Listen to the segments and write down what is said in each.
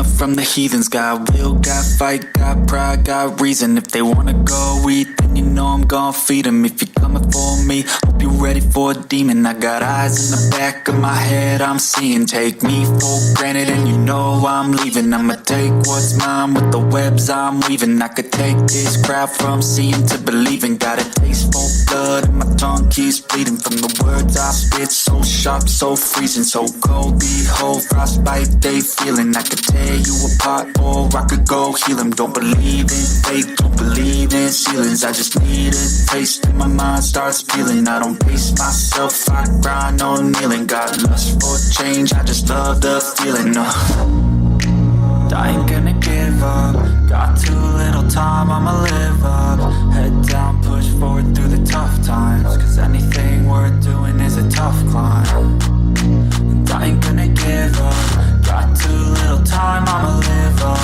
enough from the heathens. Got will, got fight, got pride, got reason. If they wanna go eat, then you know I'm gon' feed them. If you're coming for me, hope you're ready for a demon. I got eyes in the back of my head, I'm seeing. Take me for granted and you know I'm leaving. I'ma take what's mine with the webs I'm weaving. I could take this crowd from seeing to believing. Got a taste for blood and my tongue keeps bleeding from the words I spit. So sharp, so freezing, so cold. Behold, frostbite they feeling. I could tear you apart or I could go heal them. Don't believe in fate, don't believe in ceilings. I just need a taste and my mind starts feeling. I don't pace myself, I grind on kneeling. Got lust for change, I just love the feeling. I ain't gonna give up. Got too little time, I'ma live up. Head down, push forward through the tough times. Cause anything worth doing is a tough climb. And I ain't gonna give up. Got too little time, I'ma live up.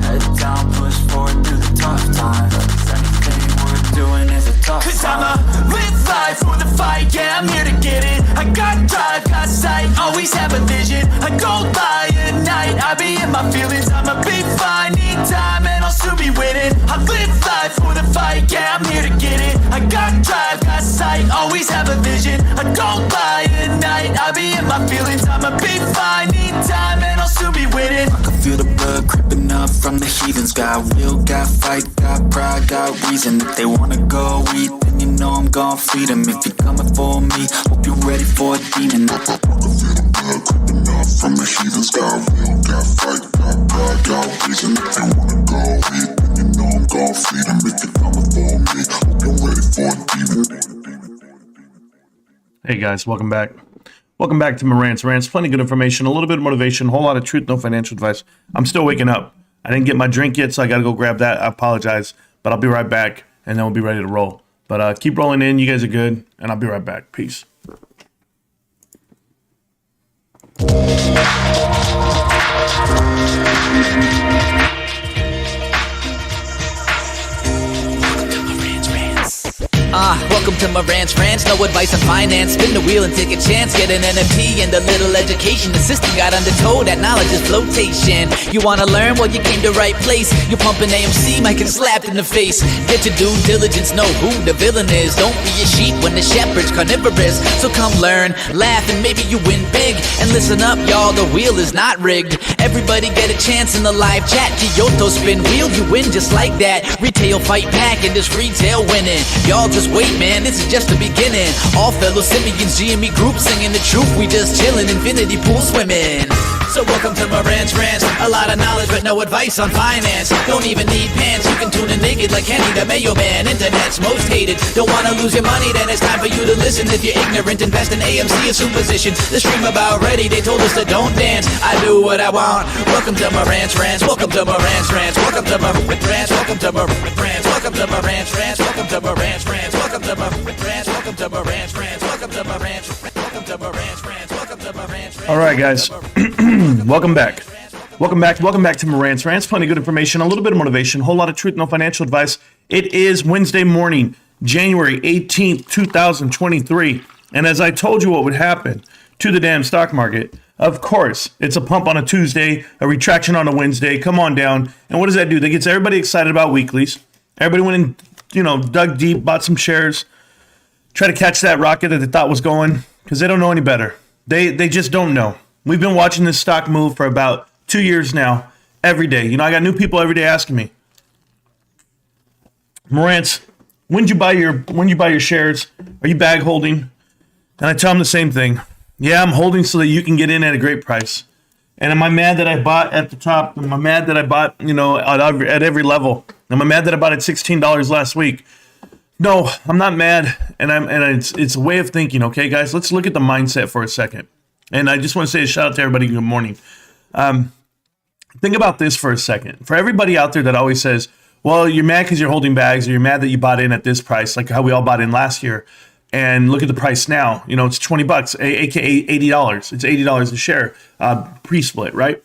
Head down, push forward through the tough times. Cause anything worth doing is a tough climb. Cause I'ma live life for the fight, yeah, I'm here to get it. I got drive, got sight, always have a vision. I go by at night, I be in my feelings. I'ma be fine, need time, and I'll soon be winning. I live life for the fight, yeah, I'm here to get it. I got drive, got sight, always have a vision. I go by at night, I be in my feelings. I'ma be fine, need time, and I'll soon be winning. I can feel the blood creeping up from the heathens. Got will, got fight, got pride, got reason. If they wanna go eat, then you know I'm gon' feed them. If you're coming for me, hope you're ready for a demon. I can feel the blood creeping up from the heathens. Got will, got fight, got pride, got reason. If they wanna go eat, then you know I'm gon' feed them. If you're coming for me, hope you're ready for a demon. Hey guys, welcome back. Welcome back to Marantz Rantz. Plenty of good information, a little bit of motivation, a whole lot of truth, no financial advice. I'm still waking up. I didn't get my drink yet, so I got to go grab that. I apologize, but I'll be right back, and then we'll be ready to roll. But keep rolling in. You guys are good, and I'll be right back. Peace. Welcome to Marantz Rantz, no advice on finance. Spin the wheel and take a chance. Get an NFT and a little education. The system got undertold, that knowledge is flotation. You wanna learn? Well, you came to right place. You're pumping AMC, might get slapped in the face. Get your due diligence, know who the villain is. Don't be a sheep when the shepherd's carnivorous. So come learn, laugh, and maybe you win big. And listen up, y'all, the wheel is not rigged. Everybody get a chance in the live chat. Kyoto spin wheel, you win just like that. Retail fight back and this retail winning. Y'all just wait, man, this is just the beginning. All fellow simians, GME group singing the truth. We just chillin', infinity pool swimming. So welcome to Marantz Rantz. A lot of knowledge but no advice on finance. Don't even need pants, you can tune in naked like Kenny the Mayo Man. Internet's most hated. Don't wanna lose your money, then it's time for you to listen. If you're ignorant, invest in AMC, assume position. The stream about ready, they told us to don't dance. I do what I want. Welcome to Marantz Rantz. Welcome to Marantz Rantz. Welcome to Marantz Rantz. Welcome to Marantz Rantz. Welcome to Marantz Rantz. Welcome to Marantz Rantz. Welcome to Marantz Rantz. Welcome to Marantz Rantz. Welcome to Marantz Rantz. Welcome to Marantz Rantz. Welcome to Marantz Rantz. All right, guys. Welcome back. Welcome back to Marantz Rantz. Plenty of good information, a little bit of motivation, a whole lot of truth, no financial advice. It is Wednesday morning, January 18th, 2023. And as I told you what would happen to the damn stock market, of course, it's a pump on a Tuesday, a retraction on a Wednesday. Come on down. And what does that do? That gets everybody excited about weeklies. Everybody went and, dug deep, bought some shares, try to catch that rocket that they thought was going, because they don't know any better. They just don't know. We've been watching this stock move for about 2 years now, every day. I got new people every day asking me, Marantz, when did you buy your shares? Are you bag holding? And I tell them the same thing. Yeah, I'm holding so that you can get in at a great price. And am I mad that I bought at the top? Am I mad that I bought, at every level? Am I mad that I bought at $16 last week? No, I'm not mad. And it's a way of thinking, okay, guys? Let's look at the mindset for a second. And I just want to say a shout out to everybody. Good morning. Think about this for a second. For everybody out there that always says, well, you're mad because you're holding bags, or you're mad that you bought in at this price, like how we all bought in last year. And look at the price now. It's $20, aka $80. It's $80 a share, pre-split, right?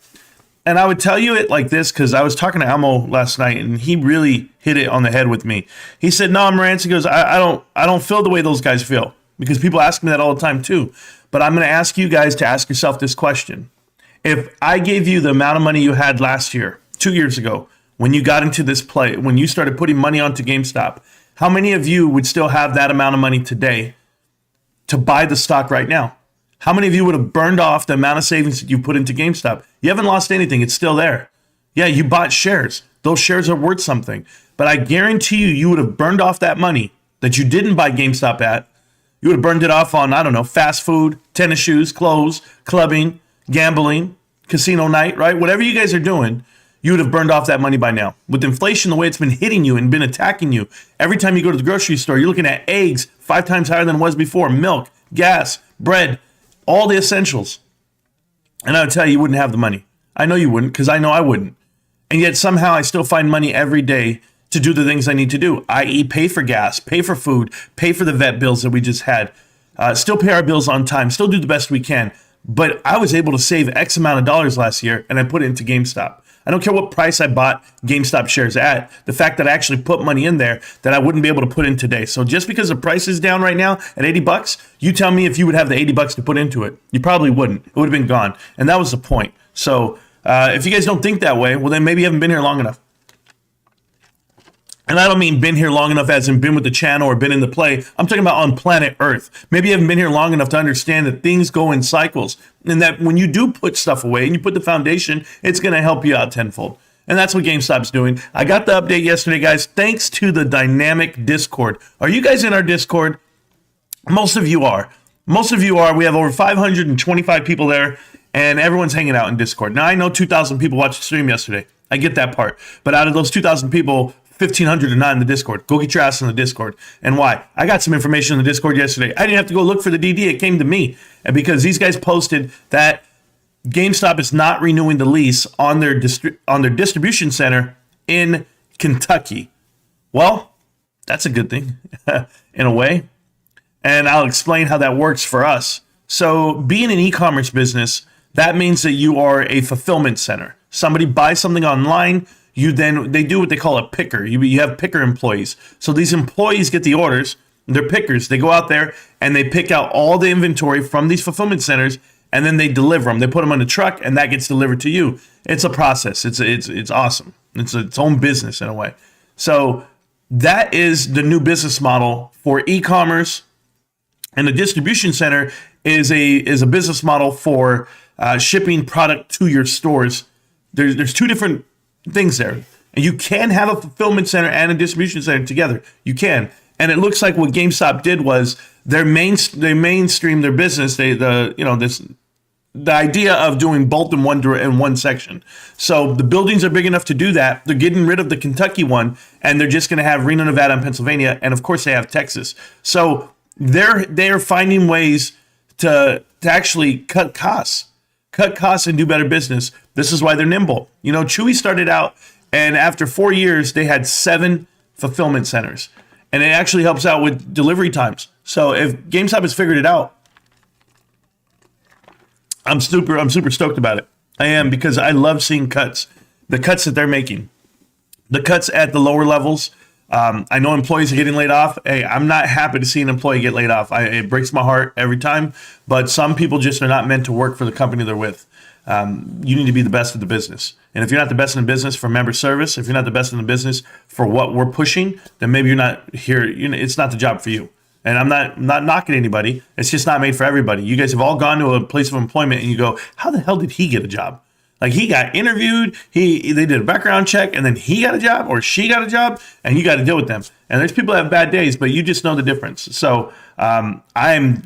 And I would tell you it like this because I was talking to Elmo last night, and he really hit it on the head with me. He said, "No, Marantz," he goes, I don't feel the way those guys feel, because people ask me that all the time too. But I'm going to ask you guys to ask yourself this question: If I gave you the amount of money you had last year, 2 years ago, when you got into this play, when you started putting money onto GameStop, how many of you would still have that amount of money today to buy the stock right now? How many of you would have burned off the amount of savings that you put into GameStop? You haven't lost anything. It's still there. Yeah, you bought shares. Those shares are worth something. But I guarantee you, you would have burned off that money that you didn't buy GameStop at. You would have burned it off on, I don't know, fast food, tennis shoes, clothes, clubbing, gambling, casino night, right? Whatever you guys are doing, you would have burned off that money by now. With inflation, the way it's been hitting you and been attacking you, every time you go to the grocery store, you're looking at eggs 5 times higher than it was before, milk, gas, bread, all the essentials. And I would tell you, you wouldn't have the money. I know you wouldn't, because I know I wouldn't. And yet somehow I still find money every day to do the things I need to do, i.e. pay for gas, pay for food, pay for the vet bills that we just had, still pay our bills on time, still do the best we can. But I was able to save X amount of dollars last year, and I put it into GameStop. I don't care what price I bought GameStop shares at. The fact that I actually put money in there that I wouldn't be able to put in today. So just because the price is down right now at $80, you tell me if you would have the $80 to put into it. You probably wouldn't. It would have been gone. And that was the point. So if you guys don't think that way, well, then maybe you haven't been here long enough. And I don't mean been here long enough as in been with the channel or been in the play. I'm talking about on planet Earth. Maybe you haven't been here long enough to understand that things go in cycles. And that when you do put stuff away and you put the foundation, it's going to help you out tenfold. And that's what GameStop's doing. I got the update yesterday, guys, thanks to the dynamic Discord. Are you guys in our Discord? Most of you are. Most of you are. We have over 525 people there, and everyone's hanging out in Discord. Now, I know 2,000 people watched the stream yesterday. I get that part. But out of those 2,000 people, 1,500 are not in the Discord. Go get your ass in the Discord. And why? I got some information in the Discord yesterday. I didn't have to go look for the DD. It came to me. And because these guys posted that GameStop is not renewing the lease on their distribution center in Kentucky. Well, that's a good thing in a way. And I'll explain how that works for us. So being an e-commerce business, that means that you are a fulfillment center. Somebody buys something online, they do what they call a picker. You have picker employees. So these employees get the orders, they're pickers. They go out there and they pick out all the inventory from these fulfillment centers, and then they deliver them. They put them on a truck, and that gets delivered to you. It's a process. It's awesome. It's its own business in a way. So that is the new business model for e-commerce, and the distribution center is a business model for shipping product to your stores. There's two different things there, and you can have a fulfillment center and a distribution center together. You can, and it looks like what GameStop did was they mainstream their business. The idea of doing both in one section. So the buildings are big enough to do that. They're getting rid of the Kentucky one, and they're just going to have Reno, Nevada, and Pennsylvania, and of course they have Texas. So they're finding ways to actually cut costs and do better business. This is why they're nimble. You know, Chewy started out, and after 4 years, they had 7 fulfillment centers, and it actually helps out with delivery times. So if GameStop has figured it out, I'm super stoked about it. I am, because I love seeing the cuts that they're making, the cuts at the lower levels. I know employees are getting laid off. Hey, I'm not happy to see an employee get laid off. It breaks my heart every time, but some people just are not meant to work for the company they're with. You need to be the best of the business. And if you're not the best in the business for member service, if you're not the best in the business for what we're pushing, then maybe you're not here. It's not the job for you. And I'm not knocking anybody. It's just not made for everybody. You guys have all gone to a place of employment and you go, how the hell did he get a job? Like, he got interviewed, they did a background check, and then he got a job or she got a job, and you got to deal with them. And there's people that have bad days, but you just know the difference. So I'm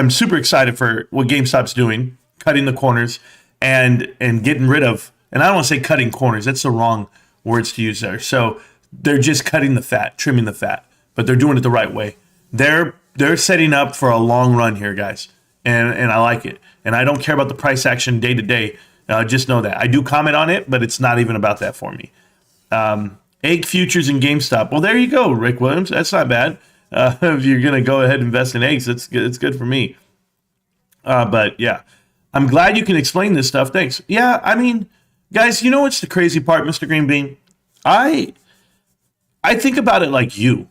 super excited for what GameStop's doing, cutting the corners and getting rid of. And I don't want to say cutting corners. That's the wrong words to use there. So they're just cutting the fat, trimming the fat, but they're doing it the right way. They're setting up for a long run here, guys, and I like it. And I don't care about the price action day to day. Just know that. I do comment on it, but it's not even about that for me. Egg futures in GameStop. Well, there you go, Rick Williams. That's not bad. If you're going to go ahead and invest in eggs, it's good for me. But, yeah, I'm glad you can explain this stuff. Thanks. Yeah, I mean, guys, you know what's the crazy part, Mr. Green Bean? I think about it like you,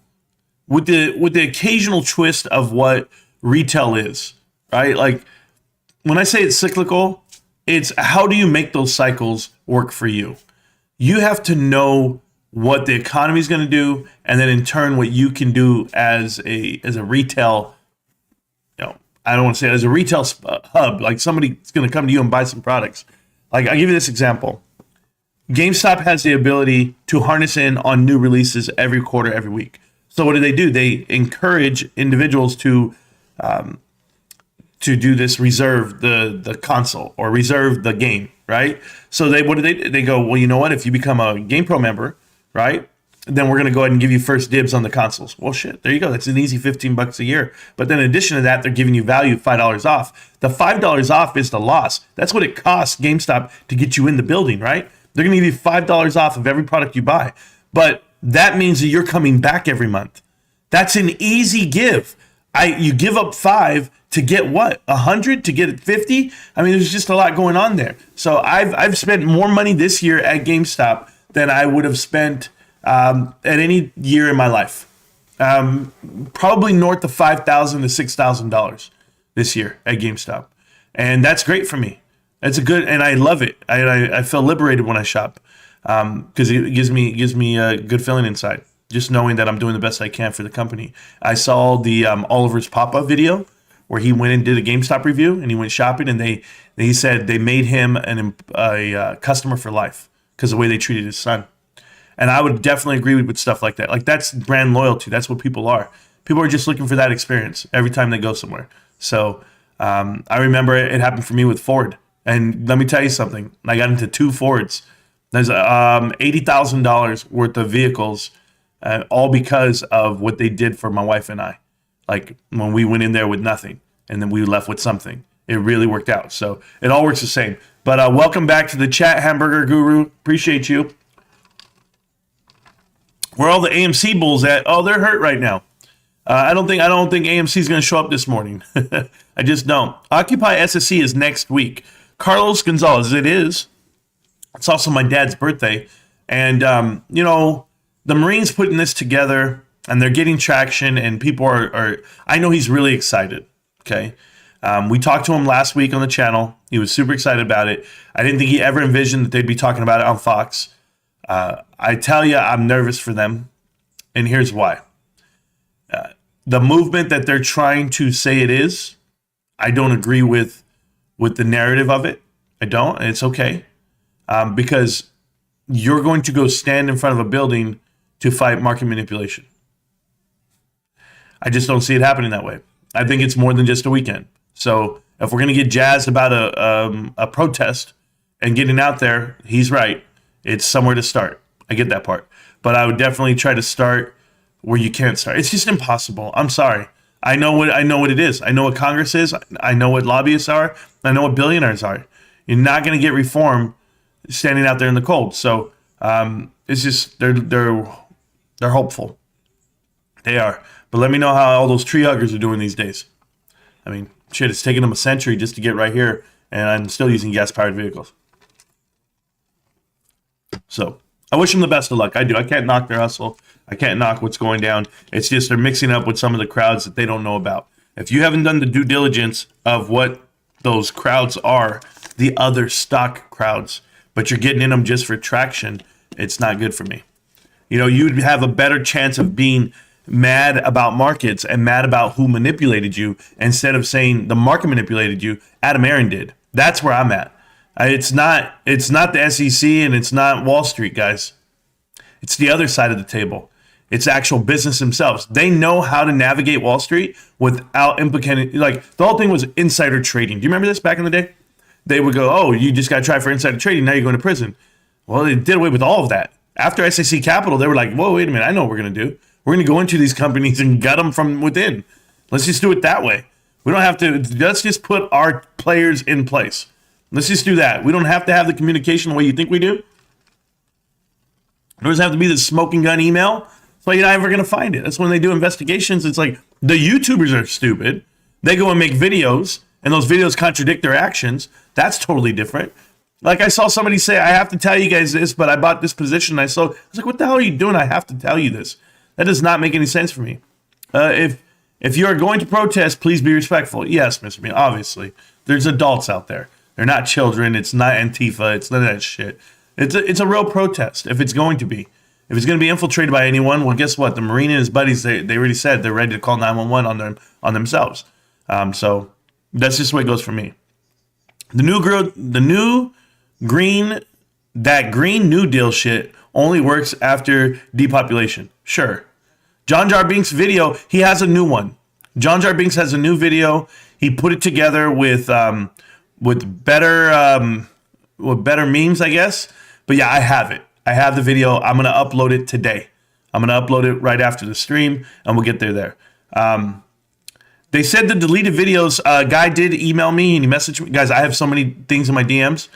with the occasional twist of what retail is, right? Like, when I say it's cyclical, It's how do you make those cycles work for you? You have to know what the economy is going to do, and then in turn, what you can do as a retail, I don't want to say it, as a retail hub, like somebody's going to come to you and buy some products. Like I'll give you this example. GameStop has the ability to harness in on new releases every quarter, every week. So what do? They encourage individuals to do this, reserve the console or reserve the game, right? So they go, well, you know what? If you become a GamePro member, right, then we're going to go ahead and give you first dibs on the consoles. Well, shit, there you go. That's an easy $15 a year. But then in addition to that, they're giving you value, $5 off. The $5 off is the loss. That's what it costs GameStop to get you in the building, right? They're going to give you $5 off of every product you buy. But that means that you're coming back every month. That's an easy give. You give up $5 to get what? 100 to get 50? I mean, there's just a lot going on there. So I've spent more money this year at GameStop than I would have spent at any year in my life. Probably north of $5,000 to $6,000 this year at GameStop. And that's great for me. It's a good, and I love it. I feel liberated when I shop because it gives me a good feeling inside, just knowing that I'm doing the best I can for the company. I saw the Oliver's Pop-Up video where he went and did a GameStop review, and he went shopping, and he said they made him a customer for life because of the way they treated his son. And I would definitely agree with stuff like that. Like, that's brand loyalty. That's what people are. People are just looking for that experience every time they go somewhere. So I remember it happened for me with Ford. And let me tell you something. I got into 2 Fords. There's $80,000 worth of vehicles, all because of what they did for my wife and I. Like, when we went in there with nothing, and then we left with something. It really worked out. So it all works the same. But welcome back to the chat, Hamburger Guru. Appreciate you. Where are all the AMC bulls at? Oh, they're hurt right now. I don't think AMC is going to show up this morning. I just don't. Occupy SSC is next week. Carlos Gonzalez, it is. It's also my dad's birthday. And, the Marines putting this together, and they're getting traction, and people are I know he's really excited, okay? We talked to him last week on the channel. He was super excited about it. I didn't think he ever envisioned that they'd be talking about it on Fox. I tell you, I'm nervous for them, and here's why. The movement that they're trying to say it is, I don't agree with the narrative of it. I don't, and it's okay. Because you're going to go stand in front of a building to fight market manipulation. I just don't see it happening that way. I think it's more than just a weekend. So if we're going to get jazzed about a protest and getting out there, he's right. It's somewhere to start. I get that part. But I would definitely try to start where you can't start. It's just impossible. I'm sorry. I know what it is. I know what Congress is. I know what lobbyists are. I know what billionaires are. You're not going to get reform standing out there in the cold. So it's just they're hopeful. They are. But let me know how all those tree huggers are doing these days. I mean, shit, it's taken them a century just to get right here, and I'm still using gas-powered vehicles. So I wish them the best of luck. I do. I can't knock their hustle. I can't knock what's going down. It's just they're mixing up with some of the crowds that they don't know about. If you haven't done the due diligence of what those crowds are, the other stock crowds, but you're getting in them just for traction, it's not good for me. You'd have a better chance of being mad about markets and mad about who manipulated you instead of saying the market manipulated you. Adam Aaron did. That's where I'm at. It's not the SEC and it's not Wall Street, guys. It's the other side of the table. It's actual business themselves. They know how to navigate Wall Street without implicating, like, the whole thing was insider trading. Do you remember this back in the day? They would go, oh, you just got to try for insider trading. Now you're going to prison. Well, they did away with all of that. After SEC Capital, they were like, whoa, wait a minute. I know what we're going to do. We're going to go into these companies and gut them from within. Let's just do it that way. We don't have to. Let's just put our players in place. Let's just do that. We don't have to have the communication the way you think we do. There doesn't have to be this smoking gun email. That's why you're not ever going to find it. That's when they do investigations. It's like the YouTubers are stupid. They go and make videos, and those videos contradict their actions. That's totally different. Like, I saw somebody say, I have to tell you guys this, but I bought this position. I was like, what the hell are you doing? I have to tell you this. That does not make any sense for me. If you are going to protest, please be respectful. Yes, Mr. Bean, obviously. There's adults out there. They're not children. It's not Antifa. It's none of that shit. It's a real protest if it's going to be. If it's going to be infiltrated by anyone, well, guess what? The Marine and his buddies, they already said they're ready to call 911 on themselves. So that's just the way it goes for me. That Green New Deal shit only works after depopulation. Sure. Jar Jar Binks' video, he has a new one. Jar Jar Binks has a new video. He put it together with better memes, I guess. But yeah, I have it. I have the video. I'm going to upload it today. I'm going to upload it right after the stream, and we'll get there. They said the deleted videos, a guy did email me, and he messaged me. Guys, I have so many things in my DMs.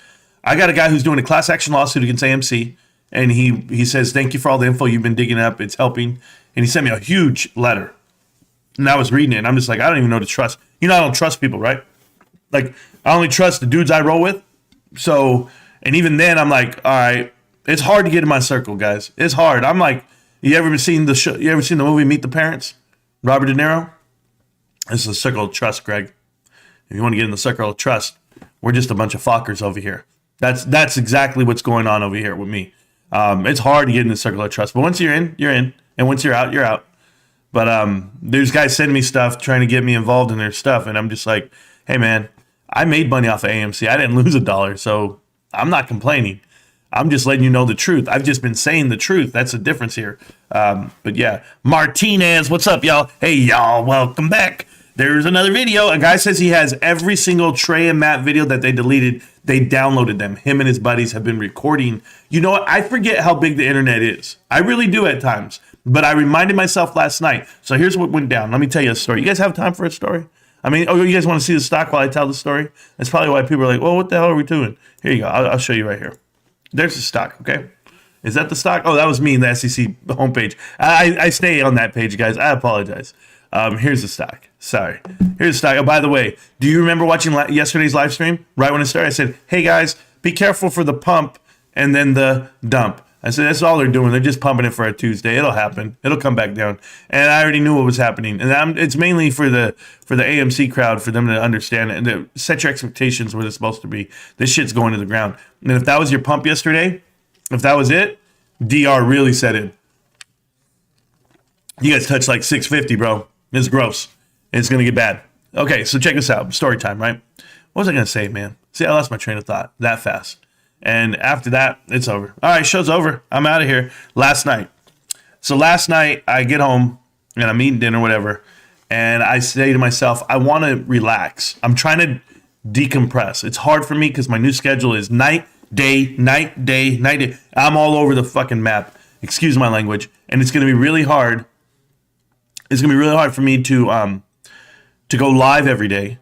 I got a guy who's doing a class action lawsuit against AMC, and he says, thank you for all the info you've been digging up. It's helping. And he sent me a huge letter. And I was reading it, and I'm just like, I don't even know to trust. You know, I don't trust people, right? Like, I only trust the dudes I roll with. So, and even then, I'm like, all right, it's hard to get in my circle, guys. It's hard. I'm like, you ever seen the movie Meet the Parents? Robert De Niro? This is a circle of trust, Greg. If you want to get in the circle of trust, we're just a bunch of fuckers over here. That's exactly what's going on over here with me. It's hard to get in the circle of trust, but once you're in, you're in, and once you're out, you're out. But there's guys sending me stuff, trying to get me involved in their stuff, and I'm just like, hey man, I made money off of AMC. I didn't lose $1, so I'm not complaining. I'm just letting you know the truth. I've just been saying the truth. That's the difference here. But yeah, Martinez, what's up, y'all? Hey, y'all, welcome back. There's another video. A guy says he has every single Trey and Matt video that they deleted. They downloaded them. Him and his buddies have been recording. You know what? I forget how big the internet is. I really do at times. But I reminded myself last night. So here's what went down. Let me tell you a story. You guys have time for a story? I mean, you guys want to see the stock while I tell the story? That's probably why people are like, well, what the hell are we doing? Here you go. I'll show you right here. There's the stock, okay? Is that the stock? Oh, that was me in the SEC homepage. I stay on that page, guys. I apologize. Here's the stock. Sorry. Here's the stock. Oh, by the way, do you remember watching yesterday's live stream? Right when it started, I said, hey, guys, be careful for the pump and then the dump. I said, that's all they're doing. They're just pumping it for a Tuesday. It'll happen. It'll come back down. And I already knew what was happening. And it's mainly for the AMC crowd, for them to understand it and to set your expectations where they're supposed to be. This shit's going to the ground. And if that was your pump yesterday, if that was it, DR really set in. You guys touched like 650, bro. It's gross. It's going to get bad. Okay, so check this out. Story time, right? What was I going to say, man? See, I lost my train of thought that fast. And after that, it's over. All right, show's over. I'm out of here. Last night, I get home and I'm eating dinner, whatever. And I say to myself, I want to relax. I'm trying to decompress. It's hard for me because my new schedule is night, day, night, day, night, day. I'm all over the fucking map. Excuse my language. And it's going to be really hard. It's going to be really hard for me to go live every day,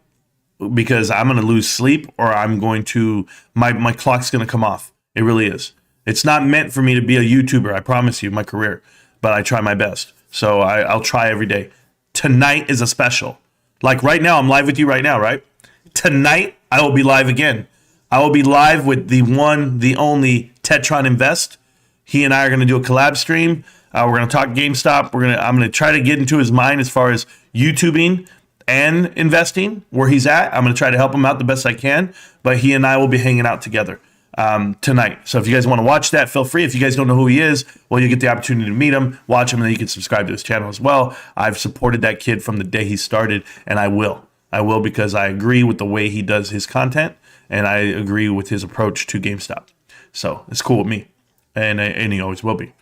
because I'm going to lose sleep, or I'm going to, my clock's going to come off. It really is. It's not meant for me to be a YouTuber, I promise you, my career, but I try my best. So I'll try every day. Tonight is a special. Like right now, I'm live with you right now, right? Tonight, I will be live again. I will be live with the one, the only Tetron Invest. He and I are going to do a collab stream. We're going to talk GameStop. I'm going to try to get into his mind as far as YouTubing and investing, where he's at. I'm going to try to help him out the best I can, but he and I will be hanging out together tonight. So if you guys want to watch that, feel free. If you guys don't know who he is, well, you get the opportunity to meet him, watch him, and then you can subscribe to his channel as well. I've supported that kid from the day he started, and I will. I will, because I agree with the way he does his content, and I agree with his approach to GameStop. So it's cool with me, and he always will be.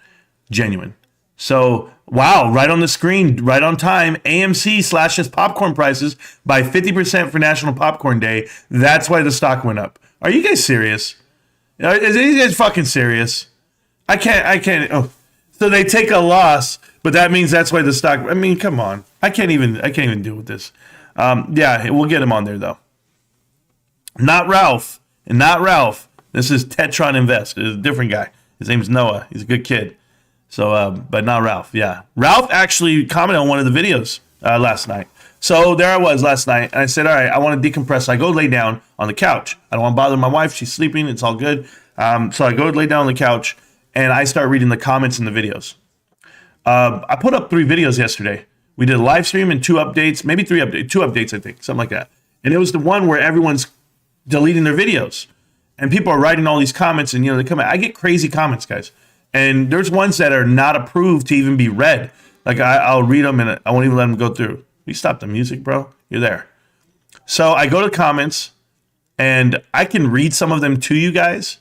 Genuine. So, wow, right on the screen, right on time, AMC slashes popcorn prices by 50% for National Popcorn Day. That's why the stock went up. Are you guys serious? Is you guys fucking serious? I can't. Oh. So they take a loss, but that means that's why the stock, I mean, come on. I can't even deal with this. Yeah, we'll get him on there, though. Not Ralph. This is Tetron Invest. It's a different guy. His name's Noah. He's a good kid. So, but not Ralph. Yeah. Ralph actually commented on one of the videos last night. So there I was last night, and I said, all right, I want to decompress. I go lay down on the couch. I don't want to bother my wife. She's sleeping. It's all good. So I go lay down on the couch, and I start reading the comments in the videos. I put up 3 videos yesterday. We did a live stream and 2 updates, maybe 3 updates, 2 updates, I think, something like that. And it was the one where everyone's deleting their videos. And people are writing all these comments, and they come out. I get crazy comments, guys. And there's ones that are not approved to even be read. Like I'll read them and I won't even let them go through. You stop the music, bro. You're there. So I go to comments and I can read some of them to you guys.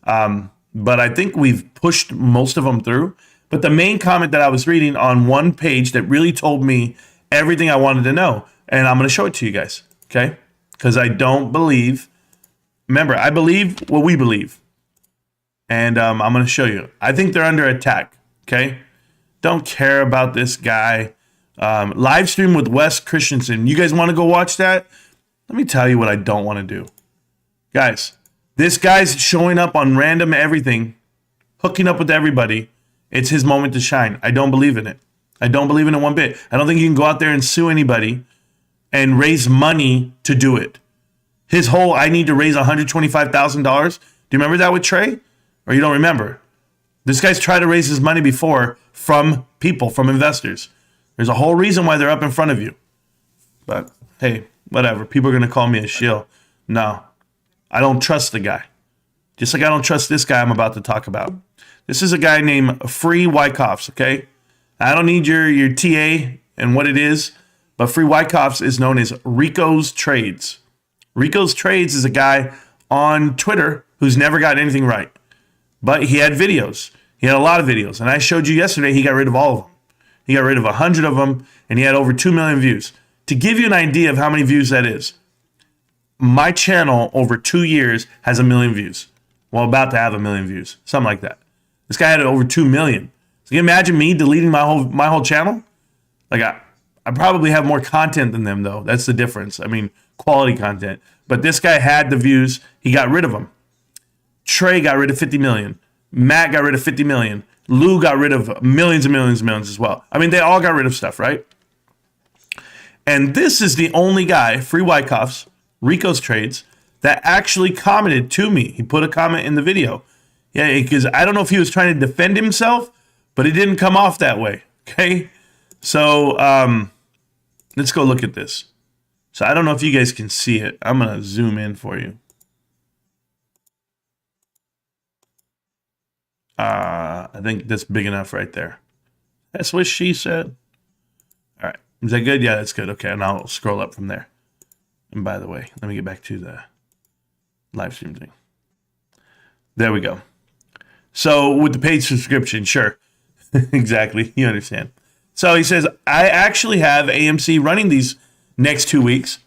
But I think we've pushed most of them through. But the main comment that I was reading on one page that really told me everything I wanted to know. And I'm going to show it to you guys. Okay. Because I don't believe. Remember, I believe what we believe. And I'm going to show you. I think they're under attack. Okay. Don't care about this guy. Live stream with Wes Christensen. You guys want to go watch that? Let me tell you what I don't want to do. Guys, this guy's showing up on random everything, hooking up with everybody. It's his moment to shine. I don't believe in it. I don't believe in it one bit. I don't think you can go out there and sue anybody and raise money to do it. His whole, I need to raise $125,000. Do you remember that with Trey? Or you don't remember? This guy's tried to raise his money before from people, from investors. There's a whole reason why they're up in front of you. But hey, whatever. People are going to call me a shill. No, I don't trust the guy. Just like I don't trust this guy I'm about to talk about. This is a guy named Free Wyckoffs, okay? I don't need your TA and what it is, but Free Wyckoffs is known as Rico's Trades. Rico's Trades is a guy on Twitter who's never got anything right. But he had videos. He had a lot of videos. And I showed you yesterday he got rid of all of them. He got rid of 100 of them, and he had over 2 million views. To give you an idea of how many views that is, my channel over 2 years has 1 million views. Well, about to have 1 million views. Something like that. This guy had over 2 million. So you can imagine me deleting my whole channel? Like I probably have more content than them, though. That's the difference. I mean, quality content. But this guy had the views. He got rid of them. Trey got rid of 50 million. Matt got rid of 50 million. Lou got rid of millions and millions and millions as well. I mean, they all got rid of stuff, right? And this is the only guy, Free Wyckoffs, Rico's Trades, that actually commented to me. He put a comment in the video. Yeah, because I don't know if he was trying to defend himself, but it didn't come off that way. Okay? So let's go look at this. So I don't know if you guys can see it. I'm going to zoom in for you. I think that's big enough right there. That's what she said. All right. Is that good? Yeah, that's good. Okay, and I'll scroll up from there. And by the way, let me get back to the live stream thing. There we go. So with the paid subscription, sure. Exactly. You understand. So he says, I actually have AMC running these next 2 weeks.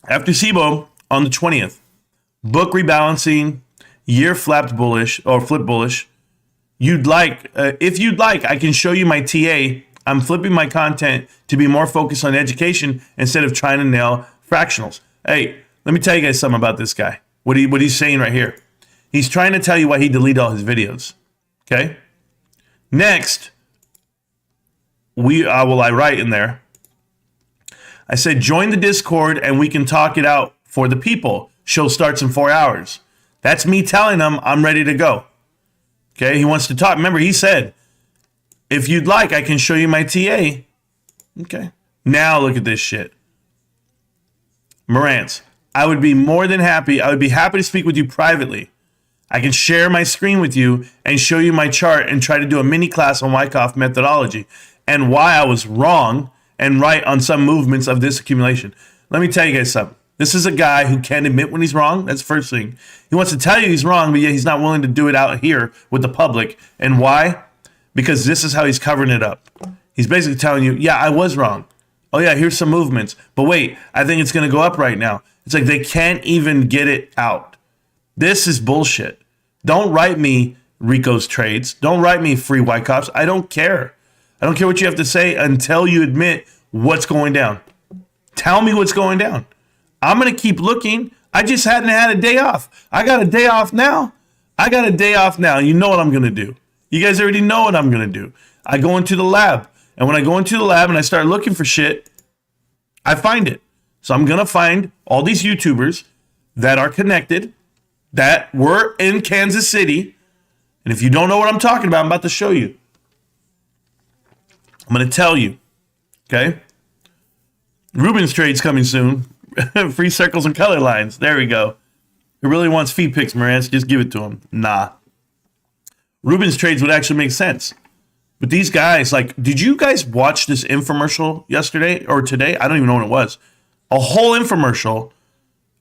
After SIBO on the 20th. Book rebalancing. Year flapped bullish or flip bullish. If you'd like, I can show you my TA. I'm flipping my content to be more focused on education instead of trying to nail fractionals. Hey, let me tell you guys something about this guy. What he's saying right here. He's trying to tell you why he deleted all his videos. Okay. Next, I write in there. I said, join the Discord and we can talk it out for the people. Show starts in 4 hours. That's me telling him I'm ready to go. Okay, he wants to talk. Remember, he said, if you'd like, I can show you my TA. Okay. Now look at this shit. Marantz, I would be more than happy. I would be happy to speak with you privately. I can share my screen with you and show you my chart and try to do a mini class on Wyckoff methodology and why I was wrong and right on some movements of this accumulation. Let me tell you guys something. This is a guy who can't admit when he's wrong. That's the first thing. He wants to tell you he's wrong, but yet he's not willing to do it out here with the public. And why? Because this is how he's covering it up. He's basically telling you, yeah, I was wrong. Oh, yeah, here's some movements. But wait, I think it's going to go up right now. It's like they can't even get it out. This is bullshit. Don't write me Rico's Trades. Don't write me Free Wyckoffs. I don't care. I don't care what you have to say until you admit what's going down. Tell me what's going down. I'm going to keep looking. I just hadn't had a day off. I got a day off now. You know what I'm going to do. You guys already know what I'm going to do. I go into the lab. And when I go into the lab and I start looking for shit, I find it. So I'm going to find all these YouTubers that are connected, that were in Kansas City. And if you don't know what I'm talking about, I'm about to show you. I'm going to tell you. Okay? Ruben's Trade's coming soon. free circles and color lines. There we go. Who really wants feed picks, Marantz? Just give it to him. Nah. Ruben's trades would actually make sense. But these guys, like, did you guys watch this infomercial yesterday or today? I don't even know when it was. A whole infomercial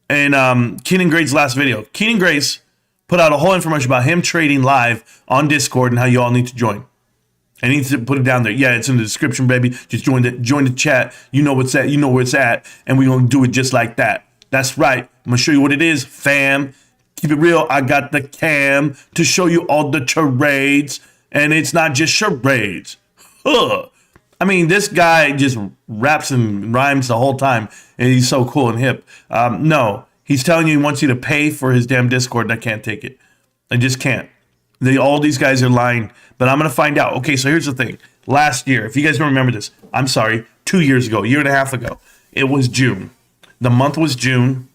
in Keenan Grace's last video. Keenan Grace put out a whole infomercial about him trading live on Discord and how you all need to join. I need to put it down there. Yeah, it's in the description, baby. Just join the chat. You know what's at. You know where it's at. And we're going to do it just like that. That's right. I'm going to show you what it is, fam. Keep it real. I got the cam to show you all the charades. And it's not just charades. Huh. I mean, this guy just raps and rhymes the whole time. And he's so cool and hip. No, he's telling you he wants you to pay for his damn Discord. And I can't take it. I just can't. All these guys are lying. But I'm going to find out. Okay, so here's the thing. Last year, if you guys don't remember this, I'm sorry, 2 years ago, a year and a half ago, it was June. The month was June.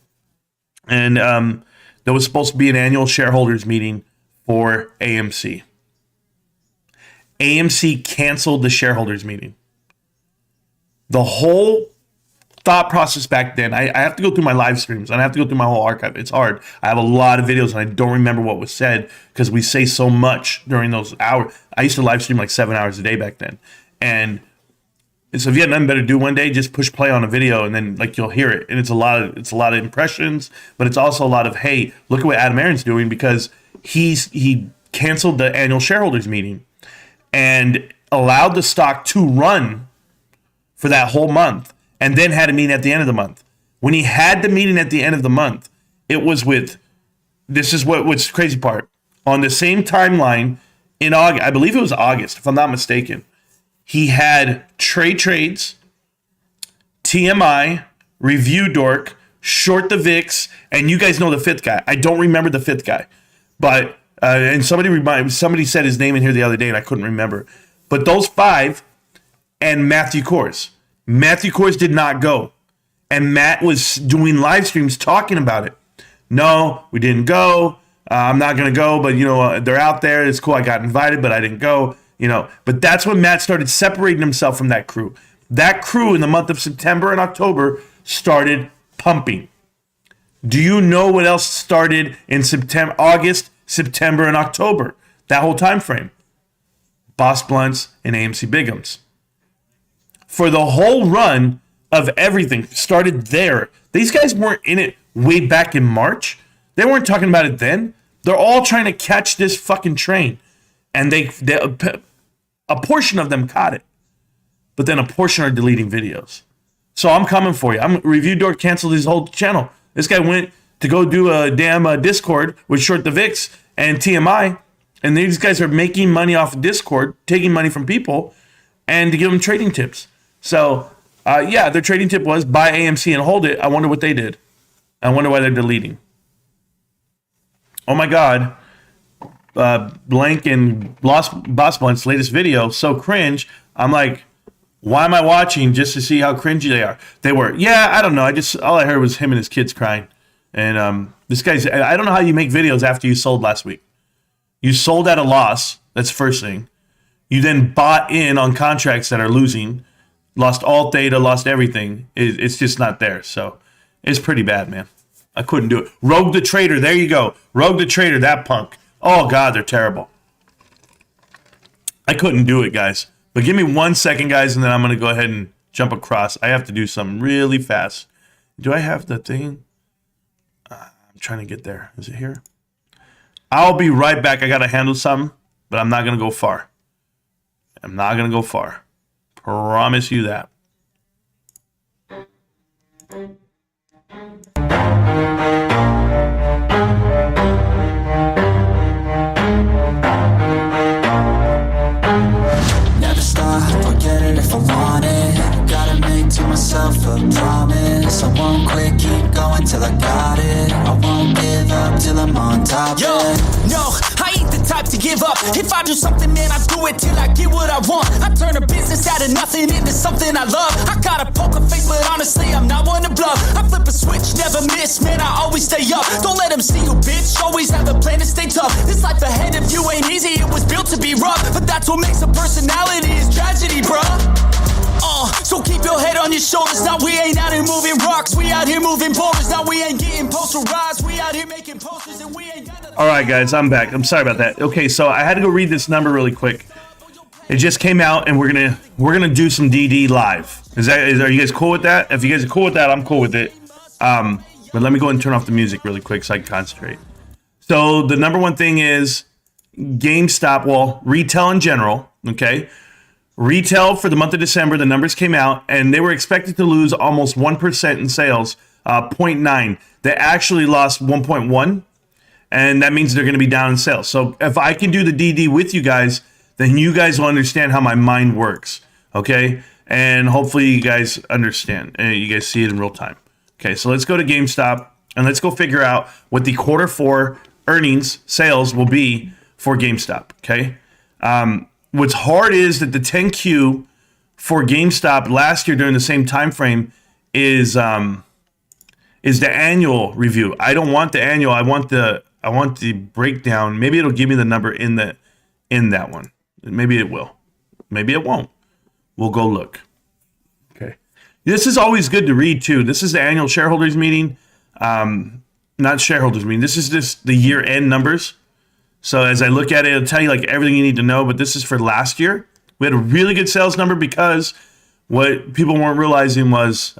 And there was supposed to be an annual shareholders meeting for AMC. AMC canceled the shareholders meeting. The whole thought process back then, I have to go through my live streams and I have to go through my whole archive. It's hard. I have a lot of videos and I don't remember what was said because we say so much during those hours. I used to live stream like 7 hours a day back then. And so if you had nothing better to do one day, just push play on a video and then like you'll hear it. And it's a lot of impressions, but it's also a lot of, hey, look at what Adam Aaron's doing because he canceled the annual shareholders meeting and allowed the stock to run for that whole month. And then had a meeting at the end of the month. When he had the meeting at the end of the month, it was with, this is what's the crazy part. On the same timeline in August, I believe it was August, if I'm not mistaken, he had trades, TMI, Review Dork, Short the VIX, and you guys know the fifth guy. I don't remember the fifth guy. But, and somebody said his name in here the other day and I couldn't remember. But those five and Matthew Kors. Matthew Kors did not go. And Matt was doing live streams talking about it. No, we didn't go. I'm not going to go, but, they're out there. It's cool. I got invited, but I didn't go, But that's when Matt started separating himself from that crew. That crew in the month of September and October started pumping. Do you know what else started in August, September, and October? That whole time frame. Boss Blunts and AMC Bigums. For the whole run of everything started there. These guys weren't in it way back in March. They weren't talking about it then. They're all trying to catch this fucking train. And a portion of them caught it. But then a portion are deleting videos. So I'm coming for you. Review Dork canceled his whole channel. This guy went to go do a damn Discord with Short the VIX and TMI. And these guys are making money off of Discord, taking money from people, and to give them trading tips. So, their trading tip was buy AMC and hold it. I wonder what they did. I wonder why they're deleting. Oh my God. Blank and Boss Blunt's latest video, so cringe. I'm like, why am I watching just to see how cringy they are? They were. Yeah, I don't know. All I heard was him and his kids crying. And this guy's, I don't know how you make videos after you sold last week. You sold at a loss. That's the first thing. You then bought in on contracts that are losing. Lost all data, lost everything. It's just not there. So it's pretty bad, man. I couldn't do it. Rogue the Trader. There you go. Rogue the Trader, that punk. Oh, God, they're terrible. I couldn't do it, guys. But give me 1 second, guys, and then I'm going to go ahead and jump across. I have to do something really fast. Do I have the thing? I'm trying to get there. Is it here? I'll be right back. I got to handle something, but I'm not going to go far. I'm not going to go far. Promise you that. Never stop, forget it if I want it. Gotta make to myself a promise. I won't quit, keep going till I got it. I won't give up till I'm on top. Yo, no, I ain't the type to give up. If I do something, man, I do it till I get what I want. I turn a business out of nothing into something I love. I got a poker face, but honestly, I'm not one to bluff. I flip a switch, never miss, man, I always stay up. Don't let them see you, bitch, always have a plan to stay tough. This life ahead of you ain't easy, it was built to be rough. But that's what makes a personality, is tragedy, bruh. So keep your head on your your shoulders. Now we ain't out here moving rocks. We out here moving boulders. Now we ain't getting posterized. We out here making posters and we ain't got nothing. All right, guys, I'm back. I'm sorry about that. Okay, so I had to go read this number really quick. It just came out, and we're gonna do some DD live. Are you guys cool with that? If you guys are cool with that, I'm cool with it. But let me go ahead and turn off the music really quick so I can concentrate. So the number one thing is GameStop. Well, retail in general. Okay, retail for the month of December. The numbers came out, and they were expected to lose almost 1% in sales. 0.9. They actually lost 1.1, and that means they're going to be down in sales. So if I can do the DD with you guys, then you guys will understand how my mind works, okay? And hopefully you guys understand. You guys see it in real time. Okay, so let's go to GameStop, and let's go figure out what the Q4 earnings, sales will be for GameStop, okay? What's hard is that the 10Q for GameStop last year during the same time frame is the annual review. I don't want the annual. I want the breakdown. Maybe it'll give me the number in that one. Maybe it will. Maybe it won't. We'll go look. Okay. This is always good to read too. This is the annual shareholders meeting. Not shareholders meeting. This is just the year-end numbers. So as I look at it, it'll tell you like everything you need to know. But this is for last year. We had a really good sales number because what people weren't realizing was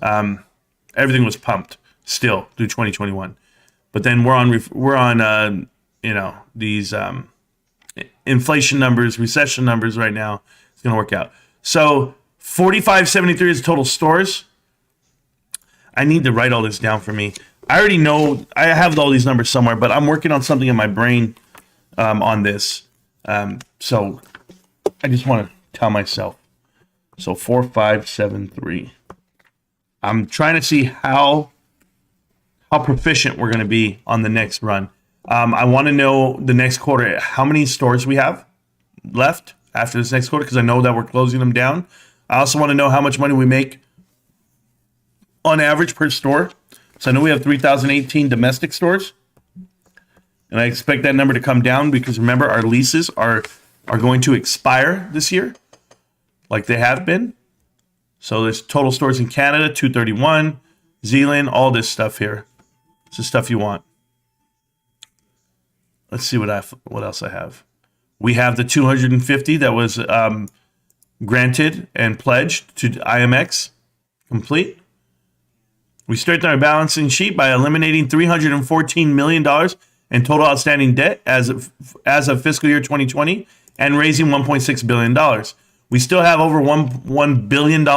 everything was pumped still through 2021. But then we're on these inflation numbers, recession numbers right now. It's going to work out. So 4573 is total stores. I need to write all this down for me. I already know I have all these numbers somewhere, but I'm working on something in my brain on this. So I just want to tell myself. So 4573. I'm trying to see how proficient we're going to be on the next run. I want to know the next quarter, how many stores we have left after this next quarter, because I know that we're closing them down. I also want to know how much money we make on average per store. So I know we have 3,018 domestic stores, and I expect that number to come down because remember our leases are going to expire this year, like they have been. So there's total stores in Canada, 231, Zealand, all this stuff here. It's the stuff you want. Let's see what else I have. We have the 250 that was granted and pledged to IMX, complete. We strengthened our balancing sheet by eliminating $314 million in total outstanding debt as of fiscal year 2020 and raising $1.6 billion. We still have over $1 billion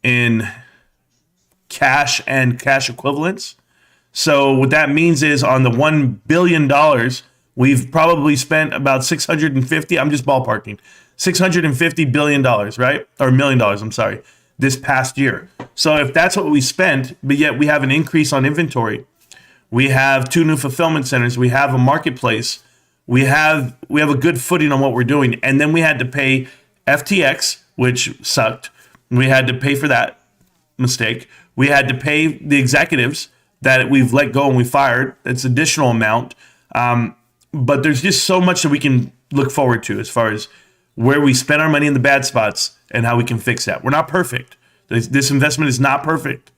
in cash and cash equivalents. So what that means is on the $1 billion, we've probably spent about 650, I'm just ballparking, $650 billion, right? Or $1 million, I'm sorry, this past year. So if that's what we spent, but yet we have an increase on inventory, we have 2 new fulfillment centers, we have a marketplace, we have a good footing on what we're doing, and then we had to pay FTX, which sucked. We had to pay for that mistake. We had to pay the executives that we've let go and we fired. That's additional amount. But there's just so much that we can look forward to as far as where we spend our money in the bad spots and how we can fix that. We're not perfect. This investment is not perfect,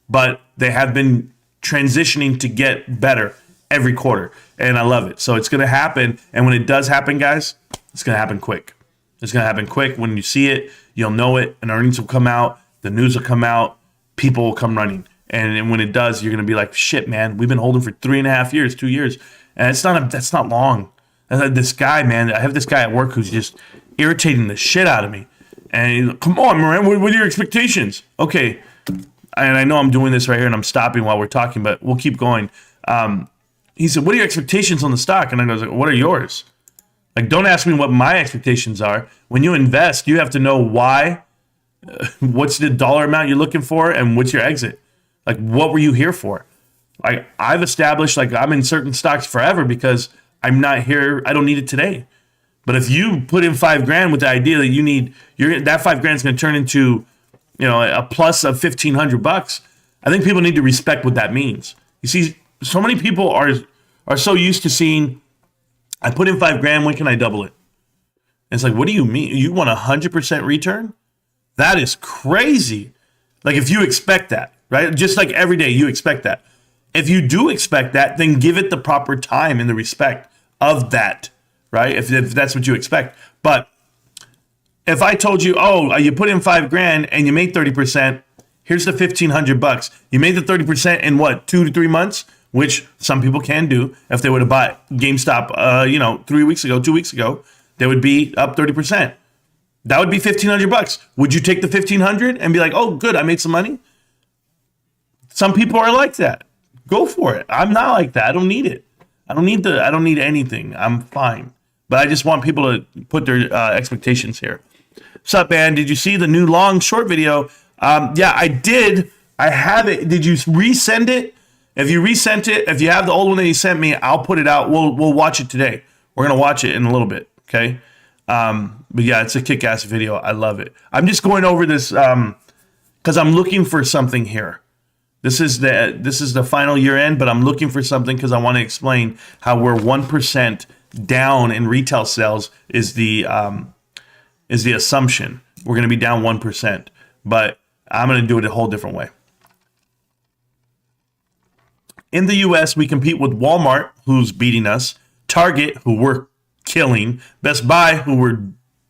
but they have been transitioning to get better every quarter. And I love it. So it's going to happen. And when it does happen, guys, it's going to happen quick. It's going to happen quick. When you see it, you'll know it. And earnings will come out. The news will come out. People will come running. And when it does, you're going to be like, shit, man, we've been holding for 3.5 years, 2 years. And that's not long. This guy, man, I have this guy at work who's just irritating the shit out of me. And he's like, come on, Marantz, what are your expectations? Okay. And I know I'm doing this right here and I'm stopping while we're talking, but we'll keep going. He said, what are your expectations on the stock? And I was like, what are yours? Like, don't ask me what my expectations are. When you invest, you have to know why, what's the dollar amount you're looking for, and what's your exit. Like, what were you here for? Like, I've established, like, I'm in certain stocks forever because I'm not here. I don't need it today. But if you put in $5,000 with the idea that you need, that $5,000 is going to turn into, a plus of $1,500. I think people need to respect what that means. You see, so many people are so used to seeing, I put in $5,000. When can I double it? And it's like, what do you mean? You want 100% return? That is crazy. Like if you expect that, right? Just like every day you expect that. If you do expect that, then give it the proper time and the respect of that, right? If that's what you expect. But if I told you, oh, you put in $5,000 and you made 30%, here's the $1,500. You made the 30% in what, 2 to 3 months, which some people can do. If they were to buy GameStop, 3 weeks ago, 2 weeks ago, they would be up 30%. That would be $1,500. Would you take the $1,500 and be like, oh, good, I made some money? Some people are like that. Go for it. I'm not like that. I don't need it. I don't need anything. I'm fine. But I just want people to put their expectations here. What's up, man? Did you see the new long short video? Yeah, I did. I have it. Did you resend it? If you resent it, if you have the old one that you sent me, I'll put it out. We'll watch it today. We're gonna watch it in a little bit. Okay. But yeah, it's a kick-ass video. I love it. I'm just going over this because I'm looking for something here. This is the final year end, but I'm looking for something because I want to explain how we're 1% down in retail sales is the assumption. We're going to be down 1%, but I'm going to do it a whole different way. In the U.S., we compete with Walmart, who's beating us, Target, who we're killing, Best Buy, who we're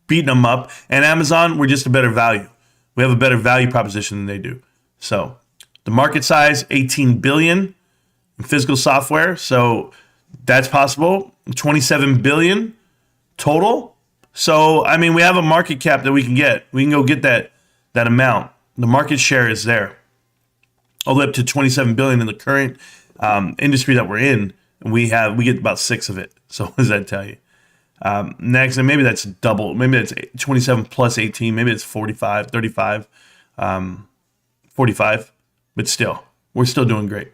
beating them up, and Amazon, we're just a better value. We have a better value proposition than they do. So the market size, 18 billion in physical software. So that's possible. 27 billion total. So, I mean, we have a market cap that we can get. We can go get that amount. The market share is there. All the way up to 27 billion in the current industry that we're in. We get about 6 of it. So what does that tell you? Next, and maybe that's double. Maybe it's 27 plus 18. Maybe it's 45, 35, 45. But still, we're still doing great.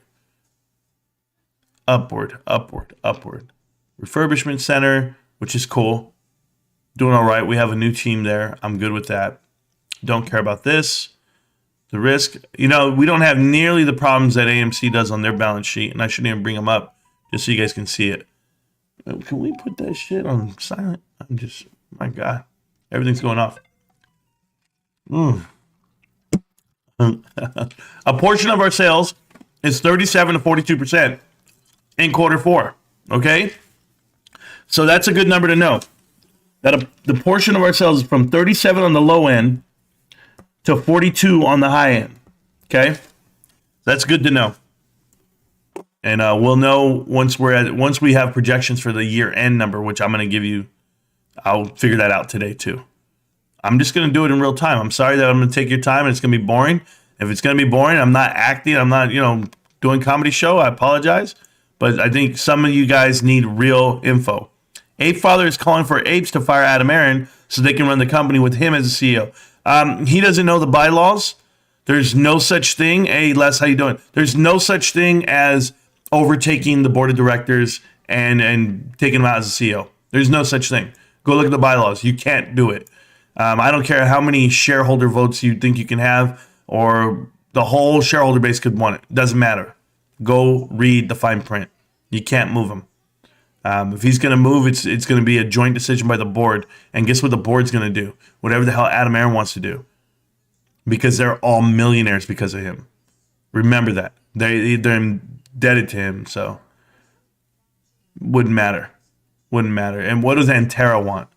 Upward, upward, upward. Refurbishment center, which is cool. Doing all right. We have a new team there. I'm good with that. Don't care about this. The risk, we don't have nearly the problems that AMC does on their balance sheet, and I shouldn't even bring them up just so you guys can see it. Can we put that shit on silent? My God, everything's going off. A portion of our sales is 37 to 42% in quarter 4. Okay, so that's a good number to know. That the portion of our sales is from 37 on the low end to 42 on the high end. Okay, that's good to know. And we'll know once we have projections for the year end number, which I'm going to give you. I'll figure that out today too. I'm just going to do it in real time. I'm sorry that I'm going to take your time and it's going to be boring. If it's going to be boring, I'm not acting. I'm not, doing comedy show. I apologize. But I think some of you guys need real info. Ape Father is calling for apes to fire Adam Aaron so they can run the company with him as a CEO. He doesn't know the bylaws. There's no such thing. Hey, Les, how you doing? There's no such thing as overtaking the board of directors and taking them out as a CEO. There's no such thing. Go look at the bylaws. You can't do it. I don't care how many shareholder votes you think you can have or the whole shareholder base could want it. Doesn't matter. Go read the fine print. You can't move him. If he's going to move, it's going to be a joint decision by the board. And guess what the board's going to do? Whatever the hell Adam Aaron wants to do. Because they're all millionaires because of him. Remember that. They're indebted to him, so wouldn't matter. And what does Antera want?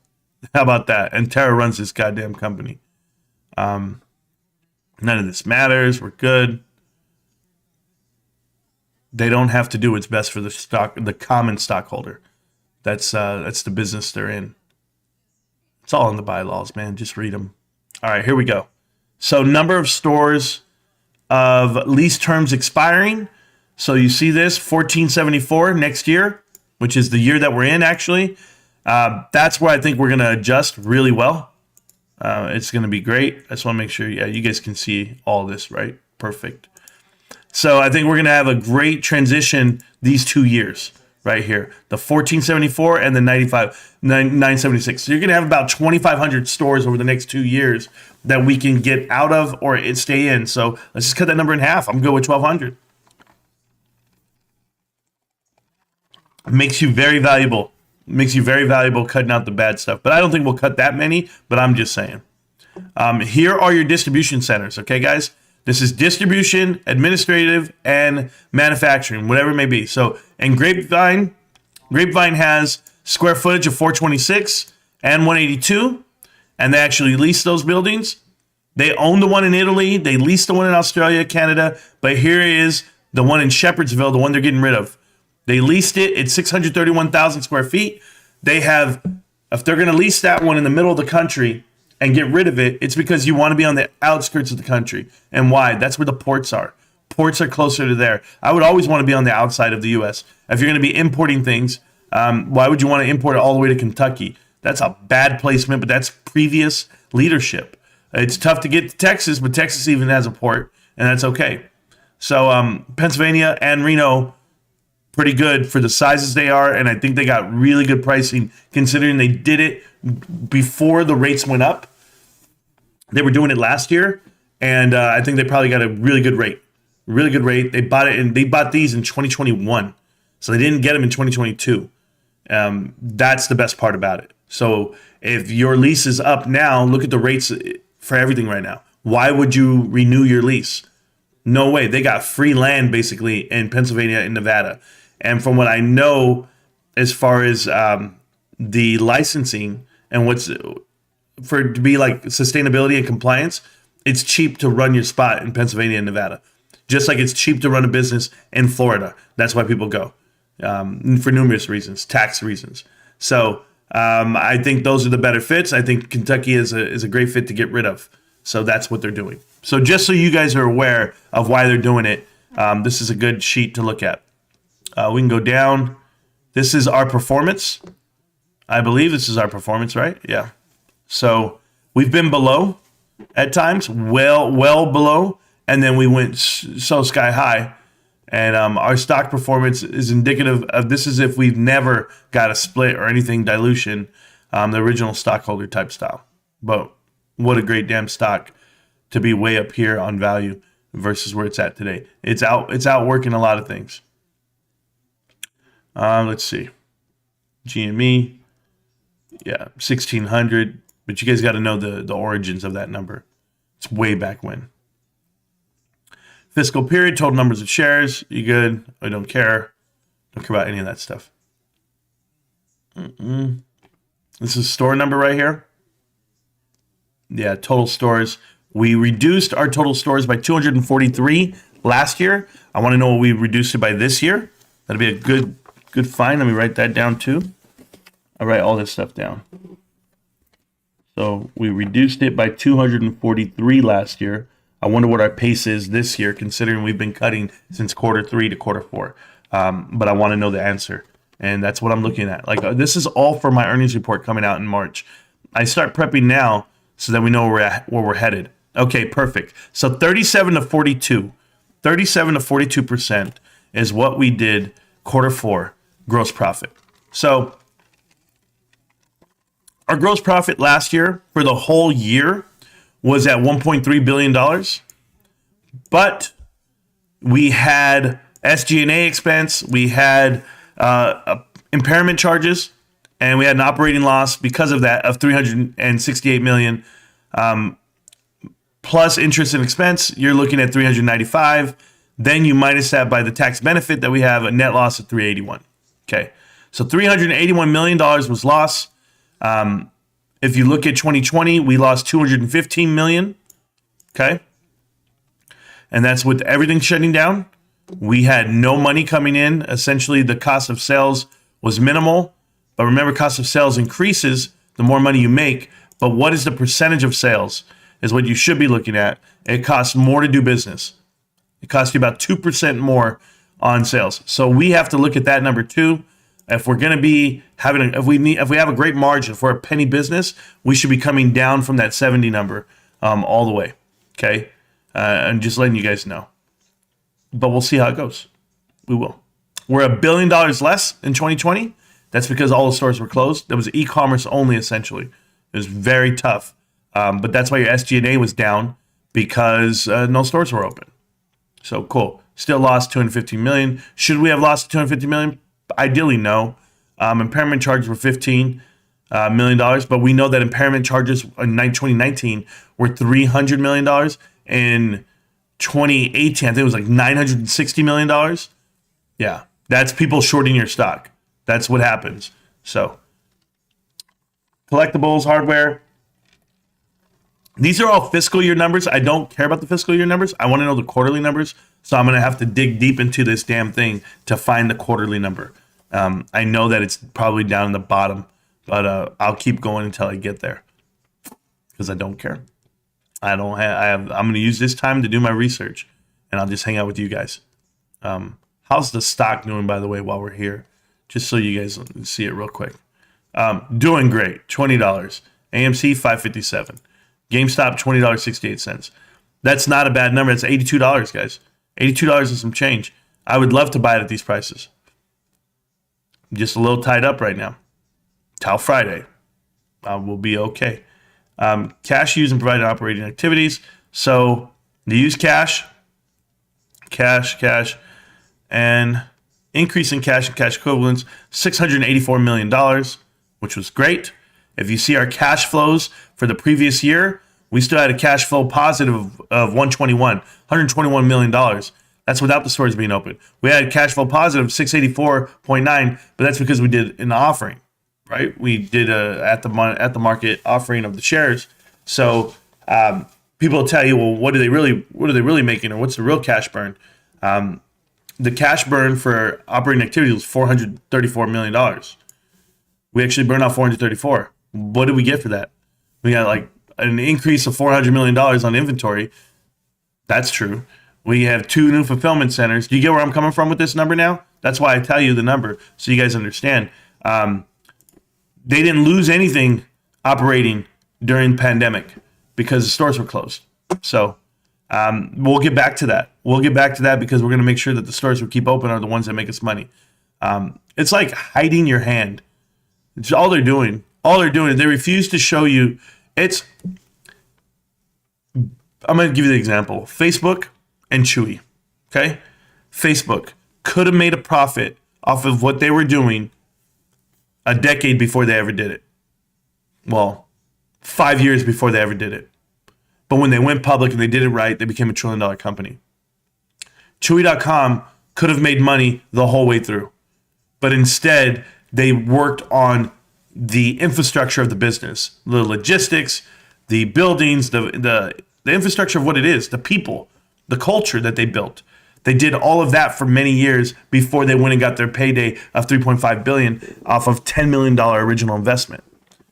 How about that? Antera runs this goddamn company. None of this matters. We're good. They don't have to do what's best for the common stockholder. That's the business they're in. It's all in the bylaws, man. Just read them. All right, here we go. So number of stores of lease terms expiring. So you see this, 1474 next year, which is the year that we're in, actually. That's where I think we're going to adjust really well. It's going to be great. I just want to make sure, you guys can see all this, right? Perfect. So I think we're going to have a great transition these 2 years right here. The 1474 and the 976. So you're going to have about 2,500 stores over the next 2 years that we can get out of or stay in. So let's just cut that number in half. I'm good with 1,200. Makes you very valuable. Makes you very valuable cutting out the bad stuff. But I don't think we'll cut that many, but I'm just saying. Here are your distribution centers, okay, guys? This is distribution, administrative, and manufacturing, whatever it may be. So, and Grapevine has square footage of 426 and 182, and they actually lease those buildings. They own the one in Italy. They lease the one in Australia, Canada. But here is the one in Shepherdsville, the one they're getting rid of. They leased it. It's 631,000 square feet. They have, if they're going to lease that one in the middle of the country and get rid of it, it's because you want to be on the outskirts of the country. And why? That's where the ports are. Ports are closer to there. I would always want to be on the outside of the U.S. If you're going to be importing things, why would you want to import it all the way to Kentucky? That's a bad placement, but that's previous leadership. It's tough to get to Texas, but Texas even has a port, and that's okay. So Pennsylvania and Reno, pretty good for the sizes they are, and I think they got really good pricing considering they did it before the rates went up. They were doing it last year, and I think they probably got a really good rate. Really good rate. They bought it, and they bought these in 2021, so they didn't get them in 2022. That's the best part about it. So if your lease is up now, look at the rates for everything right now. Why would you renew your lease? No way. They got free land basically in Pennsylvania and Nevada. And from what I know, as far as the licensing and what's for it to be like sustainability and compliance, it's cheap to run your spot in Pennsylvania and Nevada. Just like it's cheap to run a business in Florida. That's why people go for numerous reasons, tax reasons. So I think those are the better fits. I think Kentucky is a great fit to get rid of. So that's what they're doing. So just so you guys are aware of why they're doing it, this is a good sheet to look at. We can go down. This is our performance. I believe this is our performance, right? Yeah. So we've been below at times, well below, and then we went so sky high. And our stock performance is indicative of this is if we've never got a split or anything dilution, the original stockholder type style. But what a great damn stock to be way up here on value versus where it's at today. It's out working a lot of things. Let's see. GME, yeah, 1600. But you guys got to know the origins of that number. It's way back when. Fiscal period, total numbers of shares. You good? I don't care. Don't care about any of that stuff. This is store number right here. Yeah, total stores. We reduced our total stores by 243 last year. I want to know what we reduced it by this year. That'd be a good find. Let me write that down too. I write all this stuff down. So we reduced it by 243 last year. I wonder what our pace is this year, considering we've been cutting since quarter 3 to quarter 4. But I want to know the answer, and that's what I'm looking at. Like this is all for my earnings report coming out in March. I start prepping now so that we know where we're headed. Okay, perfect. So 37 to 42, 37 to 42% is what we did quarter 4 gross profit. So our gross profit last year for the whole year was at $1.3 billion, but we had SG&A expense, we had impairment charges, and we had an operating loss because of that of $368 million, plus interest and expense. You're looking at $395. Then you minus that by the tax benefit that we have, a net loss of $381. Okay, so $381 million was loss. If you look at 2020, we lost $215 million. Okay. And that's with everything shutting down. We had no money coming in. Essentially, the cost of sales was minimal. But remember, cost of sales increases the more money you make. But what is the percentage of sales is what you should be looking at. It costs more to do business. It costs you about 2% more on sales. So we have to look at that number too. If we're going to be having, if we have a great margin for a penny business, we should be coming down from that 70 number all the way. Okay, and just letting you guys know. But we'll see how it goes. We will. We're $1 billion less in 2020. That's because all the stores were closed. That was e-commerce only, essentially. It was very tough. But that's why your SG&A was down, because no stores were open. So cool. Still lost $250 million. Should we have lost $250 million? Ideally, no. Impairment charges were 15. million dollars, but we know that impairment charges in 2019 were $300 million. In 2018, I think it was like $960 million. Yeah, that's people shorting your stock. That's what happens. So, collectibles, hardware. These are all fiscal year numbers. I don't care about the fiscal year numbers. I want to know the quarterly numbers. So I'm going to have to dig deep into this damn thing to find the quarterly number. I know that it's probably down in the bottom, but I'll keep going until I get there because I don't care. I'm going to use this time to do my research, and I'll just hang out with you guys. How's the stock doing, by the way, while we're here? Just so you guys see it real quick. Doing great. $20. AMC $5.57. GameStop $20.68. That's not a bad number. That's $82, guys. $82 and some change. I would love to buy it at these prices. I'm just a little tied up right now. Till Friday. We'll be okay. Cash used and provided operating activities. So they use cash, and increase in cash and cash equivalents, $684 million, which was great. If you see our cash flows for the previous year, we still had a cash flow positive of $121 million. That's without the stores being open. We had cash flow positive 684.9, but that's because we did an offering, right? We did a at the market offering of the shares. So people will tell you, well, what are they really making, or what's the real cash burn? The cash burn for operating activities was $434 million. We actually burned off 434. What did we get for that? We got like an increase of $400 million on inventory. That's true. We have 2 new fulfillment centers. Do you get where I'm coming from with this number now? That's why I tell you the number so you guys understand. They didn't lose anything operating during the pandemic because the stores were closed. So we'll get back to that. We'll get back to that because we're going to make sure that the stores we keep open are the ones that make us money. It's like hiding your hand. It's all they're doing. They refuse to show you. I'm going to give you the example. Facebook and Chewy. Okay? Facebook could have made a profit off of what they were doing a decade before they ever did it. Well, 5 years before they ever did it. But when they went public and they did it right, they became $1 trillion company. Chewy.com could have made money the whole way through. But instead, they worked on the infrastructure of the business, the logistics, the buildings, the infrastructure of what it is, the people, the culture that they built. They did all of that for many years before they went and got their payday of $3.5 billion off of $10 million original investment.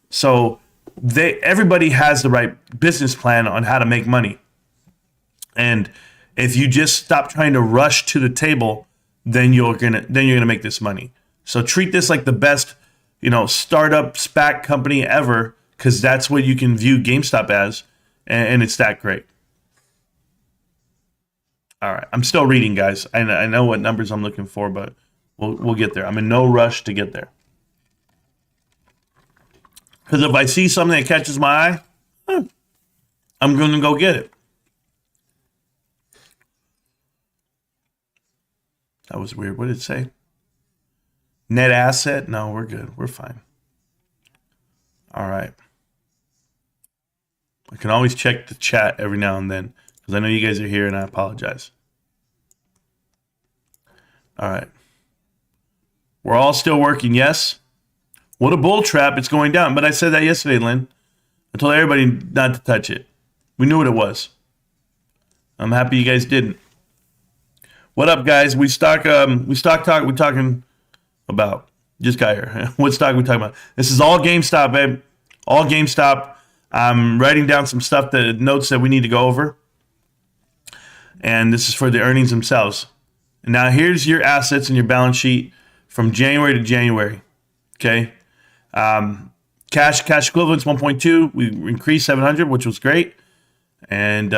So everybody has the right business plan on how to make money. And if you just stop trying to rush to the table, then you're gonna make this money. So treat this like the best, startup SPAC company ever, because that's what you can view GameStop as, and it's that great. All right, I'm still reading, guys. I know what numbers I'm looking for, but we'll get there. I'm in no rush to get there. Because if I see something that catches my eye, I'm going to go get it. That was weird. What did it say? Net asset? No, we're good. We're fine. All right. I can always check the chat every now and then because I know you guys are here and I apologize. All right. We're all still working, yes? What a bull trap. It's going down. But I said that yesterday, Lynn. I told everybody not to touch it. We knew what it was. I'm happy you guys didn't. What up, guys? We're talking about. Just got here. What stock we talking about? This is all GameStop, babe. All GameStop. I'm writing down some stuff, notes that we need to go over. And this is for the earnings themselves. And now here's your assets and your balance sheet from January to January. Okay. Cash equivalents 1.2. We increased 700, which was great. And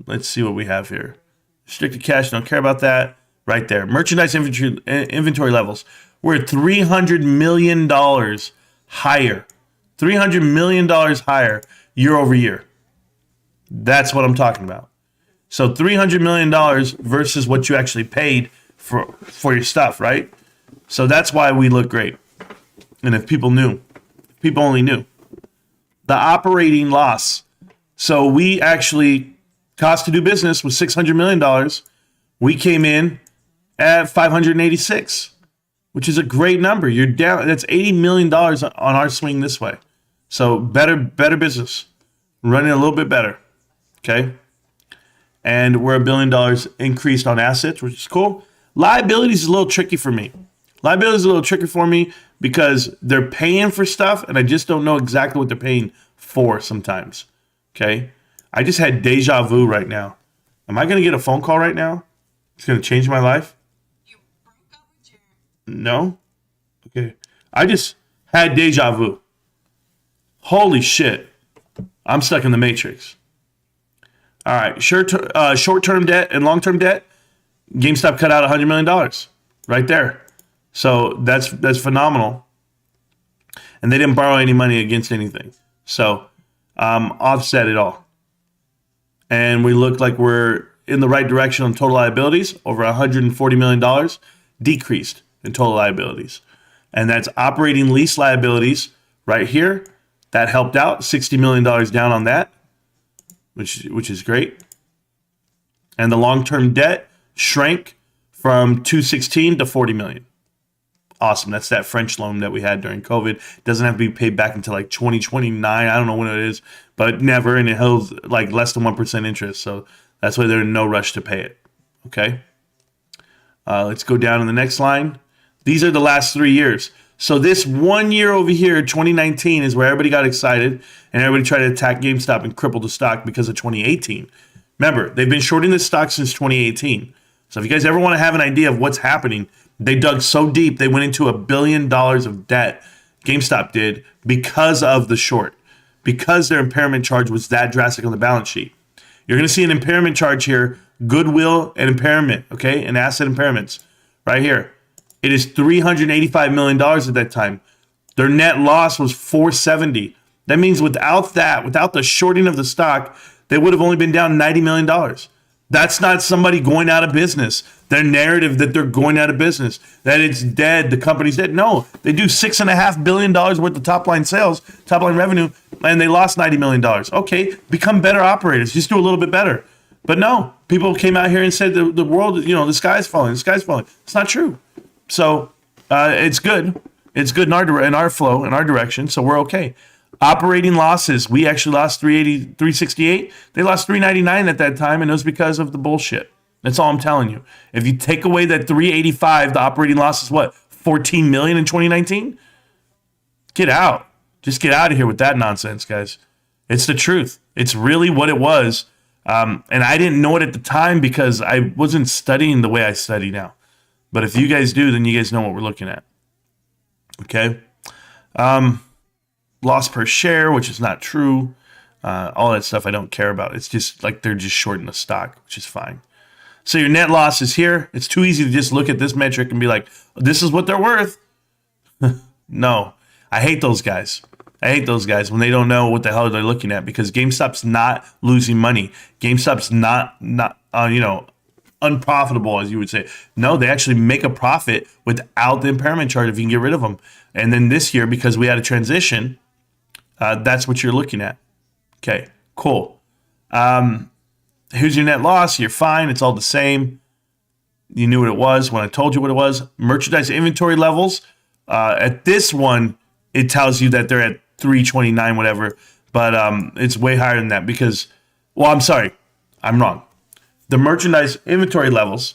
let's see what we have here. Restricted cash, don't care about that. Right there. Merchandise inventory levels. We're at $300 million higher. $300 million higher year over year. That's what I'm talking about. So $300 million versus what you actually paid for your stuff, right? So that's why we look great. And if people knew people only knew. The operating loss. So we actually, cost to do business was $600 million. We came in at 586, which is a great number. You're down. That's $80 million on our swing this way. So better business, running a little bit better. Okay. And we're $1 billion increased on assets, which is cool. Liabilities is a little tricky for me. Because they're paying for stuff and I just don't know exactly what they're paying for sometimes. Okay. I just had deja vu right now. Am I going to get a phone call right now? It's going to change my life? You broke up with your... No? Okay. I just had deja vu. Holy shit. I'm stuck in the matrix. All right. Short-term debt and long-term debt. GameStop cut out $100 million right there. So that's phenomenal. And they didn't borrow any money against anything. So offset it all. And we look like we're in the right direction on total liabilities, over $140 million decreased in total liabilities. And that's operating lease liabilities right here. That helped out, $60 million down on that, which is great. And the long-term debt shrank from 216 to 40 million. Awesome. That's that French loan that we had during COVID. Doesn't have to be paid back until like 2029. I don't know when it is, but never. And it holds like less than 1% interest. So that's why they're in no rush to pay it. Okay. Let's go down to the next line. These are the last 3 years. So this 1 year over here, 2019, is where everybody got excited and everybody tried to attack GameStop and cripple the stock because of 2018. Remember, they've been shorting this stock since 2018. So if you guys ever want to have an idea of what's happening, they dug so deep, they went into $1 billion of debt, GameStop did, because of the short, because their impairment charge was that drastic on the balance sheet. You're going to see an impairment charge here, goodwill and impairment, okay, and asset impairments right here. It is $385 million at that time. Their net loss was $470. That means without the shorting of the stock, they would have only been down $90 million. That's not somebody going out of business. Their narrative that they're going out of business, that it's dead, the company's dead. No, they do $6.5 billion worth of top line sales, top line revenue, and they lost $90 million. Okay, become better operators. Just do a little bit better. But no, people came out here and said the world, the sky's falling. The sky's falling. It's not true. So it's good. It's good in our flow, in our direction. So we're okay. Operating losses, we actually lost 368. They lost 399 at that time, and it was because of the bullshit. That's all I'm telling you. If you take away that 385, the operating loss is what? 14 million in 2019? Get out. Just get out of here with that nonsense, guys. It's the truth. It's really what it was. And I didn't know it at the time because I wasn't studying the way I study now. But if you guys do, then you guys know what we're looking at. Okay? Loss per share, which is not true. All that stuff I don't care about. It's just like they're just shorting the stock, which is fine. So your net loss is here. It's too easy to just look at this metric and be like, this is what they're worth. No, I hate those guys. I hate those guys when they don't know what the hell they're looking at, because GameStop's not losing money. GameStop's not unprofitable, as you would say. No, they actually make a profit without the impairment charge if you can get rid of them. And then this year, because we had a transition, that's what you're looking at. Okay, cool. Here's your net loss. You're fine. It's all the same. You knew what it was when I told you what it was. Merchandise inventory levels. At this one, it tells you that they're at 329, whatever. But it's way higher than that because, well, I'm sorry. I'm wrong. The merchandise inventory levels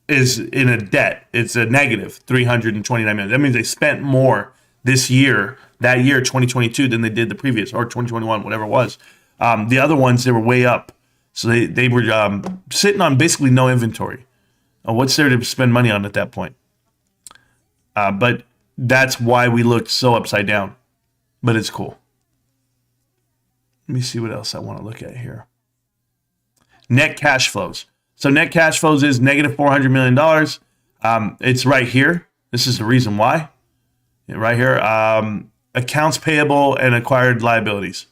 is in a debt. It's a negative 329 million. That means they spent more this year, that year, 2022, than they did the previous, or 2021, whatever it was. The other ones, they were way up. So they were sitting on basically no inventory. What's there to spend money on at that point? But that's why we looked so upside down. But it's cool. Let me see what else I want to look at here. Net cash flows. So net cash flows is negative $400 million. It's right here. This is the reason why. Right here. Accounts payable and acquired liabilities.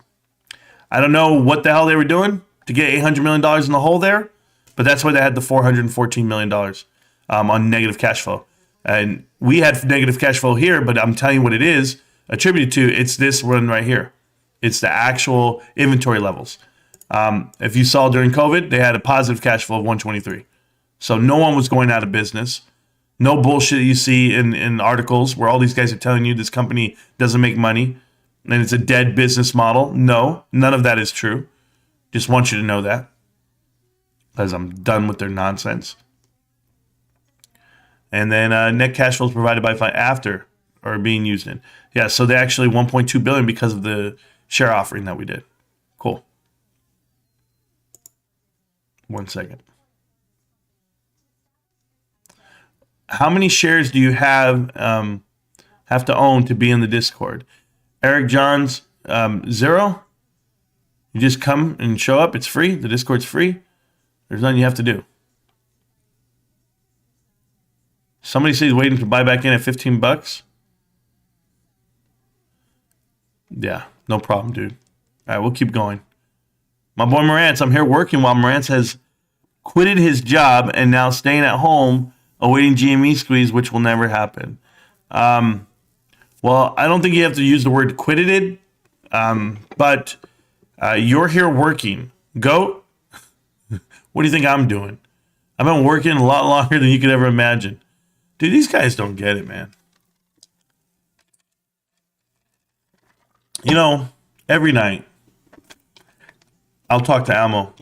I don't know what the hell they were doing to get $800 million in the hole there, but that's why they had the $414 million on negative cash flow. And we had negative cash flow here, but I'm telling you what it is. attributed to. It's this one right here. It's the actual inventory levels. If you saw during COVID, they had a positive cash flow of 123. So no one was going out of business. No bullshit you see in articles where all these guys are telling you this company doesn't make money and it's a dead business model. No, none of that is true. Just want you to know that, because I'm done with their nonsense. And then net cash flows provided by after are being used in. Yeah, so they actually 1.2 billion because of the share offering that we did. Cool. 1 second. How many shares do you have to own to be in the Discord? Eric Johns, 0. You just come and show up. It's free. The Discord's free. There's nothing you have to do. Somebody says waiting to buy back in at $15. Yeah, no problem, dude. All right, we'll keep going. My boy Marantz, I'm here working while Marantz has quitted his job and now staying at home awaiting GME squeeze, which will never happen. Well, I don't think you have to use the word quitted, but you're here working. Goat, what do you think I'm doing? I've been working a lot longer than you could ever imagine. Dude, these guys don't get it, man. You know, every night, I'll talk to Almo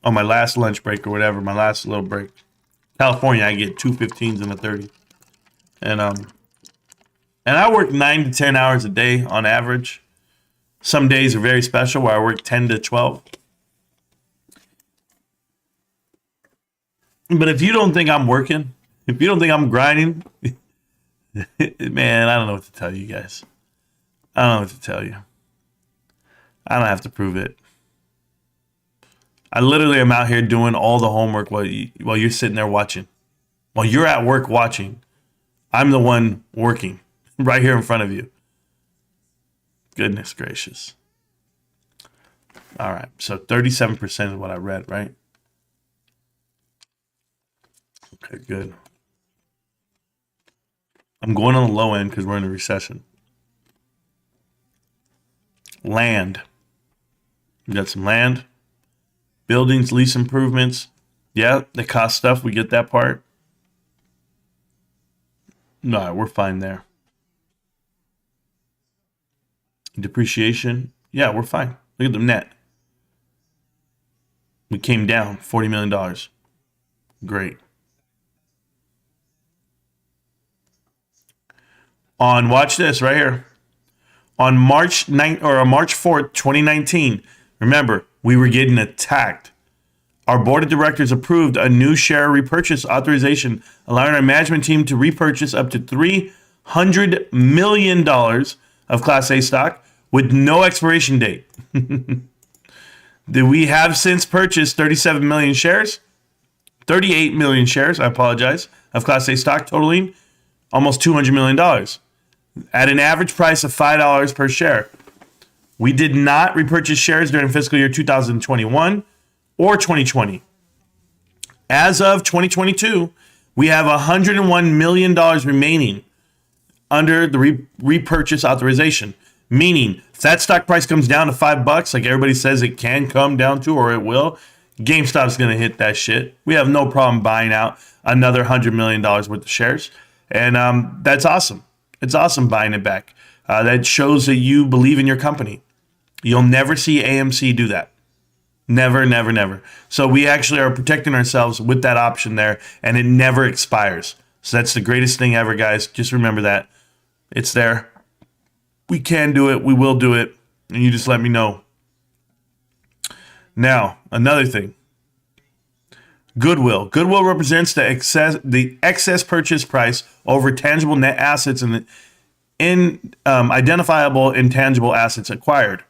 on my last lunch break or whatever, my last little break. California, I get 2 15s and a 30. And I work 9 to 10 hours a day on average. Some days are very special where I work 10 to 12. But if you don't think I'm working, if you don't think I'm grinding, man, I don't know what to tell you guys. I don't know what to tell you. I don't have to prove it. I literally am out here doing all the homework while you're sitting there watching. While you're at work watching, I'm the one working right here in front of you. Goodness gracious. All right, so 37% is what I read, right? Okay, good. I'm going on the low end because we're in a recession. Land. We got some land. Buildings, lease improvements. Yeah, they cost stuff. We get that part. No, we're fine there. Depreciation. Yeah, we're fine. Look at the net. We came down $40 million. Great. On, watch this right here. On March 4th, 2019, remember, we were getting attacked. Our board of directors approved a new share repurchase authorization, allowing our management team to repurchase up to $300 million of Class A stock with no expiration date. We have since purchased 37 million shares, 38 million shares, I apologize, of Class A stock, totaling almost $200 million at an average price of $5 per share. We did not repurchase shares during fiscal year 2021 or 2020. As of 2022, we have $101 million remaining under the repurchase authorization. Meaning, if that stock price comes down to $5, like everybody says it can come down to, or it will, GameStop's going to hit that shit. We have no problem buying out another $100 million worth of shares. And that's awesome. It's awesome buying it back. That shows that you believe in your company. You'll never see AMC do that. Never, never, never. So we actually are protecting ourselves with that option there, and it never expires. So that's the greatest thing ever, guys. Just remember that. It's there. We can do it. We will do it. And you just let me know. Now, another thing. Goodwill. Goodwill represents the excess purchase price over tangible net assets and identifiable intangible assets acquired.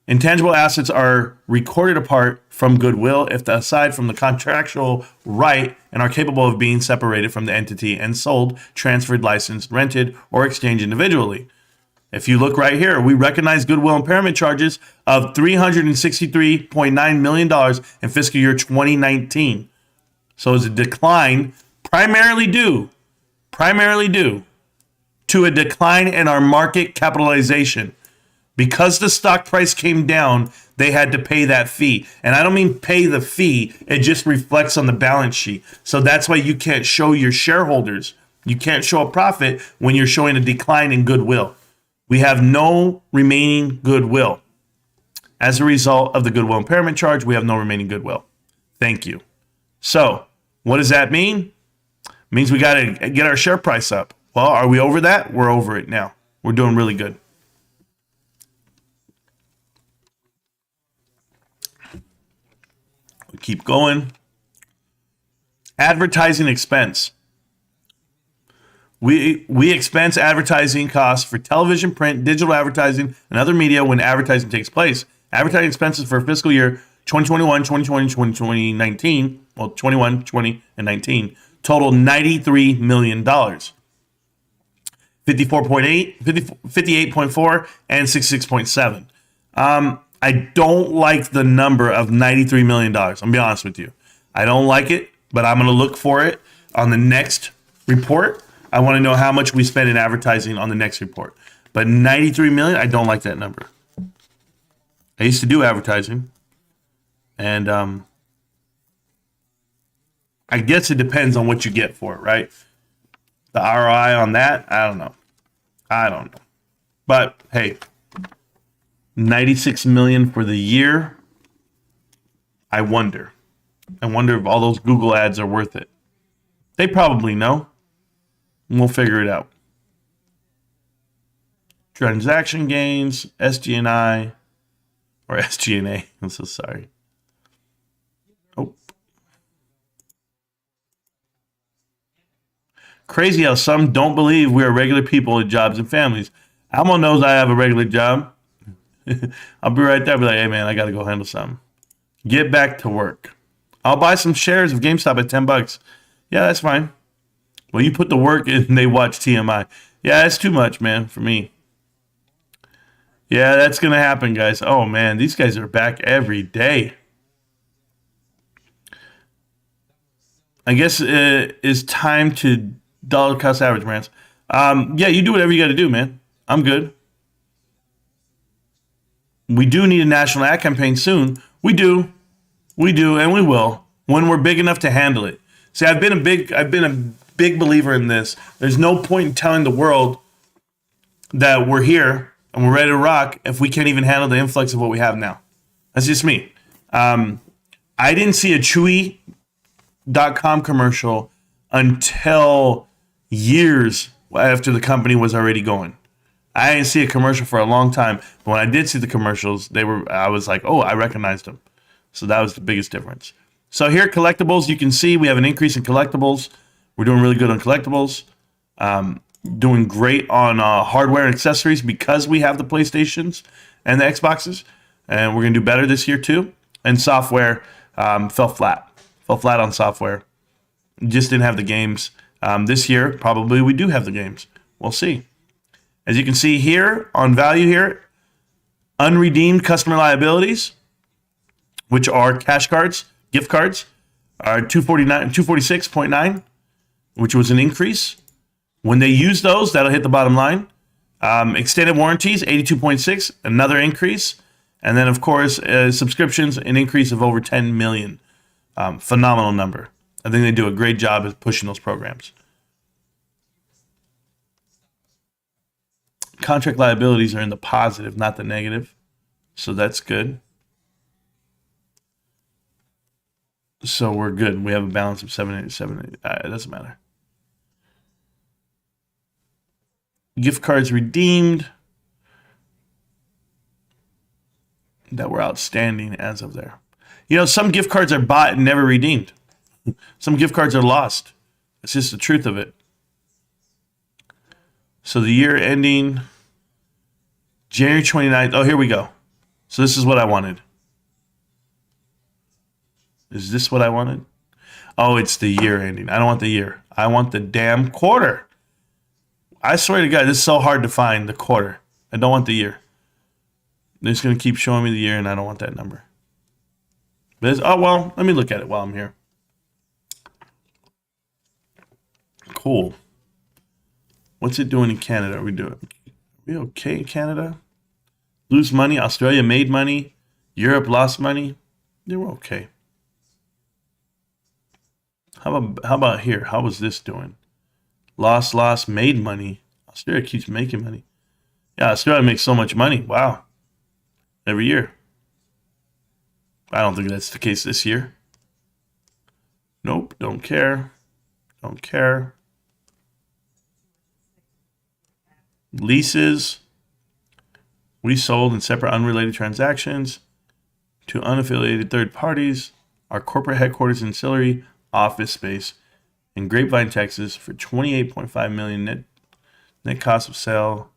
Intangible assets are recorded apart from goodwill if aside from the contractual right and are capable of being separated from the entity and sold, transferred, licensed, rented, or exchanged individually. If you look right here, we recognize goodwill impairment charges of $363.9 million in fiscal year 2019. So it's a decline primarily due to a decline in our market capitalization. Because the stock price came down, they had to pay that fee. And I don't mean pay the fee, it just reflects on the balance sheet. So that's why you can't show your shareholders. You can't show a profit when you're showing a decline in goodwill. We have no remaining goodwill. As a result of the goodwill impairment charge, we have no remaining goodwill. Thank you. So, what does that mean? It means we got to get our share price up. Well, are we over that? We're over it now. We're doing really good. We keep going. Advertising expense. We expense advertising costs for television, print, digital advertising, and other media when advertising takes place. Advertising expenses for fiscal year 2021, 2020, 2019, well, 21, 20, and 19, total $93 million. 54.8, 58.4, and 66.7. I don't like the number of $93 million. I'm going to be honest with you. I don't like it, but I'm going to look for it on the next report. I want to know how much we spend in advertising on the next report. But 93 million, I don't like that number. I used to do advertising. And I guess it depends on what you get for it, right? The ROI on that, I don't know. But hey, 96 million for the year. I wonder if all those Google ads are worth it. They probably know. We'll figure it out. Transaction gains, SG&I, or SG&A. I'm so sorry. Oh. Crazy how some don't believe we are regular people with jobs and families. Almo knows I have a regular job. I'll be right there. I'll be like, hey, man, I got to go handle something. Get back to work. I'll buy some shares of GameStop at $10. Yeah, that's fine. Well, you put the work in, they watch TMI. Yeah, that's too much, man, for me. Yeah, that's going to happen, guys. Oh, man, these guys are back every day. I guess it's time to dollar cost average, Marantz. Yeah, you do whatever you got to do, man. I'm good. We do need a national ad campaign soon. We do, and we will when we're big enough to handle it. See, I've been a big believer in this. There's no point in telling the world that we're here and we're ready to rock if we can't even handle the influx of what we have now. That's just me. I didn't see a Chewy.com commercial until years after the company was already going. I didn't see a commercial for a long time, but when I did see the commercials, I was like, oh, I recognized them. So that was the biggest difference. So here, collectibles, you can see we have an increase in collectibles. We're doing really good on collectibles. Doing great on hardware and accessories because we have the PlayStations and the Xboxes. And we're going to do better this year too. And software fell flat. Fell flat on software. Just didn't have the games. This year, probably we do have the games. We'll see. As you can see here on value here, unredeemed customer liabilities, which are cash cards, gift cards, are 246.9, which was an increase. When they use those, that'll hit the bottom line. Extended warranties, 82.6, another increase. And then, of course, subscriptions, an increase of over 10 million. Phenomenal number. I think they do a great job at pushing those programs. Contract liabilities are in the positive, not the negative. So that's good. So we're good. We have a balance of 787. It doesn't matter. Gift cards redeemed that were outstanding as of there. You know, some gift cards are bought and never redeemed. Some gift cards are lost. It's just the truth of it. So the year ending January 29th. Oh, here we go. So this is what I wanted. Is this what I wanted? Oh, it's the year ending. I don't want the year. I want the damn quarter. I swear to God, this is so hard to find, the quarter. I don't want the year. They're just going to keep showing me the year, and I don't want that number. But oh, well, let me look at it while I'm here. Cool. What's it doing in Canada? Are we okay in Canada? Lose money. Australia made money. Europe lost money. They were okay. How about here? How was this doing? Lost, made money. Australia keeps making money. Yeah, Australia makes so much money. Wow. Every year. I don't think that's the case this year. Nope, don't care. Don't care. Leases. We sold in separate unrelated transactions to unaffiliated third parties our corporate headquarters ancillary office space in Grapevine, Texas for $28.5 million net cost of sale.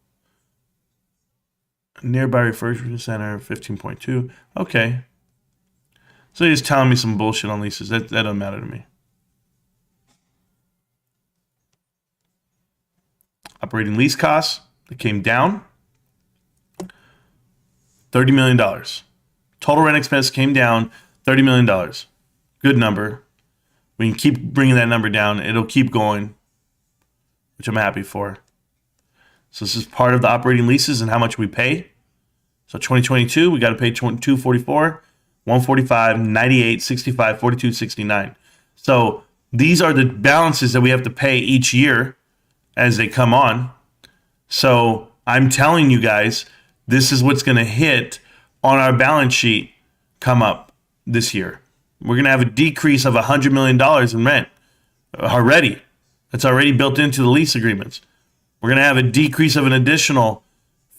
Nearby refurbishment center, 15.2. Okay. So he's telling me some bullshit on leases. That doesn't matter to me. Operating lease costs, that came down. $30 million. Total rent expense came down $30 million. Good number. We can keep bringing that number down. It'll keep going, which I'm happy for. So this is part of the operating leases and how much we pay. So 2022, we got to pay $244, $145, $98, $65, $42, $69. So these are the balances that we have to pay each year as they come on. So I'm telling you guys, this is what's going to hit on our balance sheet come up this year. We're going to have a decrease of $100 million in rent already. That's already built into the lease agreements. We're going to have a decrease of an additional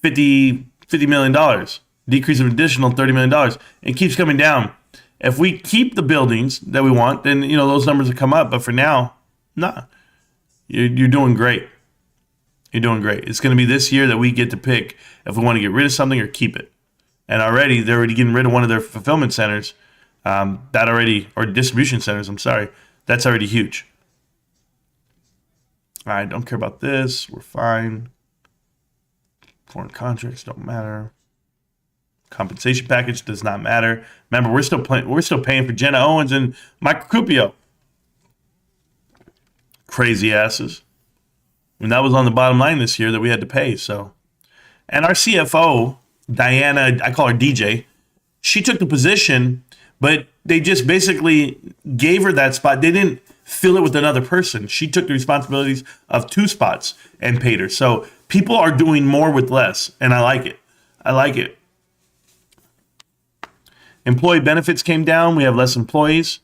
$50 million. Decrease of an additional $30 million. It keeps coming down. If we keep the buildings that we want, then those numbers will come up. But for now, nah. You're doing great. You're doing great. It's going to be this year that we get to pick if we want to get rid of something or keep it. And they're already getting rid of one of their fulfillment centers. Or distribution centers, I'm sorry. That's already huge. All right, don't care about this. We're fine. Foreign contracts don't matter. Compensation package does not matter. Remember, we're still paying for Jenna Owens and Mike Cupio. Crazy asses. And that was on the bottom line this year that we had to pay. So, and our CFO, Diana, I call her DJ, she took the position, but they just basically gave her that spot. They didn't fill it with another person. She took the responsibilities of 2 spots and paid her. So people are doing more with less, and I like it. I like it. Employee benefits came down. We have less employees.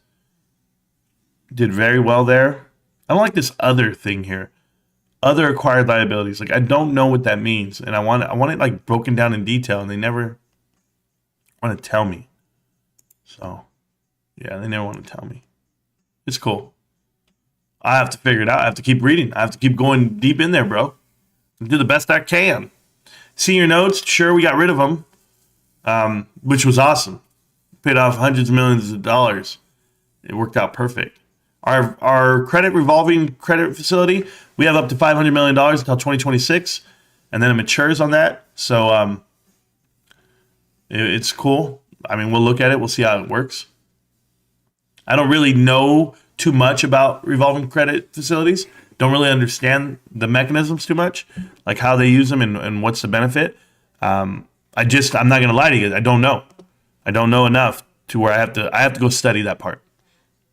Did very well there. I don't like this other thing here. Other acquired liabilities. Like, I don't know what that means. And I want it like broken down in detail, and they never want to tell me. So, yeah, they never want to tell me. It's cool. I have to figure it out. I have to keep reading. I have to keep going deep in there, bro. Do the best I can. Senior notes, sure, we got rid of them, which was awesome. Paid off hundreds of millions of dollars. It worked out perfect. Our revolving credit facility, we have up to $500 million until 2026, and then it matures on that. So it's cool. I mean, we'll look at it. We'll see how it works. I don't really know too much about revolving credit facilities. Don't really understand the mechanisms too much, like how they use them and what's the benefit. I'm not going to lie to you. I don't know. I don't know enough to where I have to go study that part.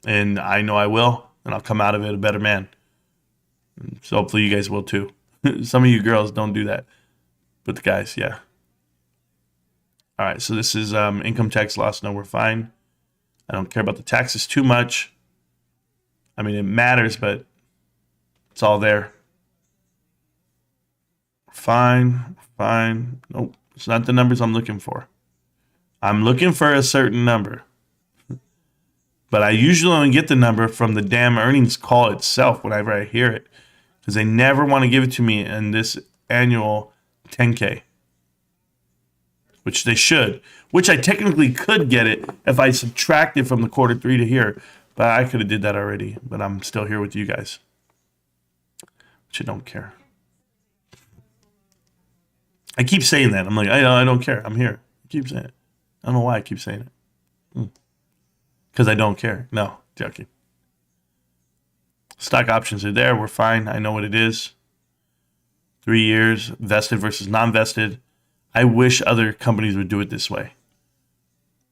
And I know I will, and I'll come out of it a better man. So hopefully you guys will too. Some of you girls don't do that, but the guys, yeah. All right, so this is income tax loss. No, we're fine. I don't care about the taxes too much. I mean, it matters, but it's all there. Fine. Nope, it's not the numbers I'm looking for. I'm looking for a certain number. But I usually only get the number from the damn earnings call itself whenever I hear it. Because they never want to give it to me in this annual 10K. Which they should. Which I technically could get it if I subtract it from the quarter 3 to here. But I could have did that already. But I'm still here with you guys. Which I don't care. I keep saying that. I'm like, I don't care. I'm here. I keep saying it. I don't know why I keep saying it. Because I don't care. No, joking. Stock options are there. We're fine. I know what it is. 3 years, vested versus non-vested. I wish other companies would do it this way.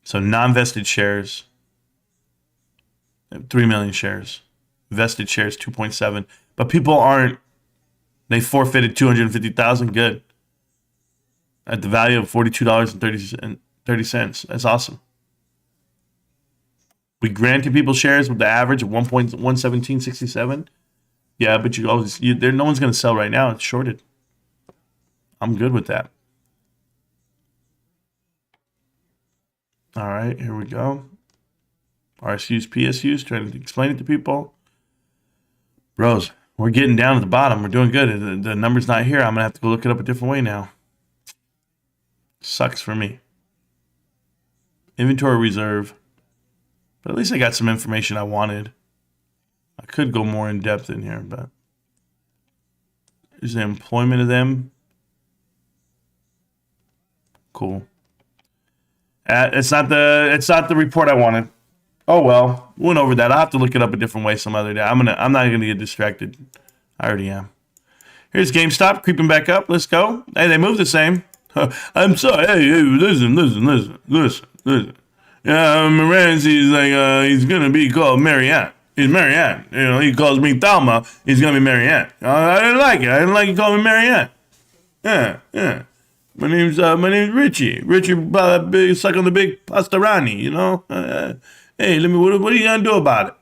So non-vested shares, 3 million shares. Vested shares, 2.7. But people aren't. They forfeited 250,000. Good. At the value of $42.30. That's awesome. We granted people shares with the average of 1.11767. Yeah, but no one's going to sell right now. It's shorted. I'm good with that. All right, here we go. RSUs, PSUs, trying to explain it to people. Bros, we're getting down at the bottom. We're doing good. The number's not here. I'm going to have to go look it up a different way now. Sucks for me. Inventory reserve. But at least I got some information I wanted. I could go more in depth in here, but there's the employment of them. Cool. It's not the report I wanted. Oh well, went over that. I'll have to look it up a different way some other day. I'm not gonna get distracted. I already am. Here's GameStop creeping back up. Let's go. Hey, they move the same. I'm sorry. Hey, listen. Yeah, Marantz, he's like, he's gonna be called Marianne. He's Marianne. You know, he calls me Thelma. He's gonna be Marianne. I didn't like it. I didn't like you calling me Marianne. Yeah. My name's Richie. Richie, suck on the big pastarani. You know. Hey, what are you gonna do about it?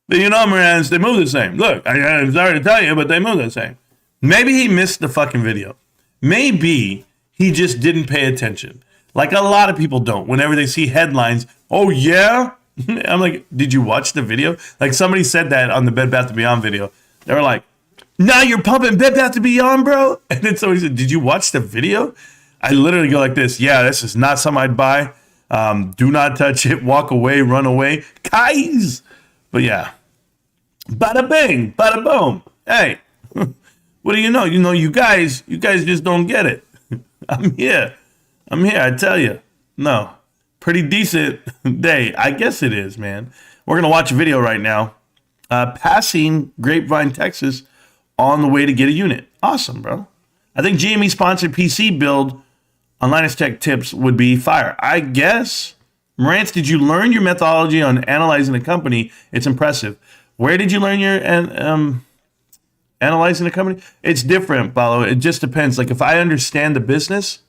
But you know, Marantz, they move the same. Look, I'm sorry to tell you, but they move the same. Maybe he missed the fucking video. Maybe he just didn't pay attention. Like a lot of people don't. Whenever they see headlines, oh yeah? I'm like, did you watch the video? Like somebody said that on the Bed Bath & Beyond video. They were like, now you're pumping Bed Bath & Beyond, bro? And then somebody said, did you watch the video? I literally go like this. Yeah, this is not something I'd buy. Do not touch it. Walk away. Run away. Guys. But yeah. Bada bing. Bada boom. Hey. What do you know? You know, you guys just don't get it. I'm here, I tell you. No. Pretty decent day. I guess it is, man. We're going to watch a video right now. Passing Grapevine, Texas on the way to get a unit. Awesome, bro. I think GME sponsored PC build on Linus Tech Tips would be fire. I guess. Marantz, did you learn your methodology on analyzing a company? It's impressive. Where did you learn your analyzing a company? It's different, Paulo. It just depends. Like if I understand the business,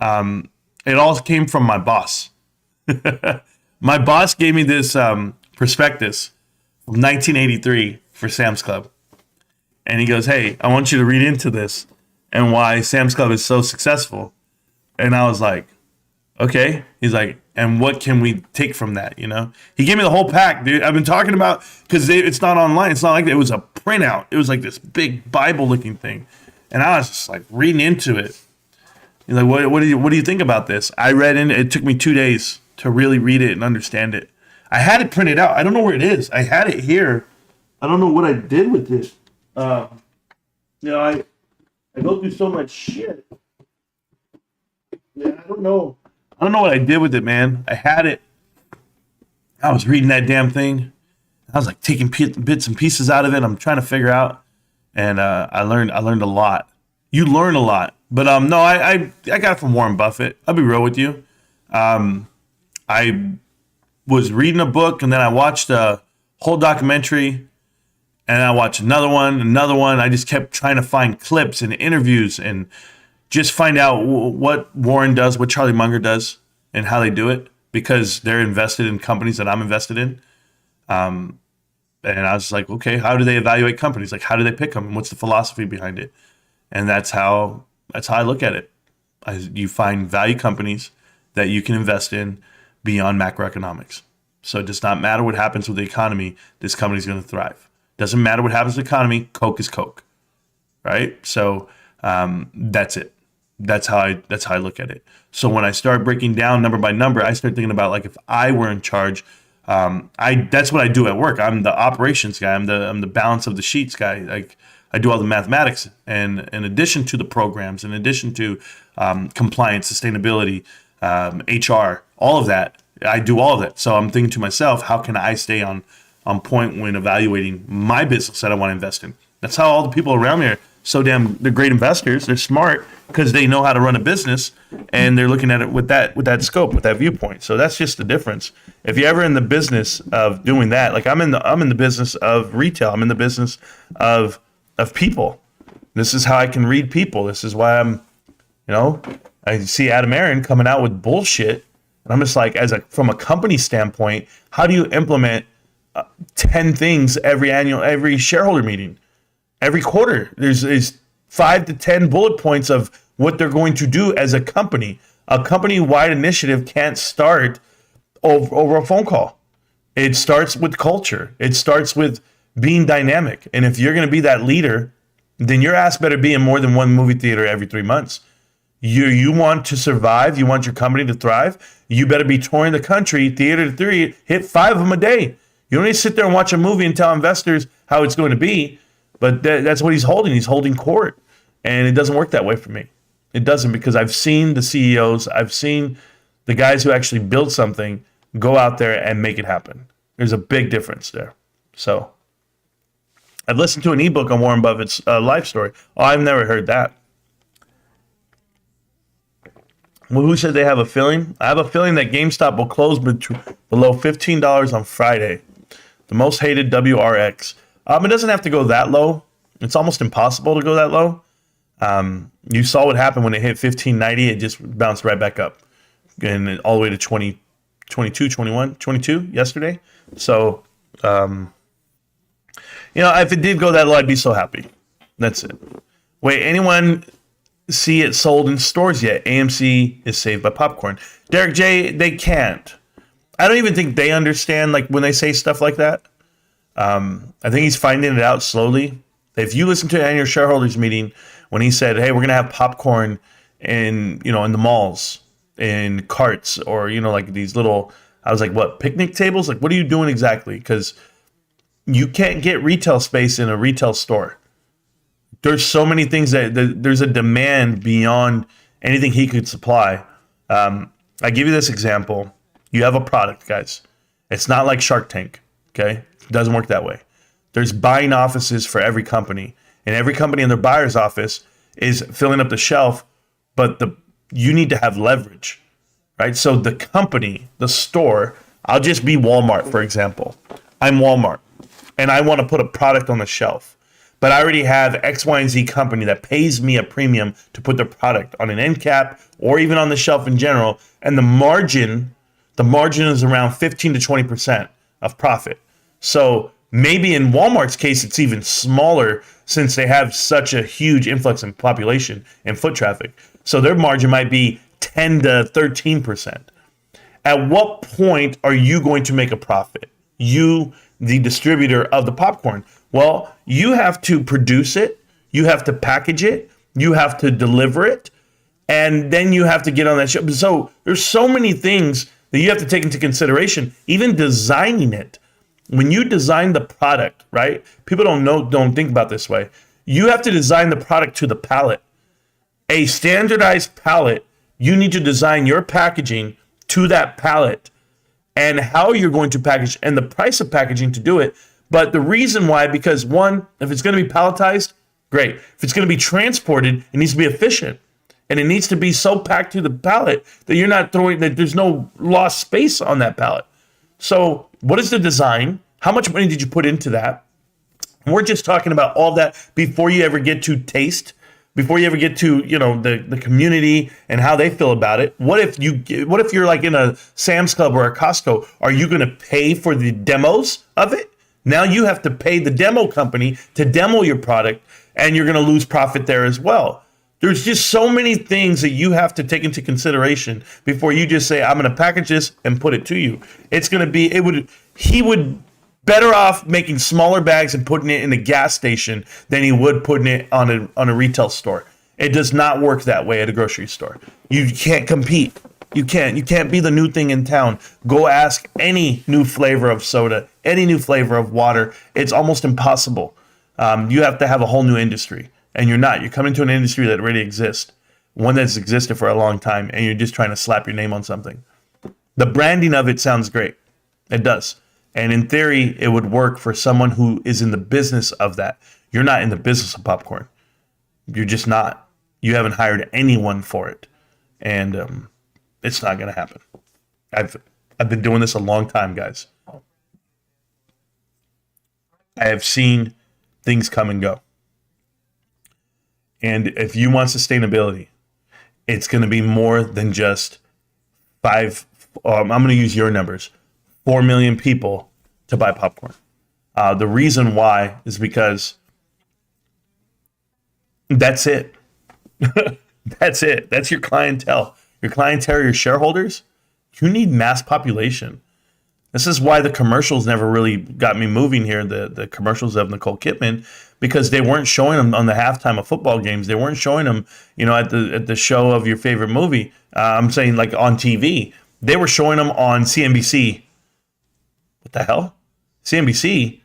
it all came from my boss. My boss gave me this prospectus from 1983 for Sam's Club. And he goes, hey, I want you to read into this and why Sam's Club is so successful. And I was like, okay. He's like, and what can we take from that, you know? He gave me the whole pack, dude. I've been talking about, because it's not online. It's not like that. It was a printout. It was like this big Bible-looking thing. And I was just like reading into it. He's like, what do you think about this? I read in it. It took me 2 days to really read it and understand it. I had it printed out. I don't know where it is. I had it here. I don't know what I did with it. You know, I go through so much shit. Yeah, I don't know what I did with it, man. I had it. I was reading that damn thing. I was like taking bits and pieces out of it. I'm trying to figure out, and I learned a lot. You learn a lot, but no, I got it from Warren Buffett. I'll be real with you. I was reading a book, and then I watched a whole documentary, and I watched another one. I just kept trying to find clips and interviews and just find out what Warren does, what Charlie Munger does, and how they do it, because they're invested in companies that I'm invested in. And I was like, okay, how do they evaluate companies? Like, how do they pick them? And what's the philosophy behind it? And that's how I look at it. You find value companies that you can invest in beyond macroeconomics. So it does not matter what happens with the economy. This company's going to thrive. Doesn't matter what happens with the economy. Coke is Coke, right? So that's it. That's how I look at it. So when I start breaking down number by number, I start thinking about, like, if I were in charge, that's what I do at work. I'm the operations guy. I'm the balance of the sheets guy. Like, I do all the mathematics, and in addition to the programs, in addition to compliance, sustainability, HR, all of that, I do all of that. So I'm thinking to myself, how can I stay on point when evaluating my business that I want to invest in? That's how all the people around me are they're great investors. They're smart because they know how to run a business, and they're looking at it with that scope, with that viewpoint. So that's just the difference. If you're ever in the business of doing that, like I'm in the business of retail. I'm in the business of people. This is how I can read people. This is why I see Adam Aaron coming out with bullshit, and I'm just like, from a company standpoint, how do you implement 10 things every shareholder meeting? Every quarter, there's 5 to 10 bullet points of what they're going to do as a company. A company-wide initiative can't start over a phone call. It starts with culture. It starts with being dynamic. And if you're going to be that leader, then your ass better be in more than one movie theater every 3 months. You want to survive. You want your company to thrive. You better be touring the country, theater to theater, hit 5 of them a day. You don't need to sit there and watch a movie and tell investors how it's going to be. But that's what he's holding. He's holding court. And it doesn't work that way for me. It doesn't, because I've seen the CEOs, I've seen the guys who actually build something go out there and make it happen. There's a big difference there. So I've listened to an ebook on Warren Buffett's life story. Oh, I've never heard that. Well, who said they have a feeling? I have a feeling that GameStop will close below $15 on Friday. The most hated WRX. It doesn't have to go that low. It's almost impossible to go that low. You saw what happened when it hit 15.90. It just bounced right back up. And all the way to 20, 22, 21, 22 yesterday. So, if it did go that low, I'd be so happy. That's it. Wait, anyone see it sold in stores yet? AMC is saved by popcorn. Derek J, they can't. I don't even think they understand, like, when they say stuff like that. I think he's finding it out slowly. If you listen to an annual shareholders meeting when he said, hey, we're going to have popcorn in the malls, in carts, or, like these little, I was like, what, picnic tables? Like, what are you doing exactly? Because you can't get retail space in a retail store. There's so many things that there's a demand beyond anything he could supply. I give you this example. You have a product, guys. It's not like Shark Tank, okay? It doesn't work that way. There's buying offices for every company, and every company in their buyer's office is filling up the shelf, but you need to have leverage, right? So the company, the store, I'll just be Walmart, for example. I'm Walmart, and I want to put a product on the shelf, but I already have X, Y, and Z company that pays me a premium to put the product on an end cap or even on the shelf in general, and the margin is around 15 to 20% of profit. So maybe in Walmart's case, it's even smaller since they have such a huge influx in population and foot traffic. So their margin might be 10 to 13%. At what point are you going to make a profit? You, the distributor of the popcorn. Well, you have to produce it. You have to package it. You have to deliver it. And then you have to get on that ship. So there's so many things that you have to take into consideration, even designing it. When you design the product, right? People don't think about this way. You have to design the product to the pallet. A standardized pallet, you need to design your packaging to that pallet and how you're going to package and the price of packaging to do it. But the reason why, because one, if it's going to be palletized, great. If it's going to be transported, it needs to be efficient. And it needs to be so packed to the pallet that there's no lost space on that pallet. So what is the design? How much money did you put into that? We're just talking about all that before you ever get to taste, before you ever get to, the community and how they feel about it. What if you're like in a Sam's Club or a Costco? Are you going to pay for the demos of it? Now you have to pay the demo company to demo your product, and you're going to lose profit there as well. There's just so many things that you have to take into consideration before you just say, I'm going to package this and put it to you. He would better off making smaller bags and putting it in a gas station than he would putting it on a retail store. It does not work that way at a grocery store. You can't compete. You can't be the new thing in town. Go ask any new flavor of soda, any new flavor of water. It's almost impossible. You have to have a whole new industry. And you're not. You're coming to an industry that already exists, one that's existed for a long time, and you're just trying to slap your name on something. The branding of it sounds great. It does. And in theory, it would work for someone who is in the business of that. You're not in the business of popcorn. You're just not. You haven't hired anyone for it. And it's not going to happen. I've been doing this a long time, guys. I have seen things come and go. And if you want sustainability, it's going to be more than just I'm going to use your numbers, 4 million people to buy popcorn. The reason why is because that's it. That's it. That's your clientele. Your clientele, your shareholders. You need mass population. This is why the commercials never really got me moving here, the commercials of Nicole Kidman, because they weren't showing them on the halftime of football games. They weren't showing them, at the show of your favorite movie. I'm saying like on TV. They were showing them on CNBC. What the hell? CNBC?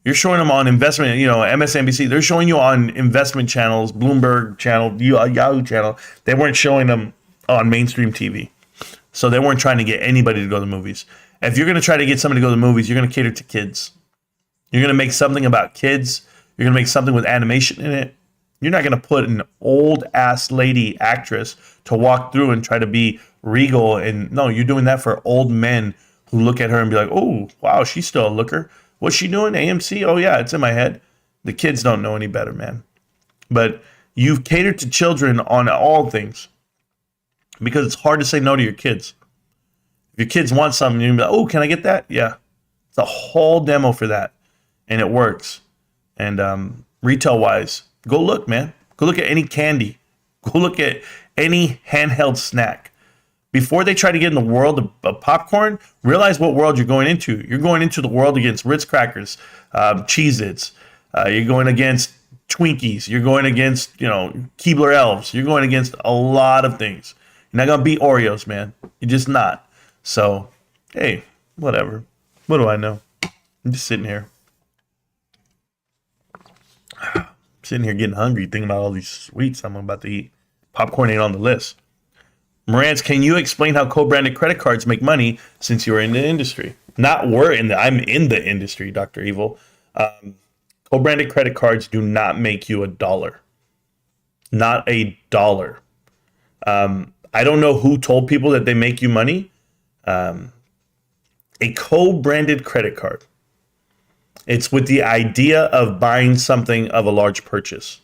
You're showing them on investment, MSNBC. They're showing you on investment channels, Bloomberg channel, Yahoo channel. They weren't showing them on mainstream TV. So they weren't trying to get anybody to go to the movies. If you're going to try to get somebody to go to the movies, you're going to cater to kids. You're going to make something about kids. You're going to make something with animation in it. You're not going to put an old-ass lady actress to walk through and try to be regal. And no, you're doing that for old men who look at her and be like, oh, wow, she's still a looker. What's she doing? AMC? Oh, yeah, it's in my head. The kids don't know any better, man. But you cater to children on all things because it's hard to say no to your kids. If your kids want something, you're going to be like, oh, can I get that? Yeah. It's a whole demo for that. And it works. And retail-wise, go look, man. Go look at any candy. Go look at any handheld snack. Before they try to get in the world of popcorn, realize what world you're going into. You're going into the world against Ritz crackers, Cheez-Its. You're going against Twinkies. You're going against, Keebler Elves. You're going against a lot of things. You're not going to beat Oreos, man. You're just not. So, hey, whatever. What do I know? I'm just sitting here. Sitting here getting hungry, thinking about all these sweets I'm about to eat. Popcorn ain't on the list. Marantz, can you explain how co-branded credit cards make money since you're in the industry? I'm in the industry, Dr. Evil. Co-branded credit cards do not make you $1. Not $1. I don't know who told people that they make you money. A co-branded credit card. It's with the idea of buying something of a large purchase.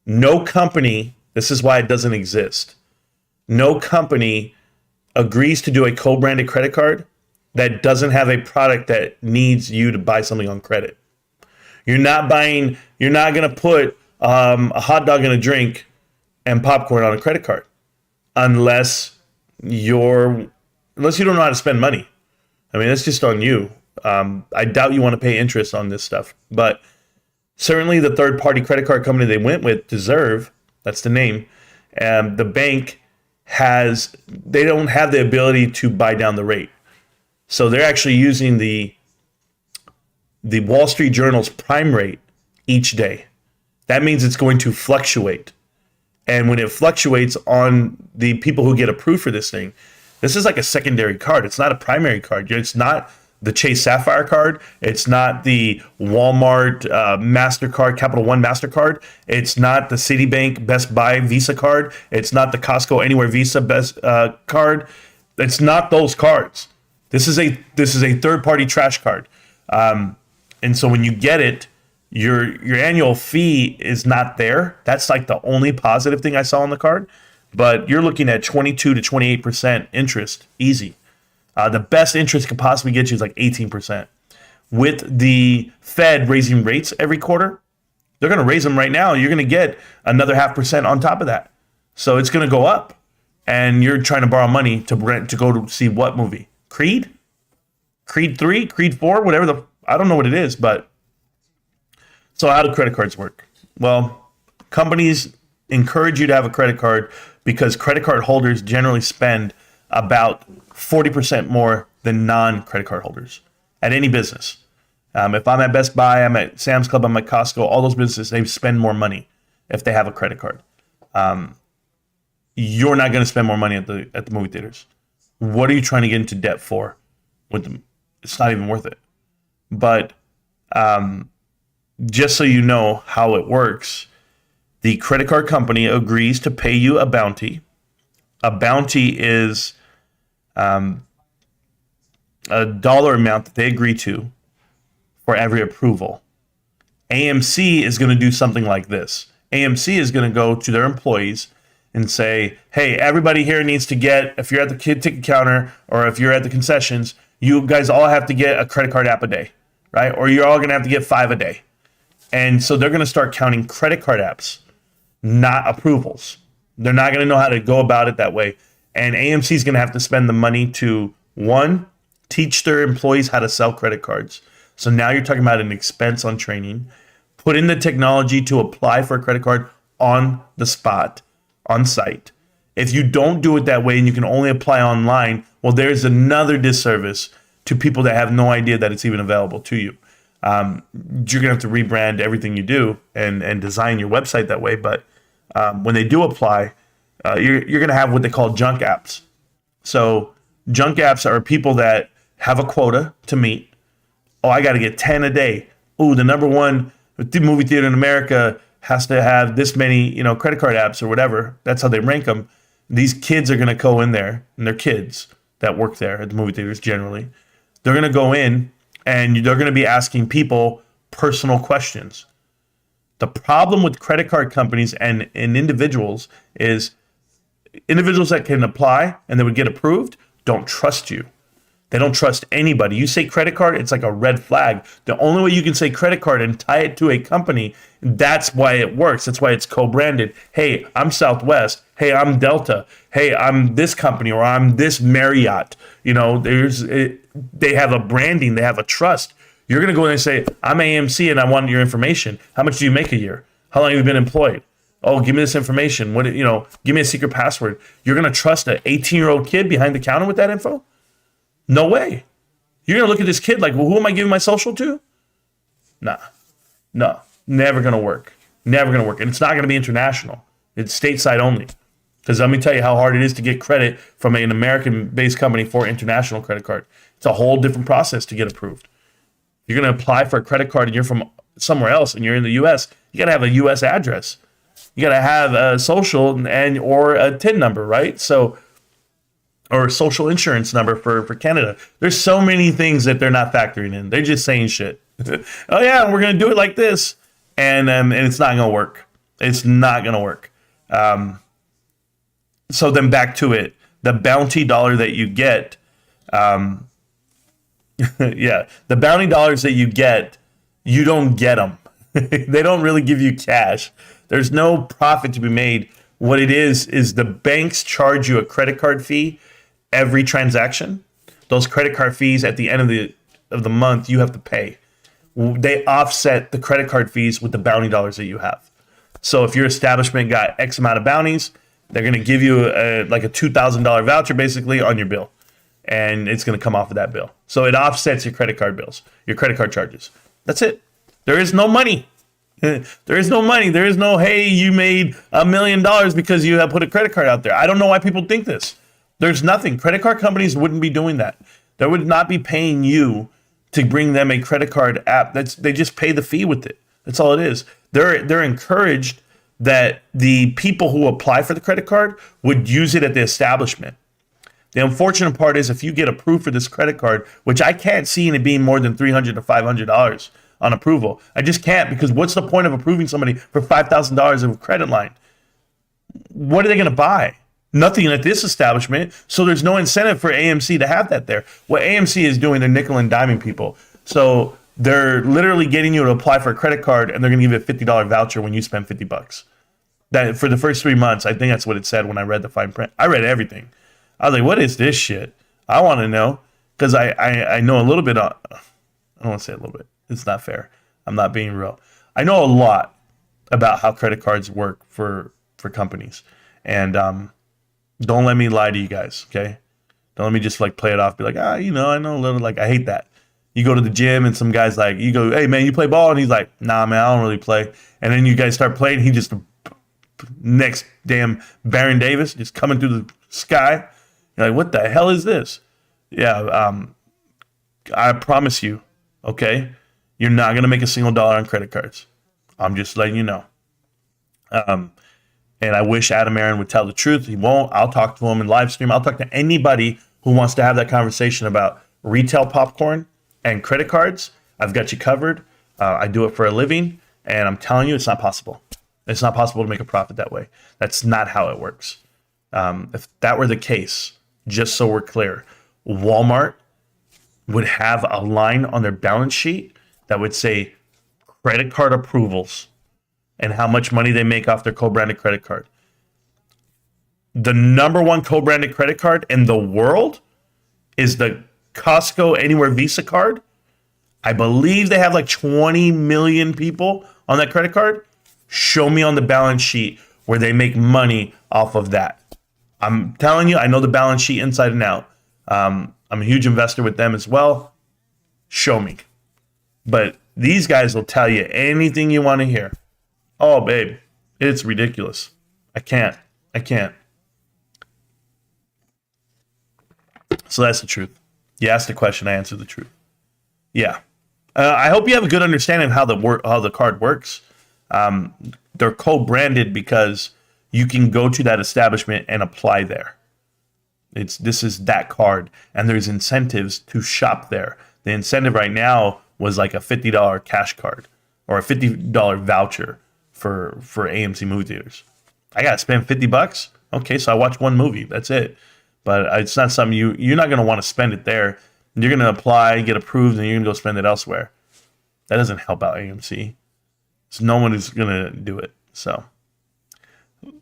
No company, this is why it doesn't exist. No company agrees to do a co-branded credit card that doesn't have a product that needs you to buy something on credit. You're not going to put a hot dog and a drink and popcorn on a credit card unless you don't know how to spend money. I mean, that's just on you. I doubt you want to pay interest on this stuff, but certainly the third-party credit card company they went with, Deserve, that's the name, the bank they don't have the ability to buy down the rate. So they're actually using the Wall Street Journal's prime rate each day. That means it's going to fluctuate. And when it fluctuates on the people who get approved for this thing, this is like a secondary card. It's not a primary card. It's not the Chase Sapphire card. It's not the Walmart MasterCard, Capital One MasterCard. It's not the Citibank Best Buy Visa card. It's not the Costco Anywhere Visa Best card. It's not those cards. This is a third-party trash card. And so when you get it, your annual fee is not there. That's like the only positive thing I saw on the card. But you're looking at 22 to 28% interest, easy. The best interest could possibly get you is like 18%. With the Fed raising rates every quarter, they're going to raise them right now. You're going to get another 0.5% on top of that. So it's going to go up. And you're trying to borrow money to go to see what movie? Creed? Creed 3? Creed 4? Whatever I don't know what it is, but so how do credit cards work? Well, companies encourage you to have a credit card because credit card holders generally spend about 40% more than non-credit card holders at any business. If I'm at Best Buy, I'm at Sam's Club, I'm at Costco, all those businesses, they spend more money if they have a credit card. You're not going to spend more money at the movie theaters. What are you trying to get into debt for with them? it's not even worth it. But just so you know how it works, the credit card company agrees to pay you a bounty. A bounty is a dollar amount that they agree to for every approval. AMC is going to do something like this. AMC is going to go to their employees and say, hey, everybody here needs to get, if you're at the ticket counter or if you're at the concessions, you guys all have to get a credit card app a day, right? Or you're all going to have to get 5 a day. And so they're going to start counting credit card apps, not approvals. They're not going to know how to go about it that way. And AMC is going to have to spend the money to, one, teach their employees how to sell credit cards. So now you're talking about an expense on training. Put in the technology to apply for a credit card on the spot, on site. If you don't do it that way and you can only apply online, well, there's another disservice to people that have no idea that it's even available to you. You're going to have to rebrand everything you do and design your website that way. But when they do apply, you're going to have what they call junk apps. So junk apps are people that have a quota to meet. Oh, I got to get 10 a day. Oh, the number one movie theater in America has to have this many, credit card apps or whatever. That's how they rank them. These kids are going to go in there, and they're kids that work there at the movie theaters generally. They're going to go in, and they're going to be asking people personal questions. The problem with credit card companies and individuals is individuals that can apply and they would get approved don't trust you. They don't trust anybody. You say credit card, it's like a red flag. The only way you can say credit card and tie it to a company, that's why it works. That's why it's co-branded. Hey, I'm Southwest. Hey, I'm Delta. Hey, I'm this company, or I'm this Marriott. They have a branding. They have a trust. You're going to go in and say, I'm AMC and I want your information. How much do you make a year? How long have you been employed? Oh, give me this information. Give me a secret password. You're going to trust an 18-year-old kid behind the counter with that info? No way. You're going to look at this kid like, well, who am I giving my social to? No, never going to work. Never going to work. And it's not going to be international. It's stateside only. Because let me tell you how hard it is to get credit from an American-based company for international credit card. It's a whole different process to get approved. You're going to apply for a credit card and you're from somewhere else and you're in the U.S., you got to have a U.S. address. You got to have a social or a TIN number, right? Or a social insurance number for Canada. There's so many things that they're not factoring in. They're just saying shit. Oh yeah, we're gonna do it like this, and it's not gonna work. It's not gonna work. So then back to it. The bounty dollar that you get, the bounty dollars that you get, you don't get them. They don't really give you cash. There's no profit to be made. What it is the banks charge you a credit card fee every transaction. Those credit card fees at the end of the month you have to pay. They offset the credit card fees with the bounty dollars that you have. So if your establishment got X amount of bounties, they're going to give you a $2,000 voucher basically on your bill, and it's going to come off of that bill. So it offsets your credit card bills, your credit card charges. That's it. There is no money. There is no money. There is no, hey, you made $1 million because you have put a credit card out there. I don't know why people think this. There's nothing. Credit card companies wouldn't be doing that. They would not be paying you to bring them a credit card app. They just pay the fee with it. That's all it is. They're encouraged that the people who apply for the credit card would use it at the establishment. The unfortunate part is if you get approved for this credit card, which I can't see it being more than $300 to $500 on approval. I just can't, because what's the point of approving somebody for $5,000 of a credit line? What are they going to buy? Nothing at this establishment, so there's no incentive for AMC to have that there. What AMC is doing, they're nickel and diming people. So they're literally getting you to apply for a credit card, and they're going to give you a $50 voucher when you spend $50. That for the first 3 months, I think that's what it said when I read the fine print. I read everything. I was like, what is this shit? I want to know, because I know a little bit. I don't want to say a little bit. It's not fair. I'm not being real. I know a lot about how credit cards work for companies, and don't let me lie to you guys, okay? Don't let me just play it off, be like, I know a little. I hate that. You go to the gym and some guy's like, you go, hey man, you play ball? And he's like, nah man, I don't really play. And then you guys start playing, he just next damn Baron Davis just coming through the sky. You're like, what the hell is this? Yeah, I promise you, okay, you're not going to make a single dollar on credit cards. I'm just letting you know. And I wish Adam Aaron would tell the truth. He won't. I'll talk to him in live stream. I'll talk to anybody who wants to have that conversation about retail popcorn and credit cards. I've got you covered. I do it for a living, and I'm telling you, it's not possible. It's not possible to make a profit that way. That's not how it works. If that were the case, just so we're clear, Walmart would have a line on their balance sheet that would say credit card approvals and how much money they make off their co-branded credit card. The number one co-branded credit card in the world is the Costco Anywhere Visa card. I believe they have like 20 million people on that credit card. Show me on the balance sheet where they make money off of that. I'm telling you, I know the balance sheet inside and out. I'm a huge investor with them as well. Show me. But these guys will tell you anything you want to hear. Oh, babe, it's ridiculous. I can't. So that's the truth. You asked the question, I answered the truth. Yeah. I hope you have a good understanding of how the card works. They're co-branded because you can go to that establishment and apply there. This is that card, and there's incentives to shop there. The incentive right now was like a $50 cash card or a $50 voucher for AMC movie theaters. I gotta spend $50. Okay, so I watch one movie. That's it. But it's not something you're not gonna want to spend it there. You're gonna apply, get approved, and you're gonna go spend it elsewhere. That doesn't help out AMC. So no one is gonna do it. So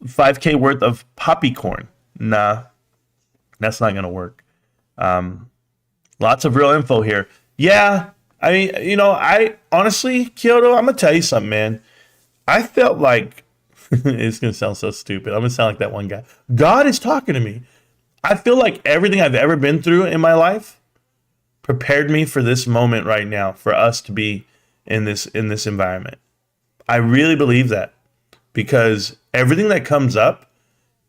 $5K worth of poppycorn. Nah, that's not gonna work. Lots of real info here. Yeah, I mean, I honestly, Kyoto, I'm gonna tell you something, man. I felt like it's gonna sound so stupid. I'm gonna sound like that one guy. God is talking to me. I feel like everything I've ever been through in my life prepared me for this moment right now, for us to be in this environment. I really believe that, because everything that comes up,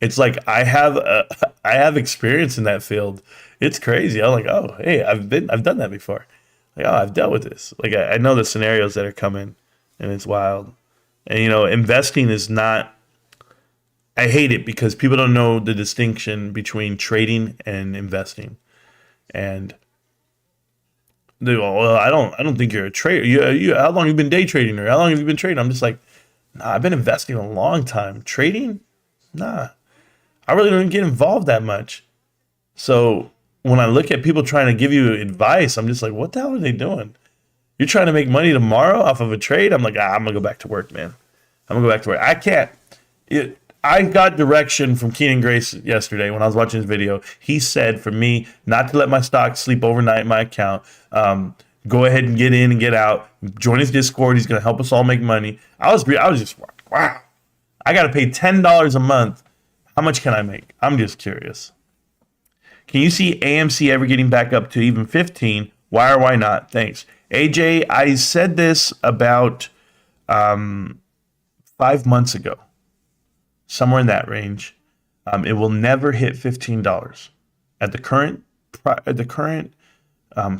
it's like I have experience in that field. It's crazy. I'm like, oh, hey, I've done that before. Like, oh, I've dealt with this. Like, I know the scenarios that are coming, and it's wild. And investing is not. I hate it because people don't know the distinction between trading and investing, and they go, well, I don't think you're a trader. You how long have you been day trading, or how long have you been trading? I'm just like, nah, I've been investing a long time. Trading, nah, I really don't get involved that much. So when I look at people trying to give you advice, I'm just like, what the hell are they doing? You're trying to make money tomorrow off of a trade? I'm like, I'm gonna go back to work, man. I'm gonna go back to work. I can't. I got direction from Keenan Grace yesterday when I was watching his video. He said for me not to let my stock sleep overnight in my account. Go ahead and get in and get out. Join his Discord. He's going to help us all make money. I was just, wow. I got to pay $10 a month. How much can I make? I'm just curious. Can you see AMC ever getting back up to even 15? Why or why not? Thanks. AJ, I said this about 5 months ago. Somewhere in that range. It will never hit $15 at the current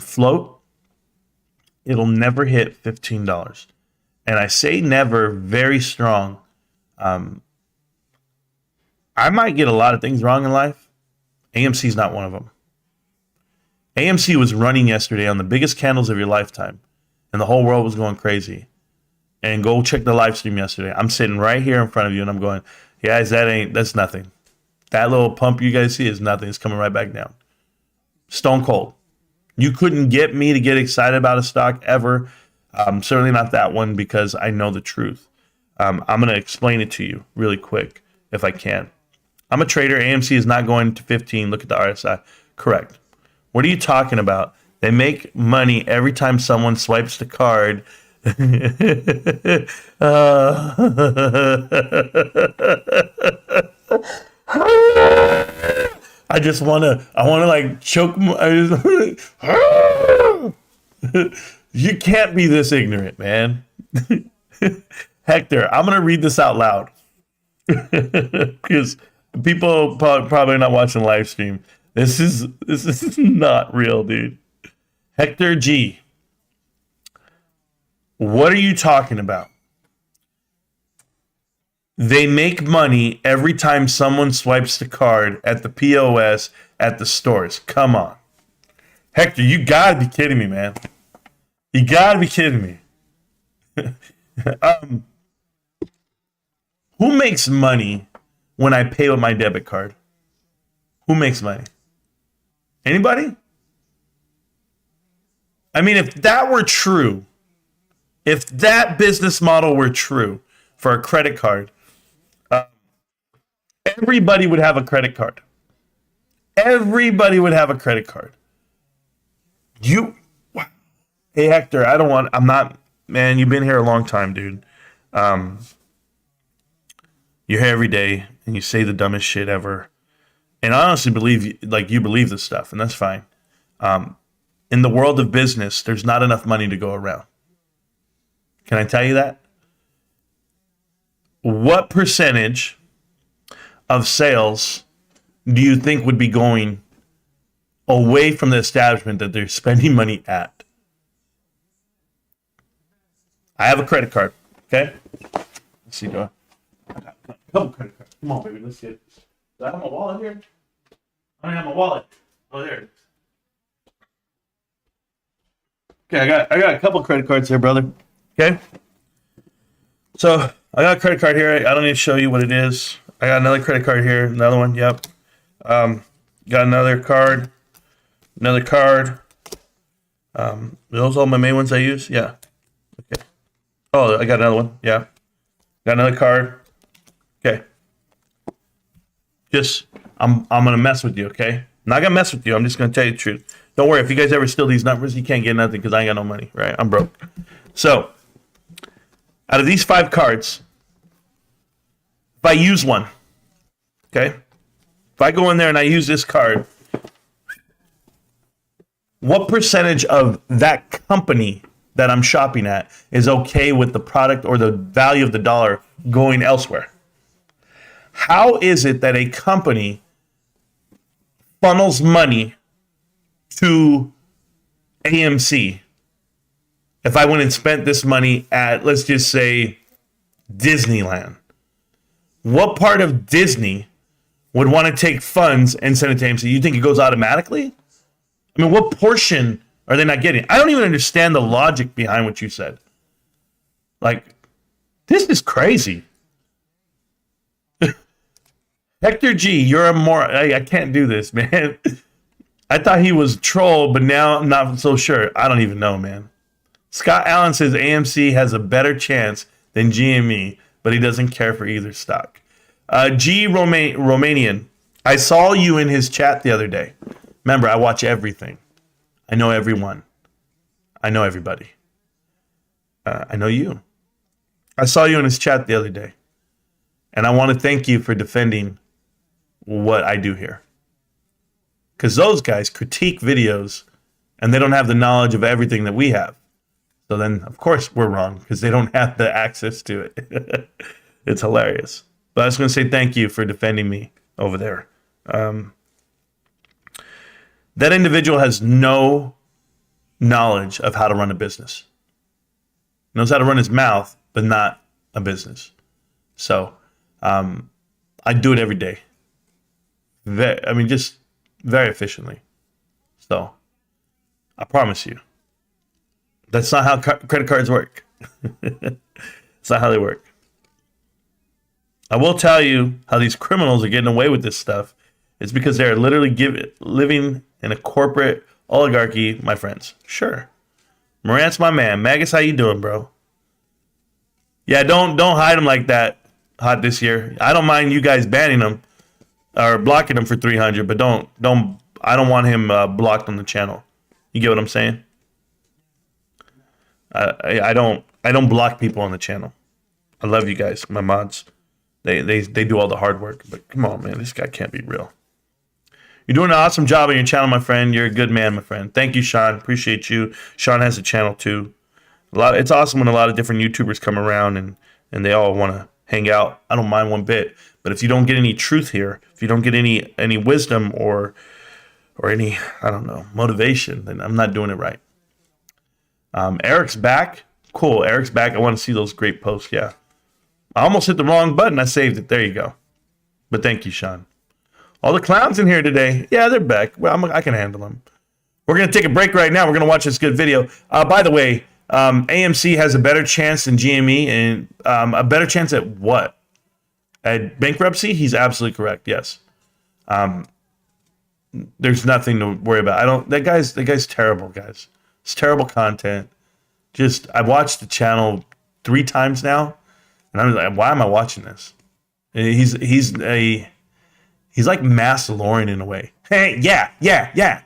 float. It'll never hit $15, and I say never very strong. I might get a lot of things wrong in life. AMC is not one of them. AMC was running yesterday on the biggest candles of your lifetime, and the whole world was going crazy. And go check the live stream yesterday. I'm sitting right here in front of you, and I'm going, guys, that's nothing. That little pump you guys see is nothing. It's coming right back down. Stone cold. You couldn't get me to get excited about a stock ever. Certainly not that one, because I know the truth. I'm going to explain it to you really quick if I can. I'm a trader. AMC is not going to 15. Look at the RSI. Correct. What are you talking about? They make money every time someone swipes the card. I want to like choke. You can't be this ignorant, man. Hector, I'm going to read this out loud because people probably not watching the live stream. This is not real, dude. Hector G. What are you talking about? They make money every time someone swipes the card at the POS at the stores. Come on. Hector, you gotta be kidding me, man. You gotta be kidding me. Who makes money when I pay with my debit card? Who makes money? Anybody? I mean, if that were true, if that business model were true for a credit card, everybody would have a credit card. Everybody would have a credit card. Hey, Hector, I'm not, man, you've been here a long time, dude. You're here every day and you say the dumbest shit ever. And I honestly believe, you believe this stuff, and that's fine. In the world of business, there's not enough money to go around. Can I tell you that? What percentage of sales do you think would be going away from the establishment that they're spending money at? I have a credit card, okay? Let's see, do I got a couple credit cards. Come on, baby, let's see it. Do I have my wallet here? I don't have my wallet. Oh, there it is. Okay, I got a couple credit cards here, brother. Okay? So, I got a credit card here. I don't need to show you what it is. I got another credit card here. Another one, yep. Got another card. Another card. Those all my main ones I use? Yeah. Okay. Oh, I got another one. Yeah. Got another card. Okay. I'm gonna mess with you, okay? I'm not gonna mess with you. I'm just gonna tell you the truth. Don't worry. If you guys ever steal these numbers, you can't get nothing because I ain't got no money, right? I'm broke. So, out of these 5 cards, if I use one, okay? If I go in there and I use this card, what percentage of that company that I'm shopping at is okay with the product or the value of the dollar going elsewhere? How is it that a company funnels money to AMC if I went and spent this money at, let's just say, Disneyland? What part of Disney would want to take funds and send it to AMC? You think it goes automatically? I mean, what portion are they not getting? I don't even understand the logic behind what you said. Like, this is crazy. Hector G, you're a more... I can't do this, man. I thought he was a troll, but now I'm not so sure. I don't even know, man. Scott Allen says AMC has a better chance than GME, but he doesn't care for either stock. Romanian, I saw you in his chat the other day. Remember, I watch everything. I know everyone. I know everybody. I know you. I saw you in his chat the other day. And I want to thank you for defending what I do here. Because those guys critique videos and they don't have the knowledge of everything that we have. So then, of course, we're wrong because they don't have the access to it. It's hilarious. But I was going to say thank you for defending me over there. That individual has no knowledge of how to run a business. Knows how to run his mouth, but not a business. So I do it every day. Just very efficiently. So I promise you, that's not how credit cards work. It's not how they work. I will tell you how these criminals are getting away with this stuff. It's because they're literally living in a corporate oligarchy, my friends. Sure. Marantz, my man. Magus, how you doing, bro? Yeah, don't hide them like that hot this year. I don't mind you guys banning them or blocking him for 300, but I don't want him blocked on the channel. You get what I'm saying? I don't block people on the channel. I love you guys, my mods. They do all the hard work, but come on, man, this guy can't be real. You're doing an awesome job on your channel, my friend. You're a good man, my friend. Thank you, Sean. Appreciate you. Sean has a channel too. It's awesome when a lot of different YouTubers come around and they all want to hang out. I don't mind one bit. But if you don't get any truth here, if you don't get any wisdom or any, I don't know, motivation, then I'm not doing it right. Eric's back. Cool. Eric's back. I want to see those great posts. Yeah. I almost hit the wrong button. I saved it. There you go. But thank you, Sean. All the clowns in here today. Yeah, they're back. Well, I can handle them. We're going to take a break right now. We're going to watch this good video. By the way, AMC has a better chance than GME, and a better chance at what? At bankruptcy? He's absolutely correct. Yes. There's nothing to worry about. That guy's terrible, guys. It's terrible content. I watched the channel 3 times now, and I'm like, why am I watching this? He's like Mass Lauren in a way. Hey, yeah.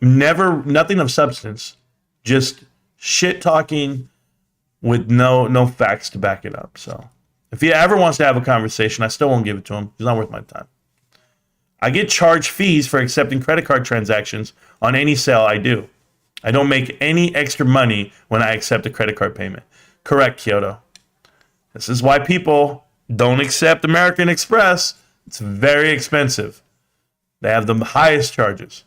Nothing of substance, just shit talking with no facts to back it up. So if he ever wants to have a conversation, I still won't give it to him. He's not worth my time. I get charged fees for accepting credit card transactions on any sale I do. I don't make any extra money when I accept a credit card payment. Correct, Kyoto. This is why people don't accept American Express. It's very expensive. They have the highest charges.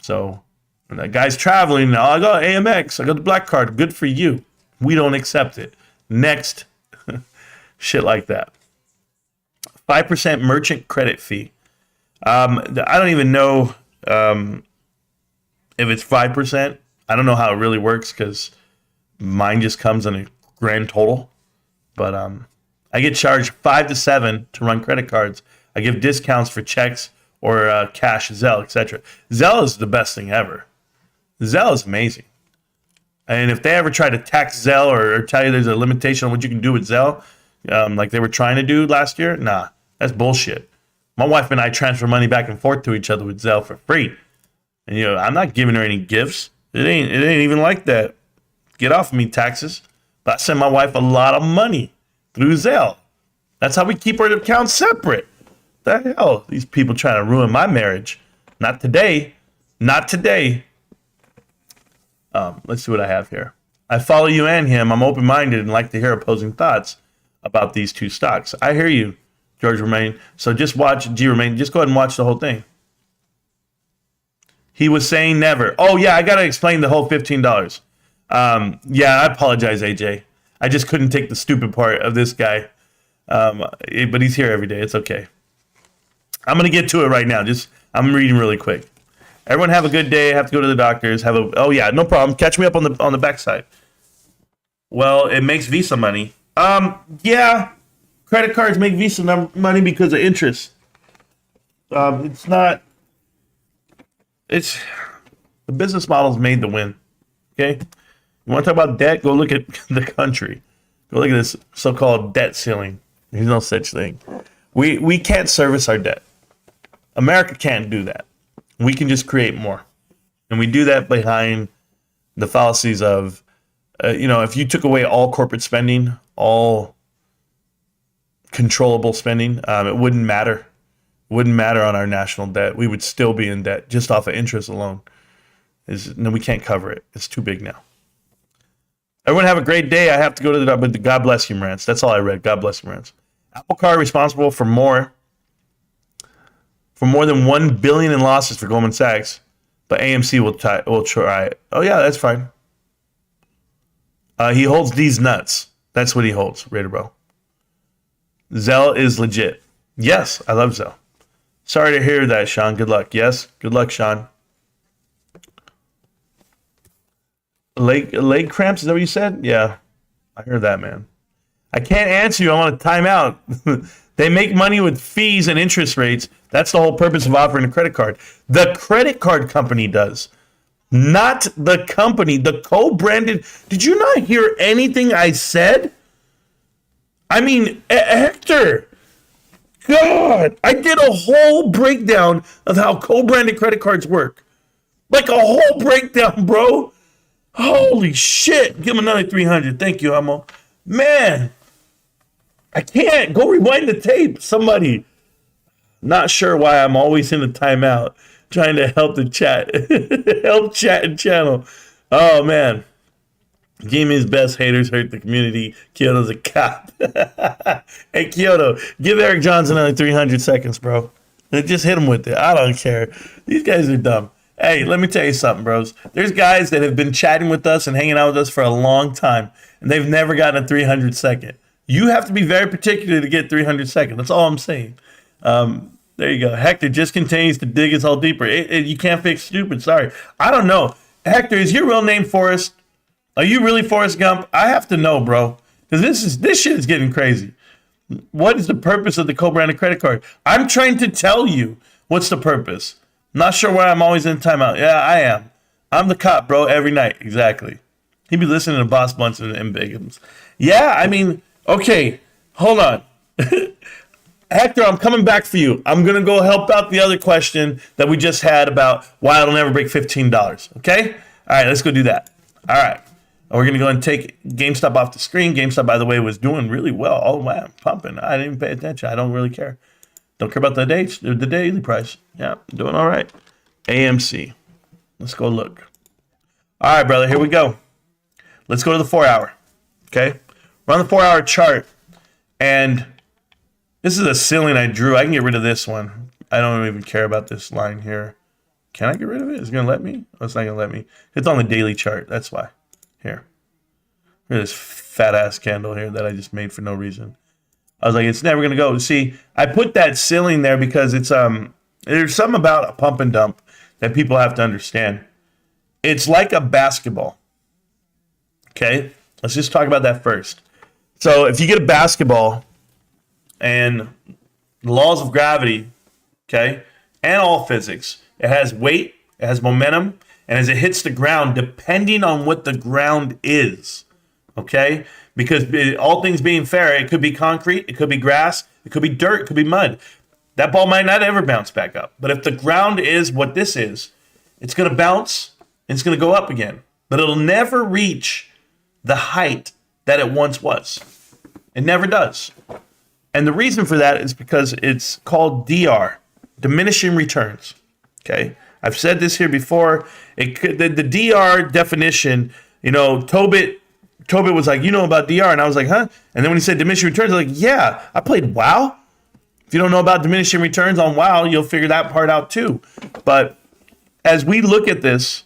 So when that guy's traveling, I go AMX, I go the black card. Good for you. We don't accept it. Next. Shit like that. 5% merchant credit fee. I don't even know if it's 5%. I don't know how it really works because mine just comes in a grand total. But I get charged 5 to 7 to run credit cards. I give discounts for checks or cash, Zelle, etc. Zelle is the best thing ever. Zelle is amazing. And if they ever try to tax Zelle or tell you there's a limitation on what you can do with Zelle, like they were trying to do last year, nah, that's bullshit. My wife and I transfer money back and forth to each other with Zelle for free. And I'm not giving her any gifts. It ain't even like that. Get off of me, taxes. But I send my wife a lot of money through Zelle. That's how we keep our accounts separate. The hell? These people trying to ruin my marriage. Not today. Not today. Let's see what I have here. I follow you and him. I'm open-minded and like to hear opposing thoughts about these two stocks. I hear you, George Romain. So just watch G Romain. Just go ahead and watch the whole thing. He was saying never. Oh, yeah, I got to explain the whole $15. Yeah, I apologize, AJ. I just couldn't take the stupid part of this guy. But he's here every day. It's okay. I'm going to get to it right now. I'm reading really quick. Everyone have a good day. I have to go to the doctors. Oh, yeah, no problem. Catch me up on the backside. Well, it makes Visa money. Yeah, credit cards make Visa money because of interest. It's not. The business model's made to win. Okay? You want to talk about debt? Go look at the country. Go look at this so-called debt ceiling. There's no such thing. We can't service our debt. America can't do that. We can just create more. And we do that behind the fallacies of, if you took away all corporate spending, all controllable spending, it wouldn't matter. It wouldn't matter on our national debt. We would still be in debt just off of interest alone. No, we can't cover it. It's too big now. Everyone have a great day. I have to go to the God bless you, Marantz. That's all I read. God bless you, Marantz. Apple Card responsible for more than $1 billion in losses for Goldman Sachs, but AMC will try it. Oh yeah, that's fine. He holds these nuts. That's what he holds, Raider Bro. Zelle is legit. Yes, I love Zelle. Sorry to hear that, Sean. Good luck. Yes, good luck, Sean. Leg cramps, is that what you said? Yeah, I heard that, man. I can't answer you. I want to time out. They make money with fees and interest rates. That's the whole purpose of offering a credit card. The credit card company does, not the company. The co-branded. Did you not hear anything I said? I mean, Hector, God, I did a whole breakdown of how co-branded credit cards work. Like a whole breakdown, bro. Holy shit. Give him another 300. Thank you, Amo. Man, I can't. Go rewind the tape. Somebody. Not sure why I'm always in the timeout trying to help the chat. Help chat and channel. Oh, man. Gaming's best. Haters hurt the community. Kyoto's a cop. Hey, Kyoto, give Eric Johnson another 300 seconds, bro. Just hit him with it. I don't care. These guys are dumb. Hey, let me tell you something, bros. There's guys that have been chatting with us and hanging out with us for a long time, and they've never gotten a 300 second. You have to be very particular to get 300 second. That's all I'm saying. There you go. Hector just continues to dig us all deeper. You can't fix stupid. Sorry. I don't know. Hector, is your real name Forrest? Are you really Forrest Gump? I have to know, bro. Because this shit is getting crazy. What is the purpose of the co-branded credit card? I'm trying to tell you what's the purpose. Not sure why I'm always in timeout. Yeah, I am. I'm the cop, bro, every night. Exactly. He'd be listening to Boss Blunts and Bigums. Yeah, I mean, okay, hold on. Hector, I'm coming back for you. I'm going to go help out the other question that we just had about why it'll never break $15. Okay? All right, let's go do that. All right. We're going to go and take GameStop off the screen. GameStop, by the way, was doing really well. Oh, wow, pumping. I didn't even pay attention. I don't really care. Don't care about the daily price. Yeah, doing all right. AMC. Let's go look. All right, brother, here we go. Let's go to the 4 hour. Okay? We're on the 4 hour chart. And this is a ceiling I drew. I can get rid of this one. I don't even care about this line here. Can I get rid of it? Is it going to let me? Oh, it's not going to let me. It's on the daily chart. That's why. Here. Look at this fat ass candle here that I just made for no reason. I was like, it's never going to go. See, I put that ceiling there because it's there's something about a pump and dump that people have to understand. It's like a basketball. Okay? Let's just talk about that first. So if you get a basketball and the laws of gravity, okay, and all physics, it has weight, it has momentum, and as it hits the ground, depending on what the ground is, okay, because all things being fair, it could be concrete, it could be grass, it could be dirt, it could be mud. That ball might not ever bounce back up. But if the ground is what this is, it's going to bounce and it's going to go up again. But it'll never reach the height that it once was. It never does. And the reason for that is because it's called DR, diminishing returns. Okay, I've said this here before. The DR definition, you know, Tobit was like, you know about DR, and I was like, huh? And then when he said diminishing returns, I was like, yeah, I played WoW. If you don't know about diminishing returns on WoW, you'll figure that part out too. But as we look at this,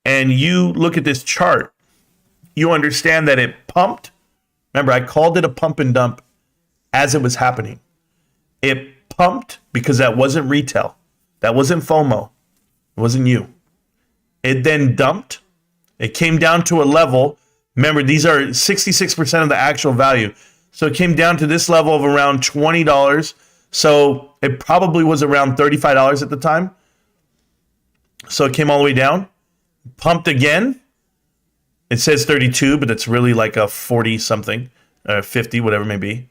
and you look at this chart, you understand that it pumped. Remember, I called it a pump and dump as it was happening. It pumped because that wasn't retail. That wasn't FOMO. It wasn't you. It then dumped. It came down to a level. Remember, these are 66% of the actual value. So it came down to this level of around $20. So it probably was around $35 at the time. So it came all the way down. Pumped again. It says 32, but it's really like a 40 something, 50, whatever it may be.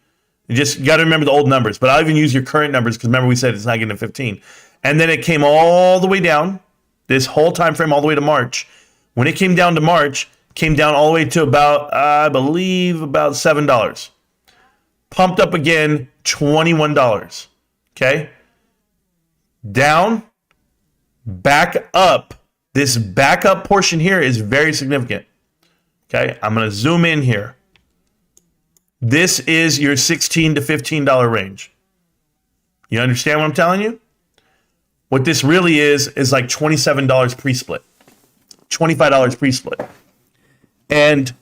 You just got to remember the old numbers, but I'll even use your current numbers because remember we said it's not getting to 15. And then it came all the way down, this whole time frame all the way to March. When it came down to March, came down all the way to about, I believe, about $7. Pumped up again, $21. Okay? Down, back up. This backup portion here is very significant. Okay? I'm going to zoom in here. This is your $16 to $15 range. You understand what I'm telling you? What this really is like $27 pre-split. $25 pre-split. And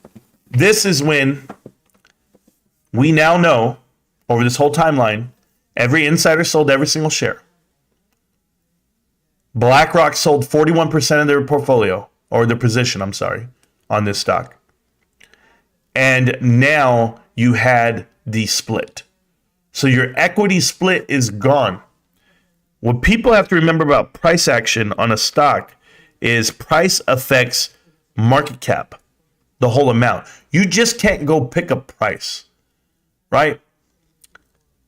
this is when we now know, over this whole timeline, every insider sold every single share. BlackRock sold 41% of their portfolio, or their position, I'm sorry, on this stock. And now you had the split. So your equity split is gone. What people have to remember about price action on a stock is price affects market cap, the whole amount. You just can't go pick a price, right?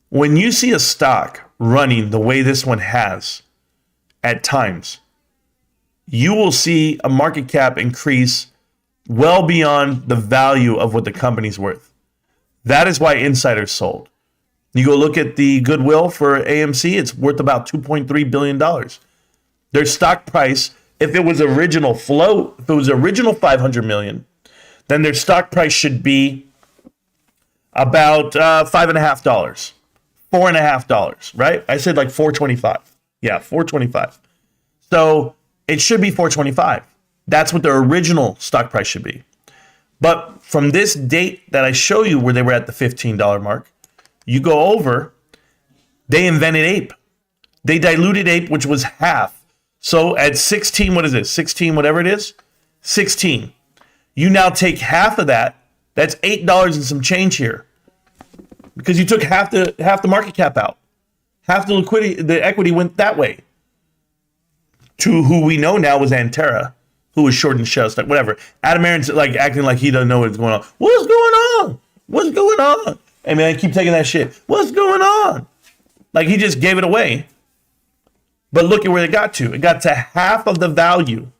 When you see a stock running the way this one has at times, you will see a market cap increase well beyond the value of what the company's worth. That is why insiders sold. You go look at the goodwill for AMC, it's worth about $2.3 billion. Their stock price, if it was original float, if it was original $500 million, then their stock price should be about $5.50, $4.50, right? I said like $4.25. Yeah, $4.25. So it should be 425. That's what the original stock price should be. But from this date that I show you where they were at the $15 mark, you go over, they invented ape. They diluted ape, which was half. So at 16, what is it? 16, whatever it is, 16. You now take half of that. That's $8 and some change here, because you took half the market cap out. Half the liquidity, the equity went that way. To who we know now was Antera, who was short and shell stock, whatever. Adam Aaron's like acting like he doesn't know what's going on. What's going on? What's going on? Hey man, I keep taking that shit. What's going on? Like he just gave it away. But look at where it got to. It got to half of the value.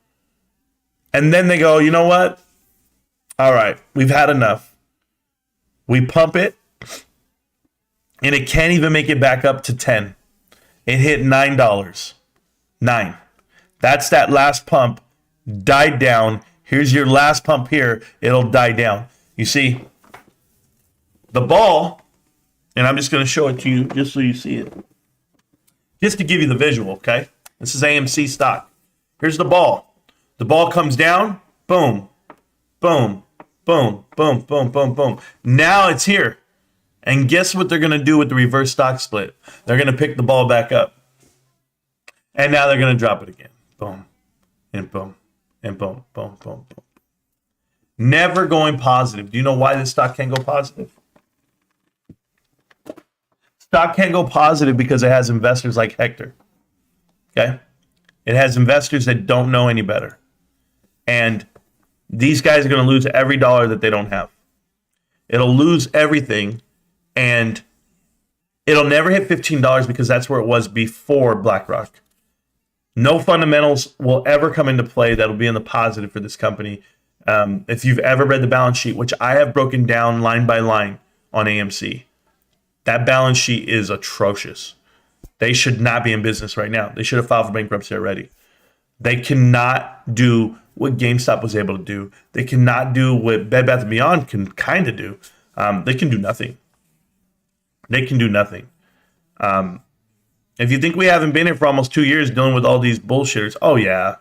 And then they go, you know what? All right, we've had enough. We pump it, and it can't even make it back up to 10. It hit $9. 9. That's that last pump. Died down. Here's your last pump here. It'll die down. You see, the ball, and I'm just going to show it to you just so you see it. Just to give you the visual, okay? This is AMC stock. Here's the ball. The ball comes down. Boom. Boom. Boom. Boom. Boom. Boom. Boom. Now it's here. And guess what they're going to do with the reverse stock split? They're going to pick the ball back up. And now they're going to drop it again. Boom. And boom. And boom. Boom. Boom. Boom. Never going positive. Do you know why this stock can't go positive? Stock can't go positive because it has investors like Hector. Okay? It has investors that don't know any better. And these guys are going to lose every dollar that they don't have. It'll lose everything. And it'll never hit $15 because that's where it was before BlackRock. No fundamentals will ever come into play that'll be in the positive for this company. If you've ever read the balance sheet, which I have broken down line by line on AMC, that balance sheet is atrocious. They should not be in business right now. They should have filed for bankruptcy already. They cannot do what GameStop was able to do. They cannot do what Bed Bath & Beyond can kind of do. They can do nothing. They can do nothing. If you think we haven't been here for almost 2 years dealing with all these bullshitters, oh yeah,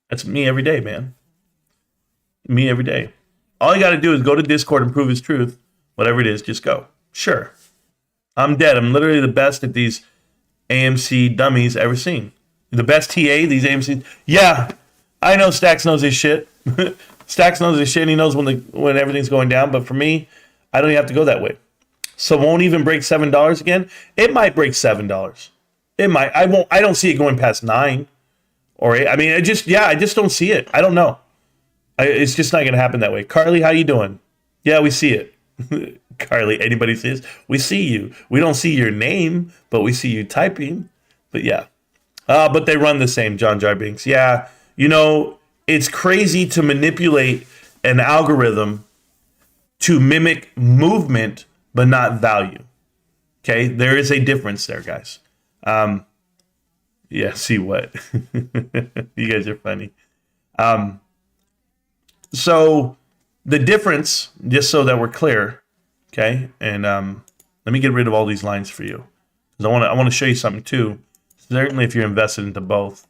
that's me every day, man. Me every day. All you got to do is go to Discord and prove his truth. Whatever it is, just go. Sure. I'm dead. I'm literally the best at these AMC dummies ever seen. The best TA, these AMC. Yeah, I know Stacks knows his shit. Stacks knows his shit, and he knows when everything's going down. But for me, I don't even have to go that way. So won't even break $7 again. It might break $7. It might. I won't. I don't see it going past 9 or 8. I mean, I just don't see it. I don't know. It's just not going to happen that way. Carly, how you doing? Yeah, we see it. Carly, anybody see this? We see you. We don't see your name, but we see you typing. But yeah. But they run the same, John Jarbinks. Yeah, you know, it's crazy to manipulate an algorithm to mimic movement, but not value. Okay, there is a difference there, guys. Yeah, see what? You guys are funny. So the difference, just so that we're clear, okay, and let me get rid of all these lines for you, because I want to show you something too. Certainly, if you're invested into both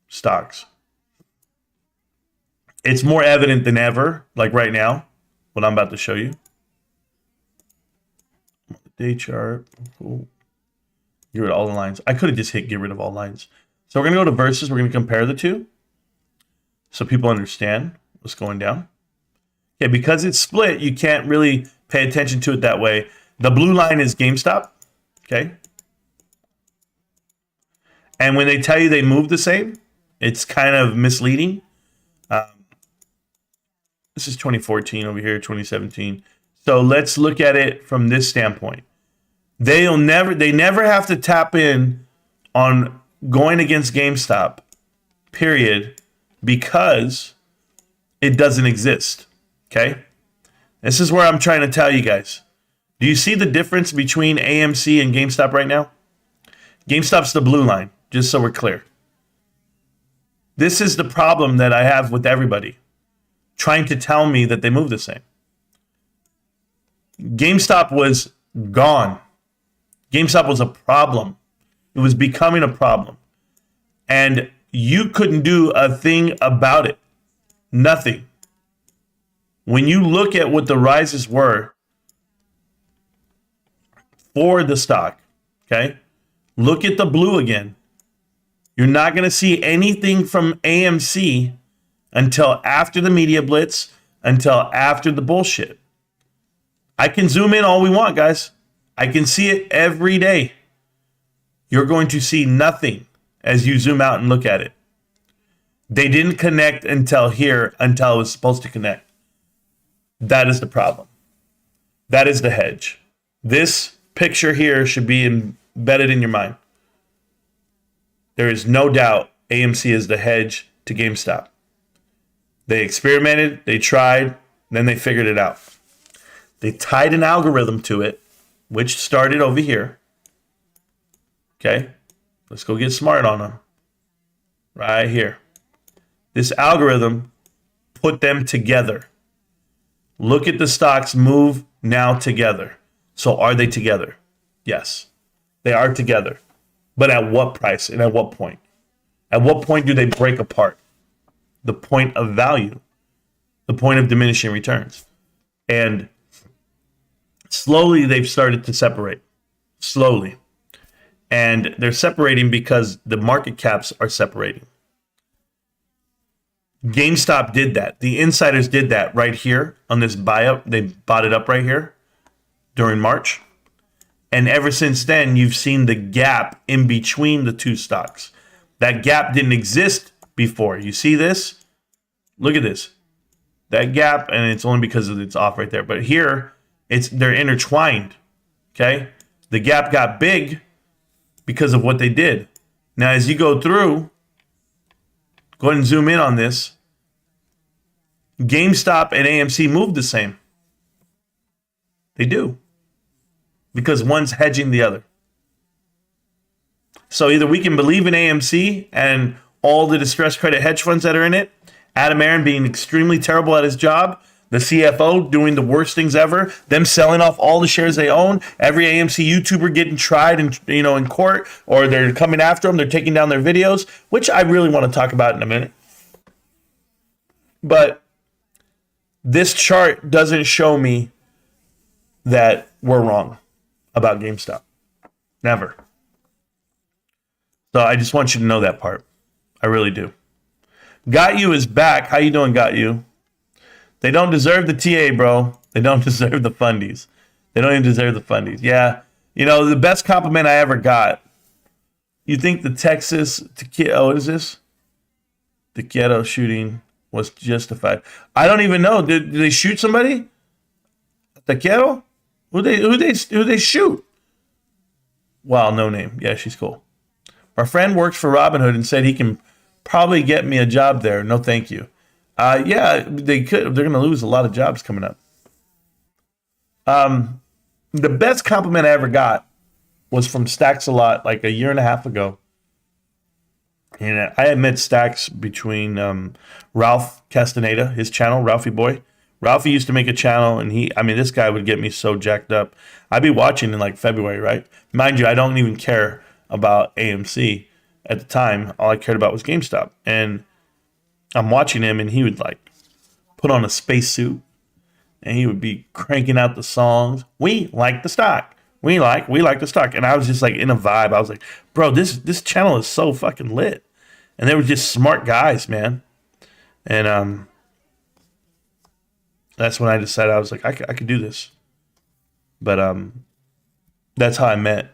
stocks, it's more evident than ever. Like right now, what I'm about to show you. Day chart. Cool. Get rid of all the lines. I could have just hit get rid of all lines. So we're going to go to versus. We're going to compare the two so people understand what's going down. Okay, because it's split, you can't really pay attention to it that way. The blue line is GameStop. Okay. And when they tell you they move the same, it's kind of misleading. This is 2014 over here, 2017. So let's look at it from this standpoint. They never have to tap in on going against GameStop, period, because it doesn't exist. Okay? This is where I'm trying to tell you guys. Do you see the difference between AMC and GameStop right now? GameStop's the blue line, just so we're clear. This is the problem that I have with everybody trying to tell me that they move the same. GameStop was gone. GameStop was a problem. It was becoming a problem. And you couldn't do a thing about it. Nothing. When you look at what the rises were for the stock, okay? Look at the blue again. You're not going to see anything from AMC until after the media blitz, until after the bullshit. I can zoom in all we want, guys. I can see it every day. You're going to see nothing as you zoom out and look at it. They didn't connect until here, until it was supposed to connect. That is the problem. That is the hedge. This picture here should be embedded in your mind. There is no doubt AMC is the hedge to GameStop. They experimented, they tried, then they figured it out. They tied an algorithm to it, which started over here. Okay, let's go get smart on them. Right here. This algorithm put them together. Look at the stocks move now together. So are they together? Yes, they are together. But at what price and at what point? At what point do they break apart? The point of value, the point of diminishing returns. And slowly they've started to separate. Slowly. And they're separating because the market caps are separating. GameStop did that. The insiders did that right here on this buy-up. They bought it up right here during March. And ever since then, you've seen the gap in between the two stocks. That gap didn't exist before. You see this? Look at this. That gap, and it's only because it's off right there. But here, they're intertwined. Okay? The gap got big because of what they did. Now, as you go through, go ahead and zoom in on this. GameStop and AMC move the same. They do. Because one's hedging the other. So either we can believe in AMC and all the distressed credit hedge funds that are in it, Adam Aron being extremely terrible at his job, the CFO doing the worst things ever, them selling off all the shares they own, every AMC YouTuber getting tried in court, or they're coming after them, they're taking down their videos, which I really want to talk about in a minute. But this chart doesn't show me that we're wrong about GameStop. Never. So I just want you to know that part. I really do. Got You is back. How you doing, Got You? They don't deserve the TA, bro. They don't deserve the fundies. They don't even deserve the fundies. Yeah. You know, the best compliment I ever got. You think the Texas what is this? The Quito shooting was justified. I don't even know. Did they shoot somebody? The Quito? Who they shoot? Wow, no name. Yeah, she's cool. Our friend works for Robinhood and said he can probably get me a job there. No, thank you. Yeah, they could. They're going to lose a lot of jobs coming up. The best compliment I ever got was from Stacks a Lot like a year and a half ago. And I had met Stacks between Ralph Castaneda, his channel, Ralphie Boy. Ralphie used to make a channel, and this guy would get me so jacked up. I'd be watching in like February, right? Mind you, I don't even care about AMC at the time. All I cared about was GameStop. And I'm watching him, and he would like put on a spacesuit, and he would be cranking out the songs. We like the stock. We like the stock. And I was just like in a vibe. I was like, bro, this channel is so fucking lit. And they were just smart guys, man. And that's when I decided I was like, I could do this. But that's how I met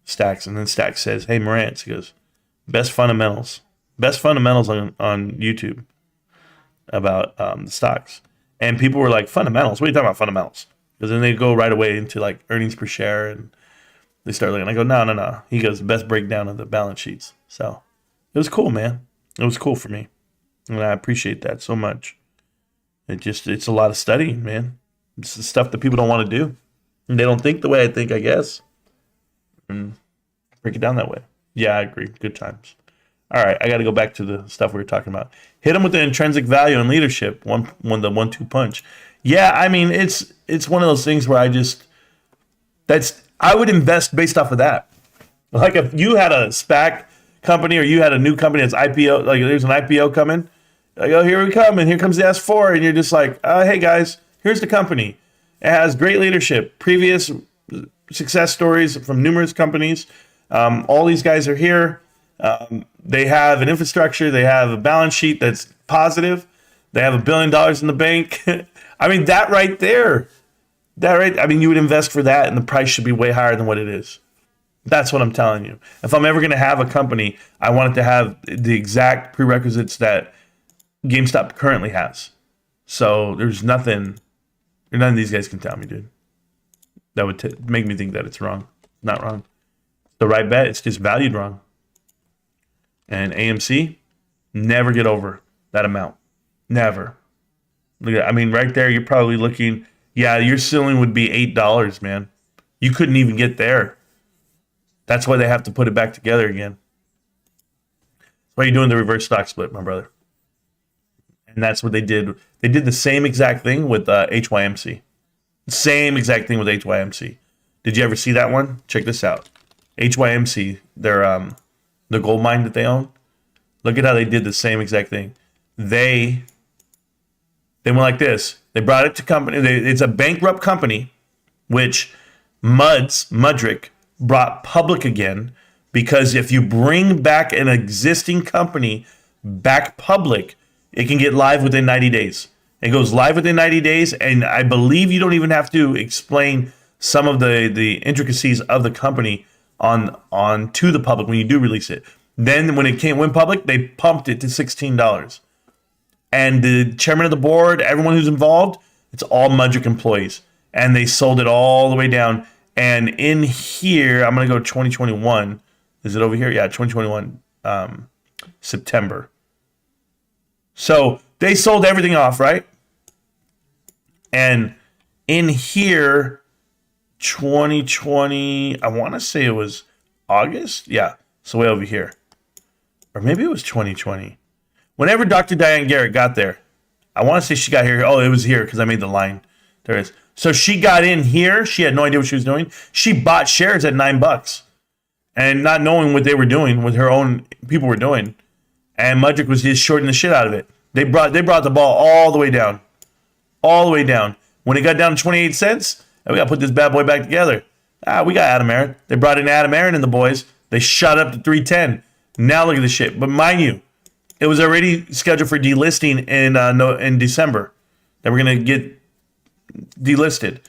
Stacks. And then Stacks says, hey, Marantz, he goes, best fundamentals on YouTube about the stocks. And people were like, fundamentals? What are you talking about, fundamentals? Because then they go right away into like earnings per share and they start looking. I go, no. He goes, best breakdown of the balance sheets. So it was cool, man. It was cool for me. And I appreciate that so much. It's a lot of studying, man. It's the stuff that people don't want to do. And they don't think the way I think, I guess. And break it down that way. Yeah, I agree. Good times. All right, I got to go back to the stuff we were talking about. Hit them with the intrinsic value and leadership. The 1-2 punch. Yeah, I mean, it's one of those things where I would invest based off of that. Like if you had a SPAC, company, or you had a new company that's IPO, like there's an IPO coming, like, oh, here we come, and here comes the S4, and you're just like, hey guys, here's the company. It has great leadership, previous success stories from numerous companies. All these guys are here. They have an infrastructure. They have a balance sheet that's positive. They have $1 billion in the bank. I mean, that right there, I mean, you would invest for that, and the price should be way higher than what it is. That's what I'm telling you. If I'm ever going to have a company, I want it to have the exact prerequisites that GameStop currently has. So there's none of these guys can tell me, dude. That would make me think that it's wrong. Not wrong. The right bet. It's just valued wrong. And AMC, never get over that amount. Never. Look at, I mean, right there, you're probably looking, yeah, your ceiling would be $8, man. You couldn't even get there. That's why they have to put it back together again. That's why you're doing the reverse stock split, my brother. And that's what they did. They did the same exact thing with HYMC. Same exact thing with HYMC. Did you ever see that one? Check this out. HYMC, the gold mine that they own. Look at how they did the same exact thing. They went like this. They brought it to company. It's a bankrupt company, which Mudrick brought public again, because if you bring back an existing company back public, it can get live within 90 days. It goes live within 90 days, and I believe you don't even have to explain some of the intricacies of the company on to the public when you do release it. Then when it went public, they pumped it to $16. And the chairman of the board, everyone who's involved, it's all Mudrick employees. And they sold it all the way down. And in here, I'm going to go to 2021. Is it over here? Yeah, 2021, September. So they sold everything off, right? And in here, 2020, I want to say it was August. Yeah, so way over here. Or maybe it was 2020. Whenever Dr. Diane Garrett got there, I want to say she got here. Oh, it was here because I made the line. There it is. So she got in here. She had no idea what she was doing. She bought shares at $9. And not knowing what they were doing, what her own people were doing. And Mudrick was just shorting the shit out of it. They brought the ball all the way down. All the way down. When it got down to 28 cents, we got to put this bad boy back together. We got Adam Aaron. They brought in Adam Aaron and the boys. They shot up to 310. Now look at this shit. But mind you, it was already scheduled for delisting in December. They were going to get delisted.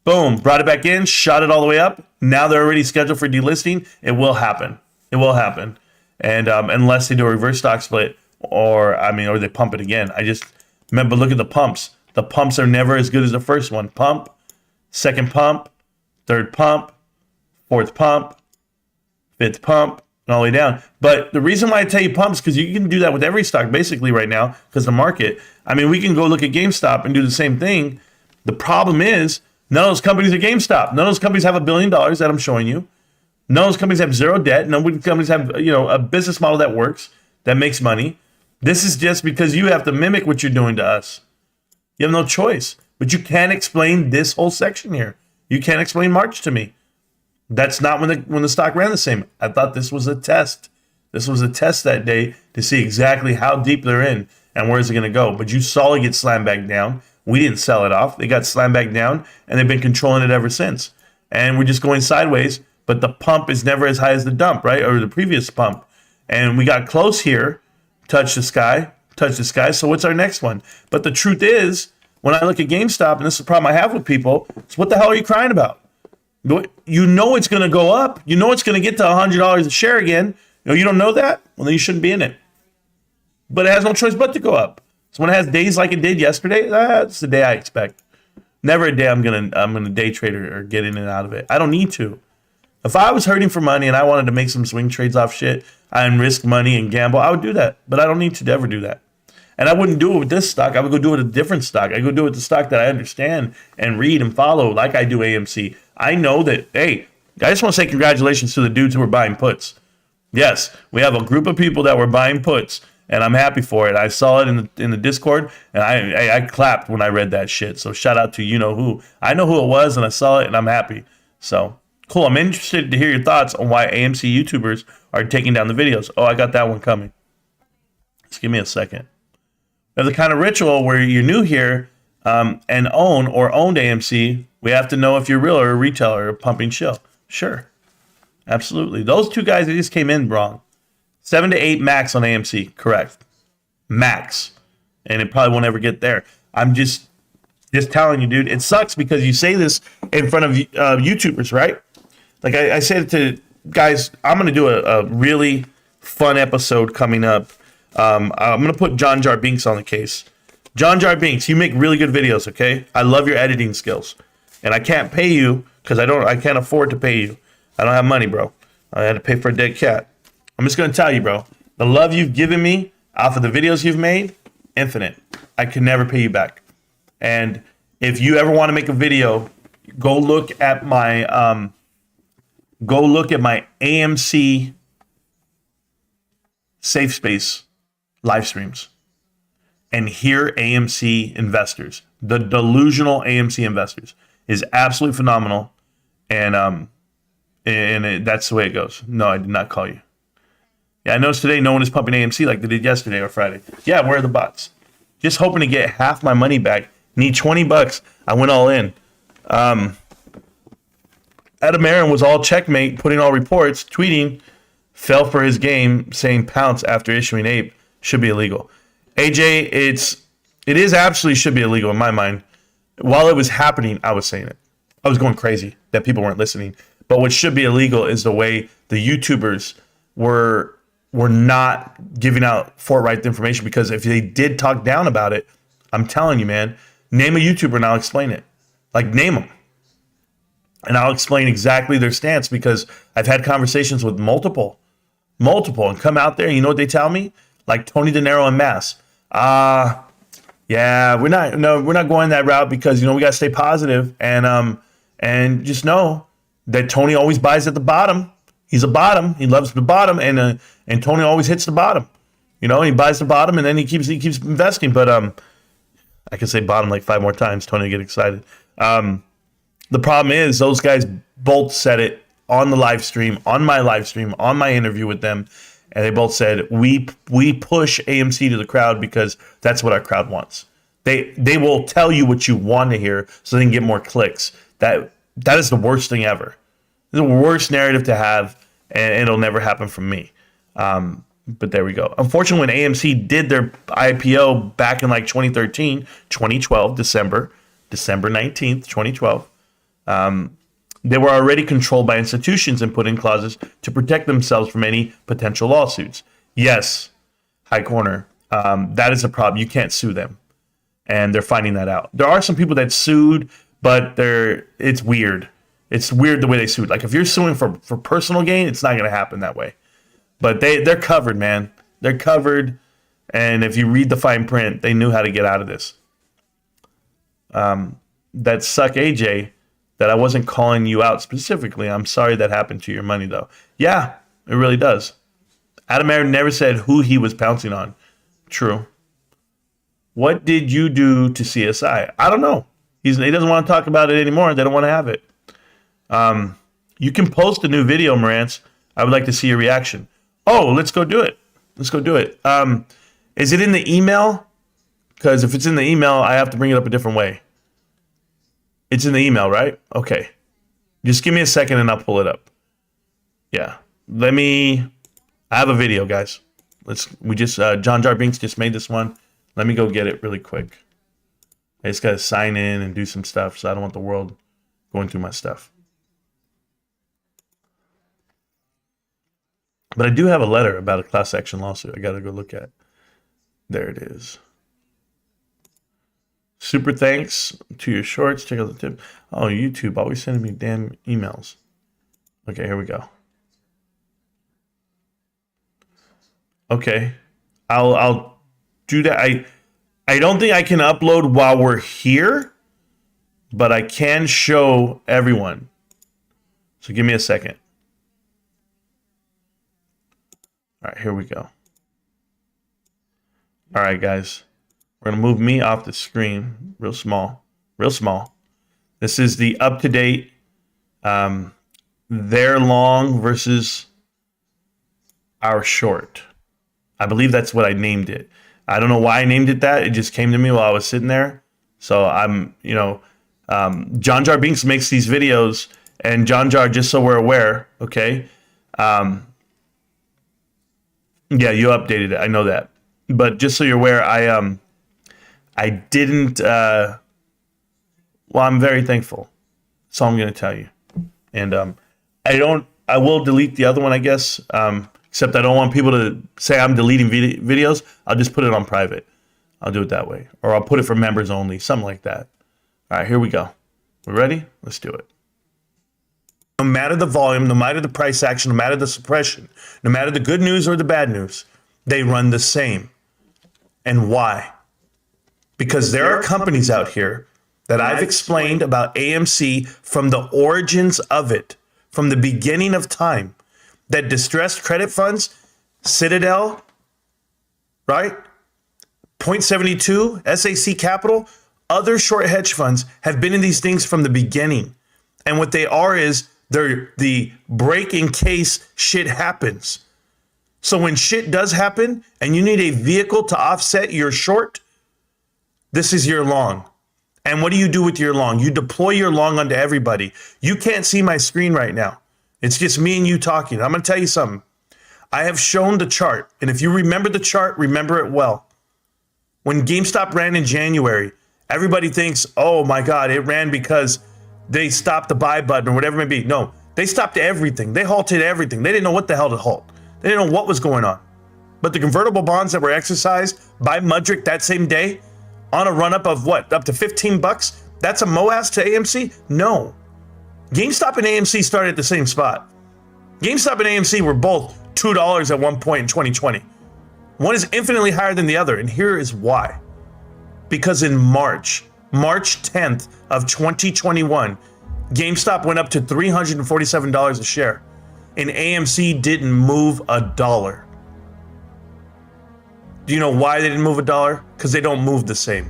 Boom. Brought it back in. Shot it all the way up. Now they're already scheduled for delisting. It will happen. It will happen. And unless they do a reverse stock split or they pump it again. I just remember, look at the pumps. The pumps are never as good as the first one. Pump, second pump, third pump, fourth pump, fifth pump, and all the way down. But the reason why I tell you pumps, because you can do that with every stock basically right now, because the market. I mean, we can go look at GameStop and do the same thing. The problem is, none of those companies are GameStop. None of those companies have $1 billion that I'm showing you. None of those companies have zero debt. None of those companies have, a business model that works, that makes money. This is just because you have to mimic what you're doing to us. You have no choice. But you can't explain this whole section here. You can't explain March to me. That's not when the stock ran the same. I thought this was a test. This was a test that day to see exactly how deep they're in and where is it going to go. But you saw it get slammed back down. We didn't sell it off. They got slammed back down, and they've been controlling it ever since. And we're just going sideways, but the pump is never as high as the dump, right? Or the previous pump. And we got close here, touch the sky. So what's our next one? But the truth is, when I look at GameStop, and this is the problem I have with people, is what the hell are you crying about? You know it's going to go up. You know it's going to get to $100 a share again. You don't know that? Well, then you shouldn't be in it. But it has no choice but to go up. So when it has days like it did yesterday, that's the day I expect. Never a day I'm gonna day trade or get in and out of it. I don't need to. If I was hurting for money and I wanted to make some swing trades off shit and risk money and gamble, I would do that. But I don't need to ever do that. And I wouldn't do it with this stock. I would go do it with a different stock. I go do it with the stock that I understand and read and follow, like I do AMC. I know that, hey, I just want to say congratulations to the dudes who were buying puts. Yes, we have a group of people that were buying puts, and I'm happy for it. I saw it in the Discord, and I clapped when I read that shit. So shout out to you know who. I know who it was, and I saw it, and I'm happy. So Cool. I'm interested to hear your thoughts on why AMC YouTubers are taking down the videos. Oh, I got that one coming. Just give me a second. There's the kind of ritual where you're new here and owned AMC. We have to know if you're real or a retailer or pumping shill. Sure. Absolutely. Those two guys, they just came in wrong. 7 to 8 max on AMC. Correct. Max. And it probably won't ever get there. I'm just telling you, dude. It sucks because you say this in front of YouTubers, right? Like I said to guys, I'm going to do a really fun episode coming up. I'm going to put John Jar Binks on the case. John Jar Binks, you make really good videos, okay? I love your editing skills. And I can't pay you because I can't afford to pay you. I don't have money, bro. I had to pay for a dead cat. I'm just going to tell you, bro. The love you've given me off of the videos you've made, infinite. I can never pay you back. And if you ever want to make a video, go look at my AMC Safe Space live streams and hear AMC investors. The delusional AMC investors is absolutely phenomenal, and that's the way it goes. No, I did not call you. Yeah, I noticed today no one is pumping AMC like they did yesterday or Friday. Yeah, where are the bots? Just hoping to get half my money back. Need $20. I went all in. Adam Aaron was all checkmate, putting all reports, tweeting, fell for his game, saying pounce after issuing ape should be illegal. AJ, it is absolutely should be illegal in my mind. While it was happening, I was saying it. I was going crazy that people weren't listening. But what should be illegal is the way the YouTubers were not giving out forthright information, because if they did talk down about it, I'm telling you, man, name a YouTuber and I'll explain it. Like, name them. And I'll explain exactly their stance, because I've had conversations with multiple, and come out there and you know what they tell me? Like Tony De Niro and Mass. Yeah, we're not going that route because, we got to stay positive and just know that Tony always buys at the bottom. He's a bottom. He loves the bottom, and Tony always hits the bottom. He buys the bottom and then he keeps investing. But I can say bottom like 5 more times. Tony will get excited. The problem is those guys both said it on the live stream, on my live stream, on my interview with them, and they both said we push AMC to the crowd because that's what our crowd wants. They will tell you what you want to hear so they can get more clicks. That is the worst thing ever. It's the worst narrative to have, and it'll never happen from me. But there we go. Unfortunately, when AMC did their IPO back in like 2013, 2012, December 19th, 2012, they were already controlled by institutions and put in clauses to protect themselves from any potential lawsuits. Yes, High Corner, that is a problem. You can't sue them, and they're finding that out. There are some people that sued, but it's weird. It's weird the way they sued. Like, if you're suing for personal gain, it's not going to happen that way. But they're covered, man. They're covered, and if you read the fine print, they knew how to get out of this. That suck, AJ, that I wasn't calling you out specifically. I'm sorry that happened to your money, though. Yeah, it really does. Adam Aaron never said who he was pouncing on. True. What did you do to CSI? I don't know. He doesn't want to talk about it anymore. They don't want to have it. You can post a new video, Marantz. I would like to see your reaction. Oh, let's go do it. Is it in the email? Because if it's in the email, I have to bring it up a different way. It's in the email, right? Okay. Just give me a second and I'll pull it up. Yeah. I have a video, guys. John Jar Binks just made this one. Let me go get it really quick. I just got to sign in and do some stuff, so I don't want the world going through my stuff. But I do have a letter about a class action lawsuit I got to go look at. There it is. Super thanks to your shorts. Check out the tip. Oh, YouTube always sending me damn emails. Okay, here we go. Okay, I'll do that. I don't think I can upload while we're here, but I can show everyone. So give me a second. All right, here we go. All right, guys. We're going to move me off the screen real small. This is the up-to-date their long versus our short. I believe that's what I named it. I don't know why I named it that. It just came to me while I was sitting there. So I'm, John Jar Binks makes these videos, and John Jar, just so we're aware, okay? Yeah, you updated it. I know that. But just so you're aware, I didn't, well, I'm very thankful. That's all I'm going to tell you. And I will delete the other one, I guess, except I don't want people to say I'm deleting videos. I'll just put it on private. I'll do it that way. Or I'll put it for members only, something like that. All right, here we go. We ready? Let's do it. No matter the volume, no matter the price action, no matter the suppression, no matter the good news or the bad news, they run the same. And why? Because there are companies out here that I've explained about AMC from the origins of it, from the beginning of time, that distressed credit funds, Citadel, right? Point72, SAC Capital, other short hedge funds have been in these things from the beginning. And what they are is they're the break in case shit happens. So when shit does happen and you need a vehicle to offset your short, this is your long. And what do you do with your long? You deploy your long onto everybody. You can't see my screen right now. It's just me and you talking. I'm going to tell you something. I have shown the chart. And if you remember the chart, remember it well. When GameStop ran in January, everybody thinks, oh my God, it ran because they stopped the buy button or whatever it may be. No, they stopped everything. They halted everything. They didn't know what the hell to halt. They didn't know what was going on. But the convertible bonds that were exercised by Mudrick that same day on a run up of what? Up to $15? That's a MOAS to AMC? No. GameStop and AMC started at the same spot. GameStop and AMC were both $2 at one point in 2020. One is infinitely higher than the other, and here is why. Because in March 10th of 2021, GameStop went up to $347 a share, and AMC didn't move a dollar. Do you know why they didn't move a dollar? Because they don't move the same.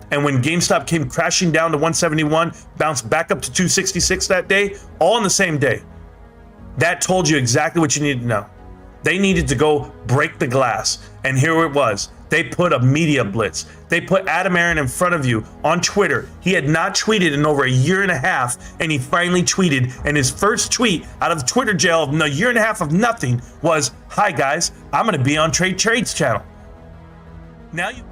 And when GameStop came crashing down to 171, bounced back up to 266 that day, all on the same day, that told you exactly what you needed to know. They needed to go break the glass. And here it was. They put a media blitz. They put Adam Aaron in front of you on Twitter. He had not tweeted in over a year and a half, and he finally tweeted. And his first tweet out of Twitter jail of a year and a half of nothing was, "Hi guys, I'm going to be on Trade's channel." Now you...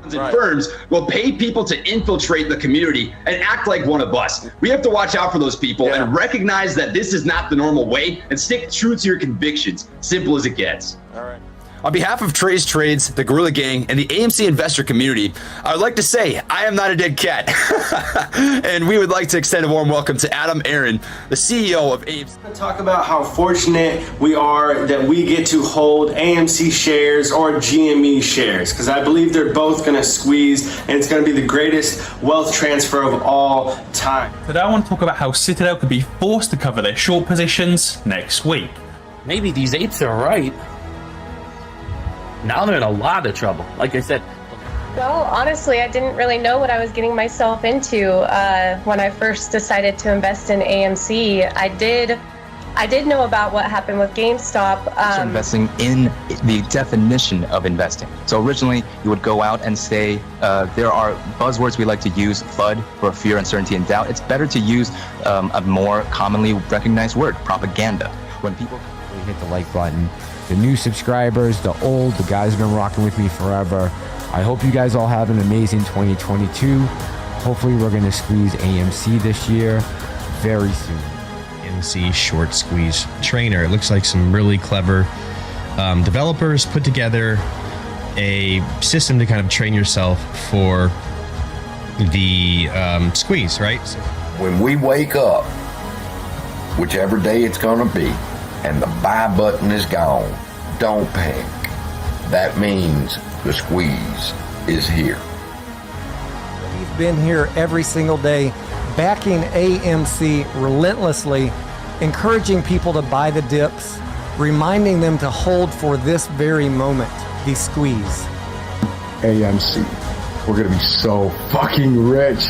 And firms will pay people to infiltrate the community and act like one of us. We have to watch out for those people and recognize that this is not the normal way and stick true to your convictions. Simple as it gets. All right. On behalf of Trey's Trades, the Guerrilla Gang, and the AMC investor community, I would like to say I am not a dead cat. And we would like to extend a warm welcome to Adam Aaron, the CEO of AMC. Talk about how fortunate we are that we get to hold AMC shares or GME shares, because I believe they're both going to squeeze, and it's going to be the greatest wealth transfer of all time. Today I want to talk about how Citadel could be forced to cover their short positions next week. Maybe these apes are right. Now they're in a lot of trouble. Like I said. Well, honestly, I didn't really know what I was getting myself into when I first decided to invest in AMC. I did know about what happened with GameStop. Investing in the definition of investing. So originally, you would go out and say, there are buzzwords we like to use, FUD, for fear, uncertainty, and doubt. It's better to use a more commonly recognized word, propaganda. When people hit the like button, the new subscribers, the old, the guys who've been rocking with me forever. I hope you guys all have an amazing 2022. Hopefully we're going to squeeze AMC this year very soon. AMC short squeeze trainer. It looks like some really clever developers put together a system to kind of train yourself for the squeeze, right? When we wake up, whichever day it's going to be, and the buy button is gone, don't panic. That means the squeeze is here. We've been here every single day, backing AMC relentlessly, encouraging people to buy the dips, reminding them to hold for this very moment, the squeeze. AMC, we're gonna be so fucking rich.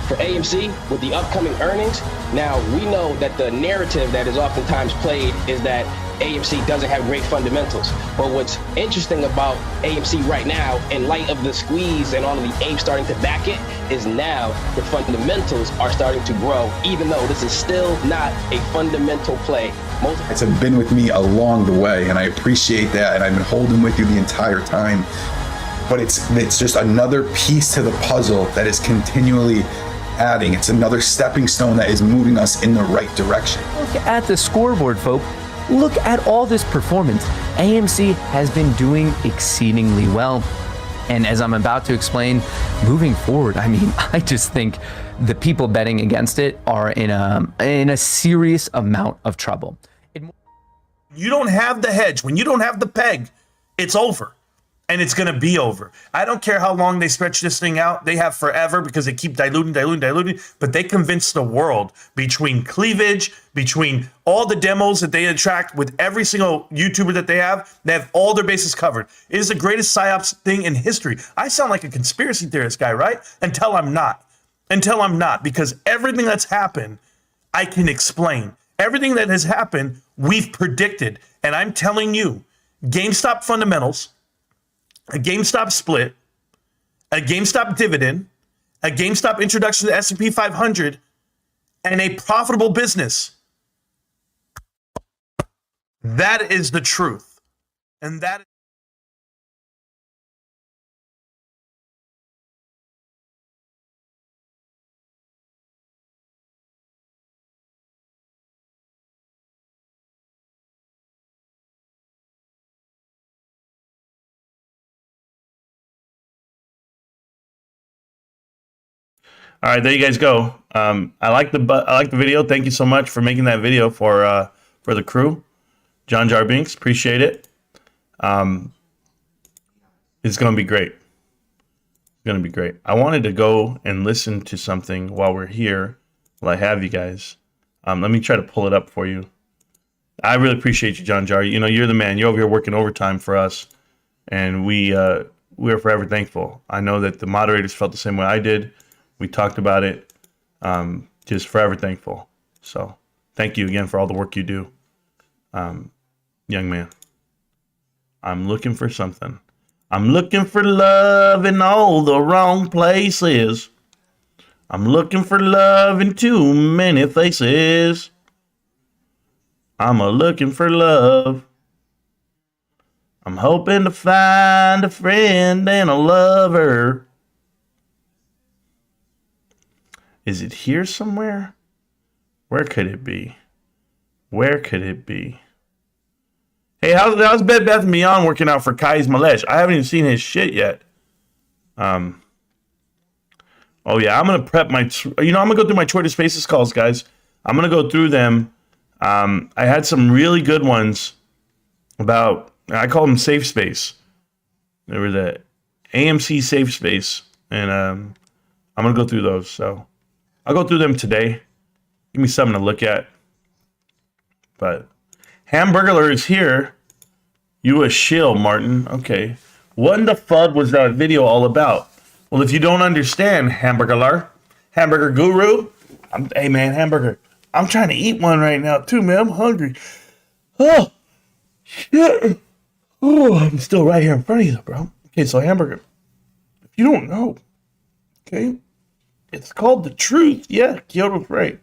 For AMC, with the upcoming earnings, now we know that the narrative that is oftentimes played is that AMC doesn't have great fundamentals. But what's interesting about AMC right now, in light of the squeeze and all of the AIM starting to back it, is now the fundamentals are starting to grow, even though this is still not a fundamental play. It's been with me along the way, and I appreciate that, and I've been holding with you the entire time. But it's just another piece to the puzzle that is continually adding. It's another stepping stone that is moving us in the right direction. Look at the scoreboard, folks. Look at all this performance. AMC has been doing exceedingly well. And as I'm about to explain, moving forward, I mean, I just think the people betting against it are in a serious amount of trouble. You don't have the hedge. When you don't have the peg, it's over. And it's going to be over. I don't care how long they stretch this thing out. They have forever because they keep diluting. But they convince the world between cleavage, between all the demos that they attract with every single YouTuber that they have all their bases covered. It is the greatest PSYOPs thing in history. I sound like a conspiracy theorist guy, right? Until I'm not. Because everything that's happened, I can explain. Everything that has happened, we've predicted. And I'm telling you, GameStop fundamentals, a GameStop split, a GameStop dividend, a GameStop introduction to the S&P 500, and a profitable business. That is the truth. And that All right, there you guys go. I like the video. Thank you so much for making that video for the crew, John Jarbinks. Appreciate it. It's gonna be great. It's gonna be great. I wanted to go and listen to something while we're here. While I have you guys, let me try to pull it up for you. I really appreciate you, John Jar. You know, you're the man. You're over here working overtime for us, and we're forever thankful. I know that the moderators felt the same way I did. We talked about it. Just forever thankful. So thank you again for all the work you do. Young man, I'm looking for something. I'm looking for love in all the wrong places. I'm looking for love in too many faces. I'm looking for love. I'm hoping to find a friend and a lover. Is it here somewhere? Where could it be? Where could it be? Hey, how's Bed Bath & Beyond working out for Kai's Malesh? I haven't even seen his shit yet. Oh yeah, I'm gonna prep my. I'm gonna go through my Twitter Spaces calls, guys. I'm gonna go through them. I had some really good ones about. I call them Safe Space. They were the AMC Safe Space, and I'm gonna go through those. So I'll go through them today. Give me something to look at. But Hamburglar is here. You a shill, Martin. Okay. What in the FUD was that video all about? Well, if you don't understand, Hamburglar, Hamburger Guru, hey man, Hamburger, I'm trying to eat one right now too, man. I'm hungry. Oh, shit. Oh, I'm still right here in front of you, bro. Okay, so Hamburger, if you don't know, okay, it's called The Truth. Yeah, Kyoto's right.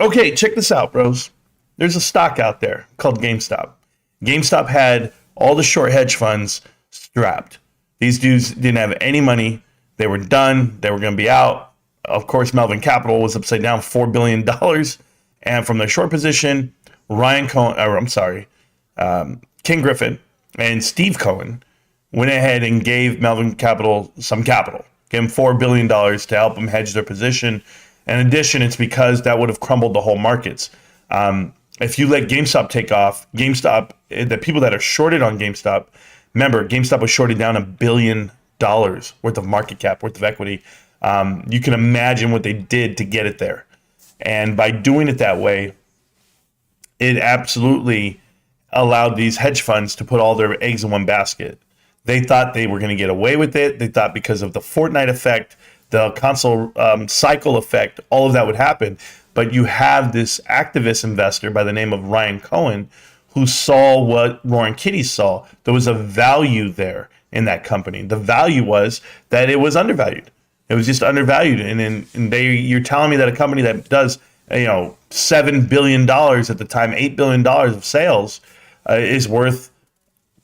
Okay, check this out, bros. There's a stock out there called GameStop. GameStop had all the short hedge funds strapped. These dudes didn't have any money. They were done. They were going to be out. Of course, Melvin Capital was upside down $4 billion. And from the short position, King Griffin and Steve Cohen went ahead and gave Melvin Capital some capital. Gave him $4 billion to help them hedge their position. In addition, it's because that would have crumbled the whole markets. If you let GameStop take off, the people that are shorted on GameStop, remember, GameStop was shorted down $1 billion worth of market cap, worth of equity. You can imagine what they did to get it there. And by doing it that way, it absolutely allowed these hedge funds to put all their eggs in one basket. They thought they were going to get away with it. They thought because of the Fortnite effect the console cycle effect, all of that would happen. But you have this activist investor by the name of Ryan Cohen who saw what Roaring Kitty saw. There was a value there in that company. The value was that it was undervalued. It was just undervalued. And you're telling me that a company that does, $7 billion at the time, $8 billion of sales is worth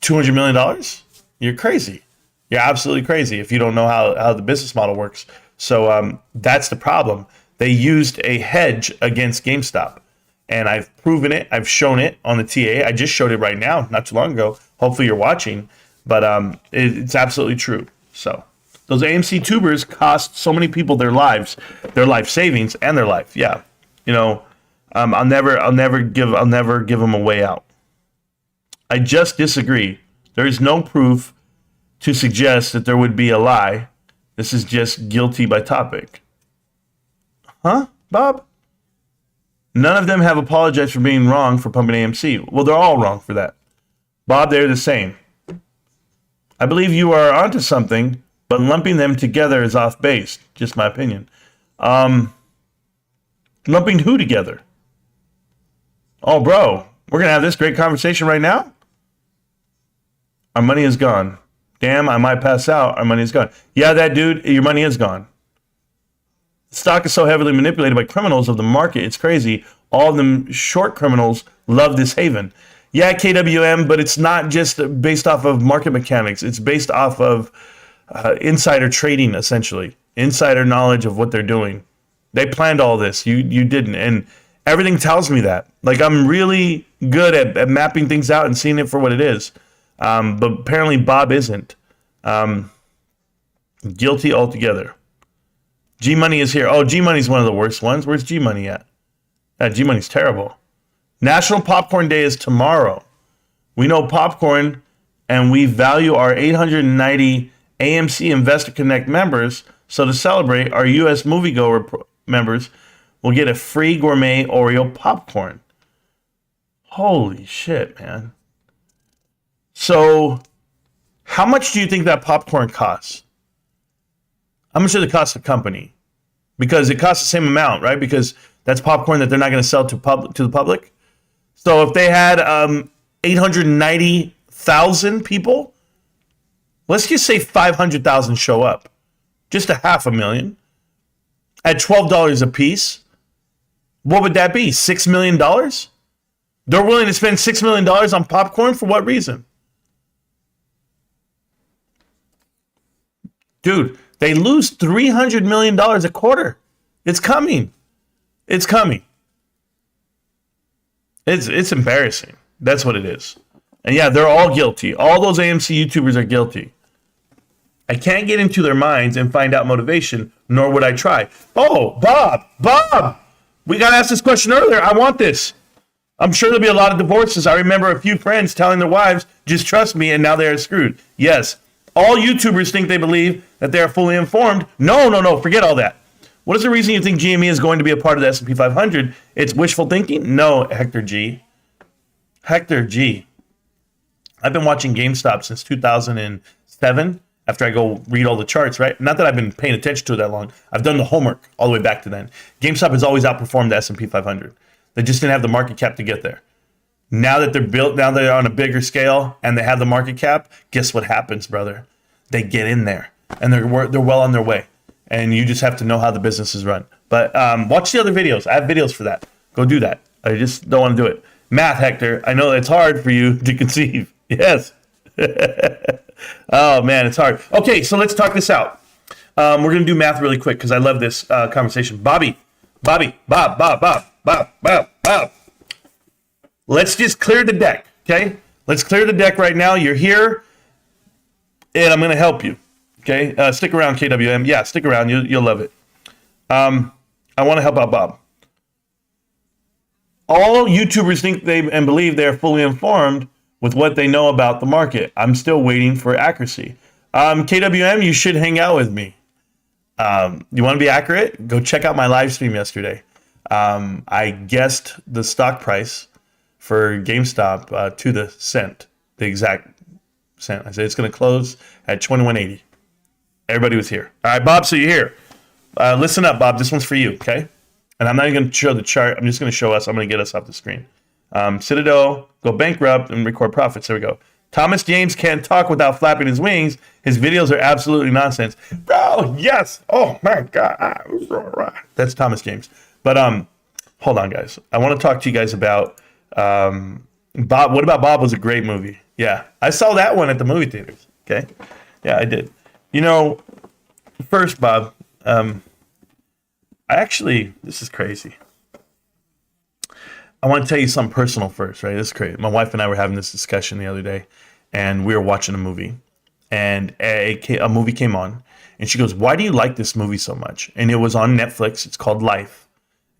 $200 million? You're crazy. You're absolutely crazy if you don't know how the business model works. So that's the problem. They used a hedge against GameStop. And I've proven it. I've shown it on the TA. I just showed it right now, not too long ago. Hopefully you're watching. But it's absolutely true. So those AMC tubers cost so many people their lives, their life savings, and their life. Yeah, I'll never give them a way out. I just disagree. There is no proof to suggest that there would be a lie. This is just guilty by topic. Huh, Bob? None of them have apologized for being wrong for pumping AMC. Well, they're all wrong for that. Bob, they're the same. I believe you are onto something, but lumping them together is off base. Just my opinion. Lumping who together? Oh, bro, we're going to have this great conversation right now? Our money is gone. Damn, I might pass out. Our money is gone. Yeah, that dude, your money is gone. The stock is so heavily manipulated by criminals of the market. It's crazy. All of them short criminals love this haven. Yeah, KWM, but it's not just based off of market mechanics. It's based off of insider trading, essentially. Insider knowledge of what they're doing. They planned all this. You didn't. And everything tells me that. Like, I'm really good at mapping things out and seeing it for what it is. But apparently Bob isn't. Guilty altogether. G-Money is here. Oh, G-Money's one of the worst ones. Where's G-Money at? G-Money's terrible. National Popcorn Day is tomorrow. We know popcorn, and we value our 890 AMC Investor Connect members. So to celebrate, our U.S. moviegoer members will get a free gourmet Oreo popcorn. Holy shit, man. So how much do you think that popcorn costs? How much does it cost the company? Because it costs the same amount, right? Because that's popcorn that they're not going to sell to the public. So if they had 890,000 people, let's just say 500,000 show up, just a 500,000 at $12 a piece. What would that be? $6 million? They're willing to spend $6 million on popcorn for what reason? Dude, they lose $300 million a quarter. It's coming. It's coming. It's embarrassing. That's what it is. And yeah, they're all guilty. All those AMC YouTubers are guilty. I can't get into their minds and find out motivation, nor would I try. Oh, Bob, we got asked this question earlier. I want this. I'm sure there'll be a lot of divorces. I remember a few friends telling their wives, just trust me, and now they are screwed. Yes, all YouTubers think they believe that they are fully informed. No, forget all that. What is the reason you think GME is going to be a part of the S&P 500? It's wishful thinking? No, Hector G. I've been watching GameStop since 2007 after I go read all the charts, right? Not that I've been paying attention to it that long. I've done the homework all the way back to then. GameStop has always outperformed the S&P 500. They just didn't have the market cap to get there. Now that they're built, now they're on a bigger scale and they have the market cap, guess what happens, brother? They get in there and they're well on their way. And you just have to know how the business is run. But watch the other videos. I have videos for that. Go do that. I just don't want to do it. Math, Hector. I know it's hard for you to conceive. Yes. Oh, man, it's hard. Okay, so let's talk this out. We're going to do math really quick because I love this conversation. Bob. Let's just clear the deck, okay? Let's clear the deck right now. You're here, and I'm going to help you. Okay, stick around, KWM. Yeah, stick around. You'll love it. I want to help out Bob. All YouTubers think and believe they are fully informed with what they know about the market. I'm still waiting for accuracy. KWM, you should hang out with me. You want to be accurate? Go check out my live stream yesterday. I guessed the stock price for GameStop to the cent, the exact cent. I said it's going to close at $21.80. Everybody was here. All right, Bob, so you're here. Listen up, Bob. This one's for you, okay? And I'm not even going to show the chart. I'm just going to show us. I'm going to get us off the screen. Citadel, go bankrupt and record profits. There we go. Thomas James can't talk without flapping his wings. His videos are absolutely nonsense. Bro, yes. Oh, my God. That's Thomas James. But hold on, guys. I want to talk to you guys about Bob. What About Bob was a great movie. Yeah, I saw that one at the movie theaters. Okay. Yeah, I did. You know, first, Bob, this is crazy. I want to tell you something personal first, right? This is crazy. My wife and I were having this discussion the other day, and we were watching a movie, and a movie came on, and she goes, "Why do you like this movie so much?" And it was on Netflix. It's called Life.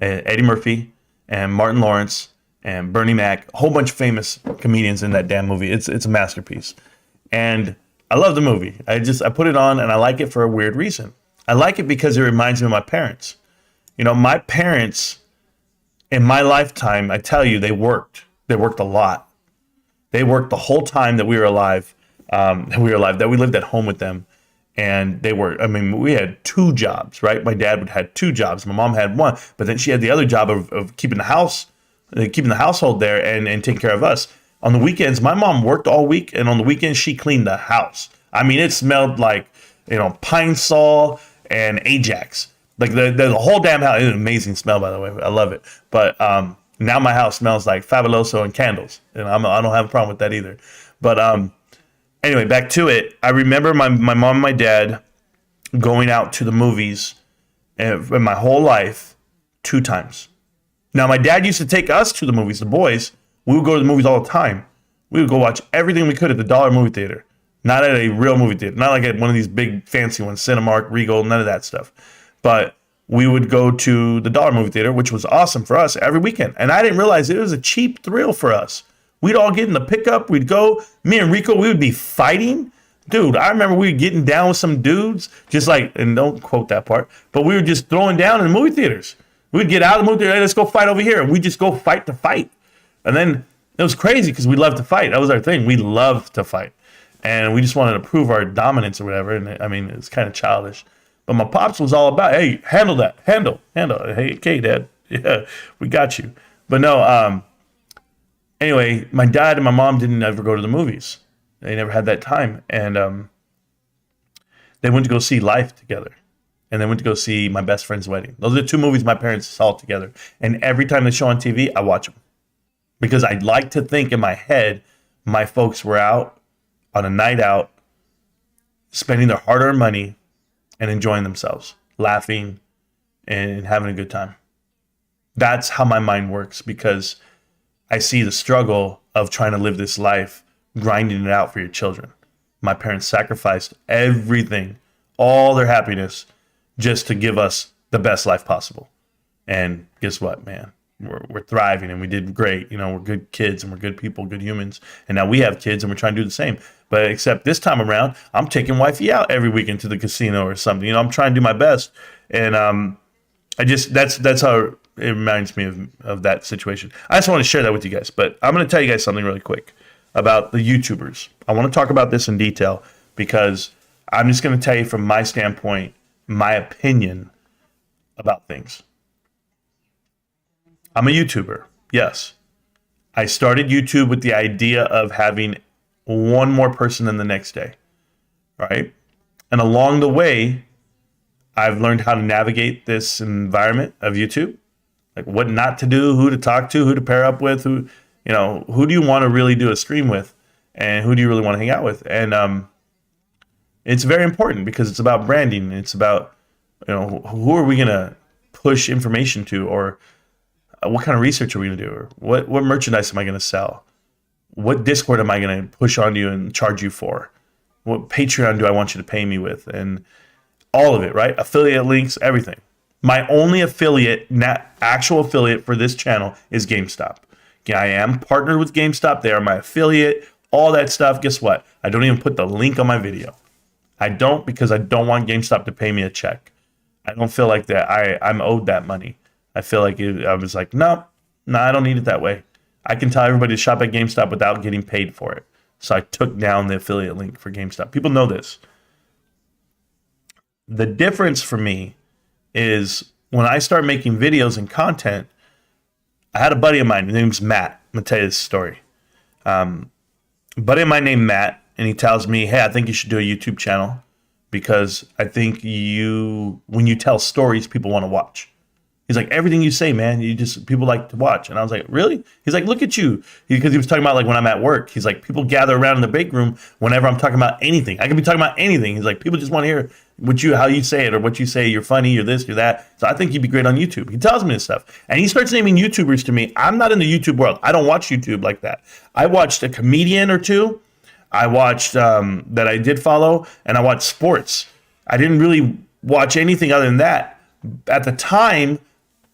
Eddie Murphy and Martin Lawrence and Bernie Mac, a whole bunch of famous comedians in that damn movie. It's a masterpiece, and I love the movie. I put it on, and I like it for a weird reason. I like it because it reminds me of my parents. You know, my parents, in my lifetime, I tell you, they worked. They worked a lot. They worked the whole time that we were alive, that we lived at home with them. And they were, I mean, we had 2 jobs, right? My dad had 2 jobs. My mom had 1, but then she had the other job of keeping the household there and taking care of us. On the weekends, my mom worked all week, and on the weekends, she cleaned the house. I mean, it smelled like, Pine Sol and Ajax. Like the whole damn house. It's an amazing smell, by the way. I love it. But now my house smells like Fabuloso and candles, and I don't have a problem with that either. But anyway, back to it. I remember my mom and my dad going out to the movies in my whole life 2 times. Now, my dad used to take us to the movies, the boys. We would go to the movies all the time. We would go watch everything we could at the dollar movie theater. Not at a real movie theater. Not like at one of these big fancy ones, Cinemark, Regal, none of that stuff. But we would go to the dollar movie theater, which was awesome for us every weekend. And I didn't realize it was a cheap thrill for us. We'd all get in the pickup. We'd go. Me and Rico, we would be fighting. Dude, I remember we were getting down with some dudes, just like, and don't quote that part, but we were just throwing down in the movie theaters. We'd get out of the movie theater, hey, let's go fight over here. And we'd just go fight to fight. And then it was crazy because we loved to fight. That was our thing. We loved to fight. And we just wanted to prove our dominance or whatever. And I mean, it's kind of childish. But my pops was all about, hey, handle that. Handle. Hey, okay, Dad. Yeah, we got you. But no, anyway, my dad and my mom didn't ever go to the movies. They never had that time. And they went to go see Life together. And they went to go see My Best Friend's Wedding. Those are the 2 movies my parents saw together. And every time they show on TV, I watch them. Because I like to think in my head, my folks were out on a night out, spending their hard-earned money and enjoying themselves, laughing and having a good time. That's how my mind works, because I see the struggle of trying to live this life, grinding it out for your children. My parents sacrificed everything, all their happiness, just to give us the best life possible. And guess what, man? We're thriving, and we did great. We're good kids, and we're good people, good humans. And now we have kids, and we're trying to do the same. But except this time around, I'm taking wifey out every weekend to the casino or something. I'm trying to do my best. And that's how it reminds me of that situation. I just want to share that with you guys. But I'm going to tell you guys something really quick about the YouTubers. I want to talk about this in detail because I'm just going to tell you from my standpoint, my opinion about things. I'm a YouTuber, yes. I started YouTube with the idea of having one more person than the next day, right? And along the way, I've learned how to navigate this environment of YouTube, like what not to do, who to talk to, who to pair up with, who do you want to really do a stream with, and who do you really want to hang out with? And it's very important because it's about branding. It's about, who are we going to push information to, or what kind of research are we going to do? Or what merchandise am I going to sell? What Discord am I going to push on you and charge you for? What Patreon do I want you to pay me with? And all of it, right? Affiliate links, everything. My only actual affiliate for this channel is GameStop. I am partnered with GameStop. They are my affiliate, all that stuff. Guess what? I don't even put the link on my video. I don't, because I don't want GameStop to pay me a check. I don't feel like that. I'm owed that money. I feel like I was like, no, I don't need it that way. I can tell everybody to shop at GameStop without getting paid for it. So I took down the affiliate link for GameStop. People know this. The difference for me is when I start making videos and content, I had a buddy of mine, his name's Matt. I'm going to tell you this story. A buddy of mine named Matt, and he tells me, hey, I think you should do a YouTube channel because I think when you tell stories, people want to watch. He's like, everything you say, man, people like to watch. And I was like, really? He's like, look at you. Because he was talking about like when I'm at work. He's like, people gather around in the break room whenever I'm talking about anything. I can be talking about anything. He's like, people just want to hear how you say it or what you say. You're funny, you're this, you're that. So I think you'd be great on YouTube. He tells me this stuff. And he starts naming YouTubers to me. I'm not in the YouTube world. I don't watch YouTube like that. I watched a comedian or two. I watched that I did follow, and I watched sports. I didn't really watch anything other than that. At the time,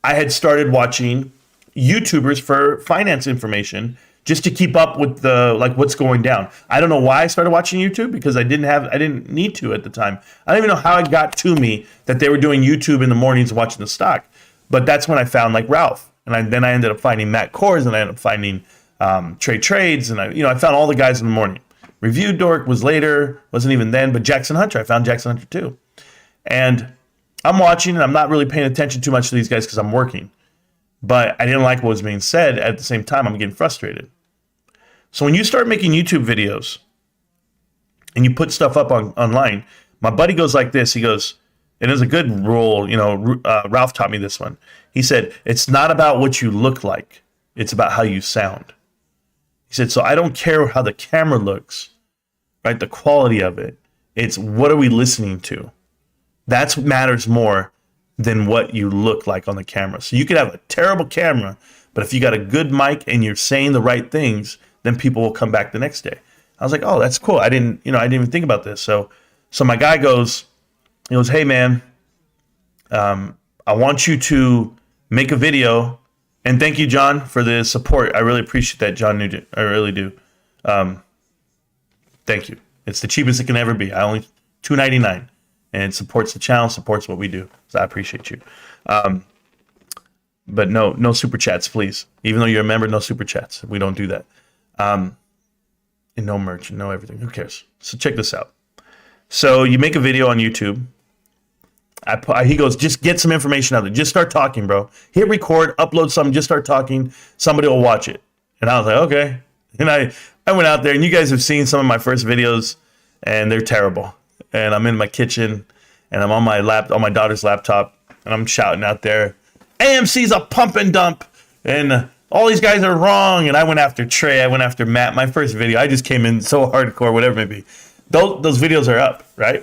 I had started watching YouTubers for finance information just to keep up with what's going down. I don't know why I started watching YouTube because I didn't need to at the time. I don't even know how it got to me that they were doing YouTube in the mornings watching the stock. But that's when I found like Ralph, and then I ended up finding Matt Kors, and I ended up finding Trade Trades, and I found all the guys in the morning. Review Dork was later, wasn't even then, but Jackson Hunter, I found Jackson Hunter too. And I'm watching, and I'm not really paying attention too much to these guys because I'm working. But I didn't like what was being said. At the same time, I'm getting frustrated. So when you start making YouTube videos and you put stuff up online, my buddy goes like this. He goes, and it's a good rule, Ralph taught me this one. He said, it's not about what you look like. It's about how you sound. He said, so I don't care how the camera looks, right? The quality of it. It's what are we listening to? That's what matters more than what you look like on the camera. So you could have a terrible camera, but if you got a good mic and you're saying the right things, then people will come back the next day. I was like, oh, that's cool. I didn't even think about this. So my guy goes, hey man, I want you to make a video. And thank you, John, for the support. I really appreciate that, John Nugent. I really do. Thank you. It's the cheapest it can ever be. I only $2.99, and it supports the channel, supports what we do. So I appreciate you. But no super chats, please. Even though you're a member, no super chats. We don't do that. And no merch, and no everything. Who cares? So check this out. So you make a video on YouTube. He goes, just get some information out there. Just start talking, bro. Hit record, upload something, just start talking. Somebody will watch it. And I was like, okay. And I went out there, and you guys have seen some of my first videos, and they're terrible. And I'm in my kitchen, and I'm on my daughter's laptop, and I'm shouting out there, AMC's a pump and dump, and all these guys are wrong. And I went after Trey, I went after Matt. My first video, I just came in so hardcore, whatever it may be. Those videos are up, right?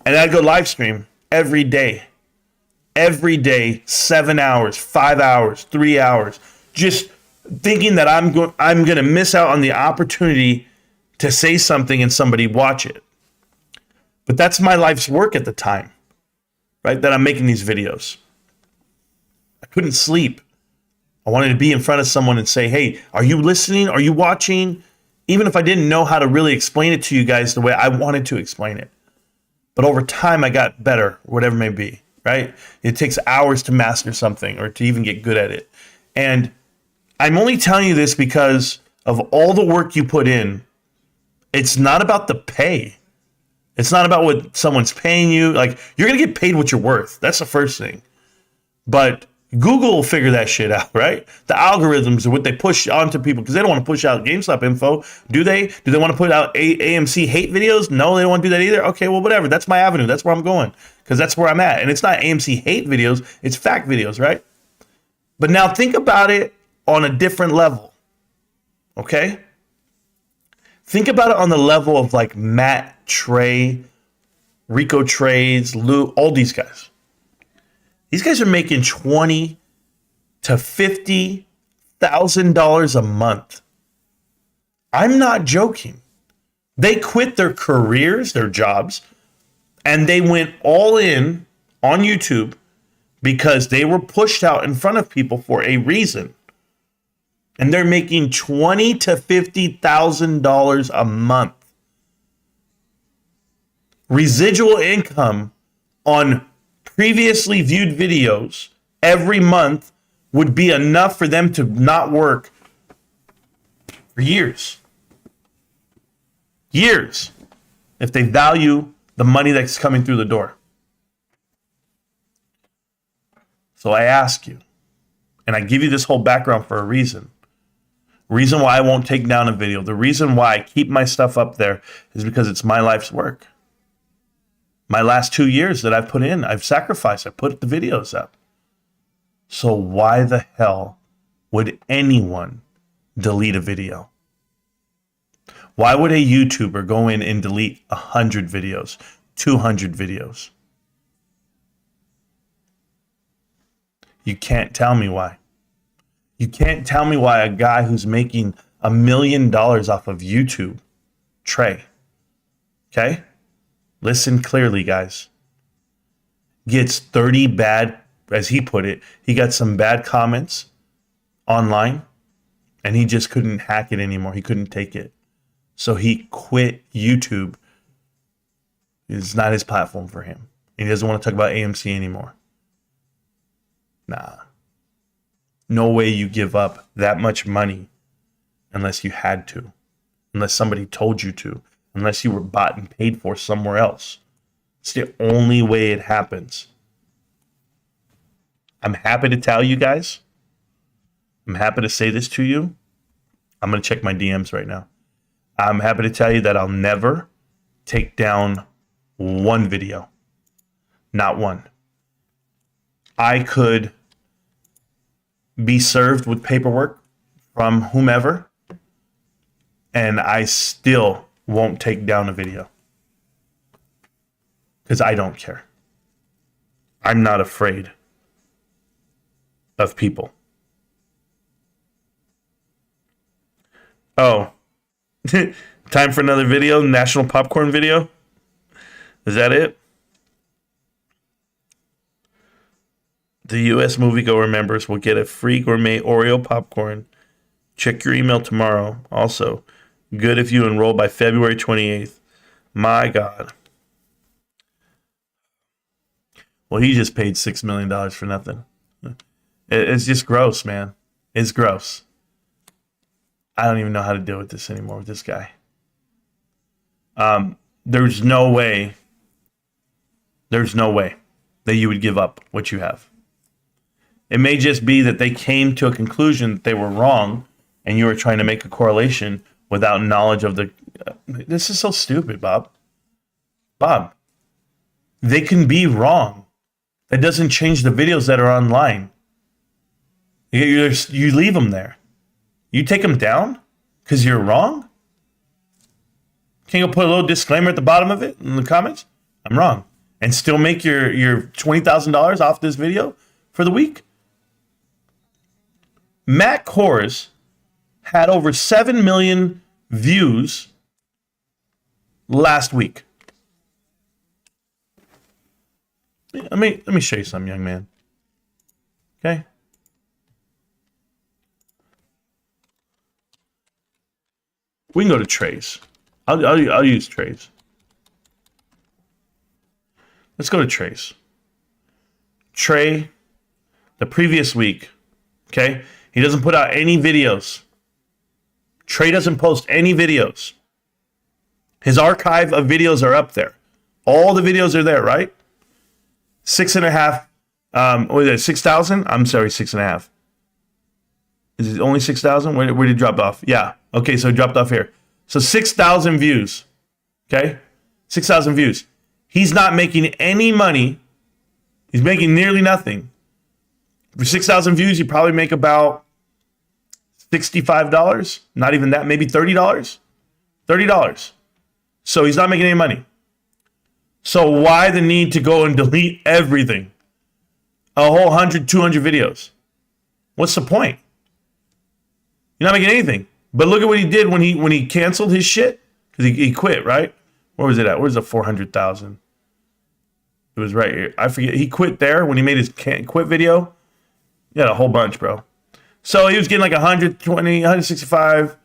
And I'd go live stream every day, 7 hours, 5 hours, 3 hours, just thinking that I'm going to miss out on the opportunity to say something and somebody watch it. But that's my life's work at the time, right? That I'm making these videos. I couldn't sleep. I wanted to be in front of someone and say, hey, are you listening? Are you watching? Even if I didn't know how to really explain it to you guys the way I wanted to explain it. But over time, I got better, whatever it may be, right? It takes hours to master something or to even get good at it. And I'm only telling you this because of all the work you put in. It's not about the pay. It's not about what someone's paying you. Like, you're going to get paid what you're worth. That's the first thing. But Google will figure that shit out, right? The algorithms are what they push onto people because they don't want to push out GameStop info. Do they? Do they want to put out AMC hate videos? No, they don't want to do that either. Okay, well, whatever. That's my avenue. That's where I'm going because that's where I'm at. And it's not AMC hate videos. It's fact videos, right? But now think about it on a different level, okay? Think about it on the level of like Matt, Trey, Rico Trades, Lou, all these guys. These guys are making $20,000 to $50,000 a month. I'm not joking. They quit their careers, their jobs, and they went all in on YouTube because they were pushed out in front of people for a reason. And they're making $20,000 to $50,000 a month. Residual income on previously viewed videos every month would be enough for them to not work for years. Years. If they value the money that's coming through the door. So I ask you, and I give you this whole background for a reason. Reason why I won't take down a video, the reason why I keep my stuff up there is because it's my life's work. My last 2 years that I've put in, I've sacrificed. I put the videos up. So why the hell would anyone delete a video? Why would a YouTuber go in and delete 100 videos, 200 videos? You can't tell me why. You can't tell me why a guy who's making $1 million off of YouTube, Trey, okay? Listen clearly, guys. Gets 30 bad, as he put it, he got some bad comments online, and he just couldn't hack it anymore. He couldn't take it. So he quit YouTube. It's not his platform for him. He doesn't want to talk about AMC anymore. Nah. No way you give up that much money unless you had to, unless somebody told you to, unless you were bought and paid for somewhere else. It's the only way it happens. I'm happy to tell you guys. I'm happy to say this to you. I'm going to check my DMs right now. I'm happy to tell you that I'll never take down one video. Not one. I could be served with paperwork from whomever, and I still won't take down a video because I don't care. I'm not afraid of people. Oh, time for another video, national popcorn video. Is that it? The U.S. moviegoer members will get a free gourmet Oreo popcorn. Check your email tomorrow. Also, good if you enroll by February 28th. My God. Well, he just paid $6 million for nothing. It's just gross, man. It's gross. I don't even know how to deal with this anymore with this guy. There's no way that you would give up what you have. It may just be that they came to a conclusion that they were wrong and you were trying to make a correlation without knowledge of the... This is so stupid, Bob. Bob, they can be wrong. That doesn't change the videos that are online. You leave them there. You take them down because you're wrong? Can't you put a little disclaimer at the bottom of it in the comments? I'm wrong. And still make your $20,000 off this video for the week? Matt Kors had over 7 million views last week. Let me show you something, young man. Okay? We can go to Trey's. I'll use Trey's. Let's go to Trey's. Trey, the previous week, okay? He doesn't put out any videos. Trey doesn't post any videos. His archive of videos are up there. All the videos are there, right? 6.5. What is it? 6,000? I'm sorry, 6.5. Is it only 6,000? Where did it drop off? Yeah. Okay, so it dropped off here. So 6,000 views. Okay? 6,000 views. He's not making any money. He's making nearly nothing. For 6,000 views, you probably make about $65. Not even that. Maybe $30. $30. So he's not making any money. So why the need to go and delete everything? A whole 100, 200 videos. What's the point? You're not making anything. But look at what he did when he canceled his shit. Because he quit, right? Where was it at? Where's the 400,000? It was right here. I forget. He quit there when he made his quit video. He had a whole bunch, bro. So he was getting like 120, 165.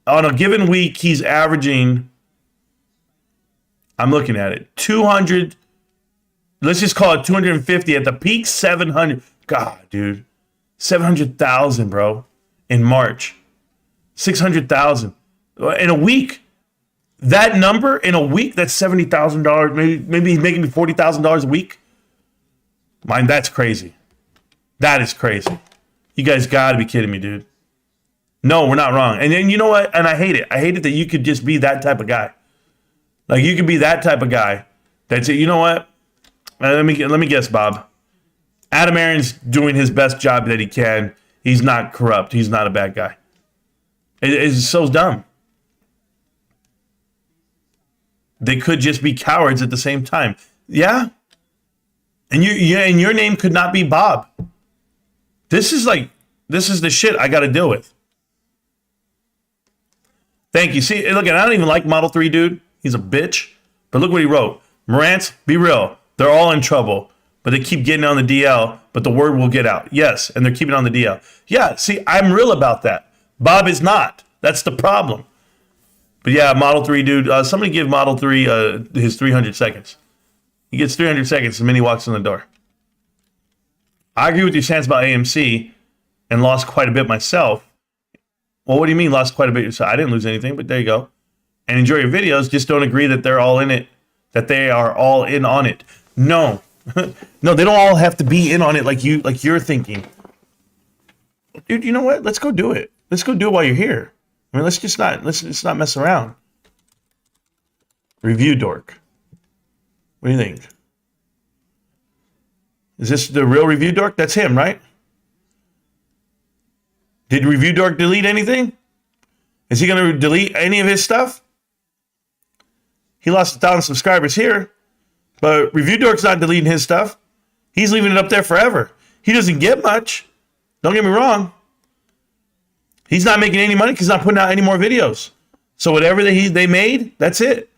On a given week, he's averaging, I'm looking at it, 200. Let's just call it 250. At the peak, 700. God, dude. 700,000, bro. In March. 600,000. In a week. That number in a week, that's $70,000. Maybe he's making me $40,000 a week. That's crazy. That is crazy. You guys got to be kidding me, dude. No, we're not wrong. And then you know what? And I hate it. I hate it that you could just be that type of guy. Like you could be that type of guy. That's it. You know what? Let me guess, Bob. Adam Aaron's doing his best job that he can. He's not corrupt. He's not a bad guy. It's so dumb. They could just be cowards at the same time. Yeah. And your name could not be Bob. This is the shit I got to deal with. Thank you. See, look, I don't even like Model 3, dude. He's a bitch. But look what he wrote. Marantz, be real. They're all in trouble. But they keep getting on the DL, but the word will get out. Yes, and they're keeping on the DL. Yeah, see, I'm real about that. Bob is not. That's the problem. But yeah, Model 3, dude. Somebody give Model 3 his 300 seconds. He gets 300 seconds the minute he walks in the door. I agree with your stance about AMC and lost quite a bit myself. Well, what do you mean lost quite a bit yourself? I didn't lose anything, but there you go. And enjoy your videos. Just don't agree that they're all in it, that they are all in on it. No. No, they don't all have to be in on it like you're thinking. Dude, you know what? Let's go do it. Let's go do it while you're here. I mean, let's just not mess around. Review dork. What do you think? Is this the real review dork? That's him, right? Did review dork delete anything? Is he going to delete any of his stuff? He lost 1,000 subscribers here, but review dork's not deleting his stuff. He's leaving it up there forever. He doesn't get much. Don't get me wrong. He's not making any money because he's not putting out any more videos. So whatever they made, that's it.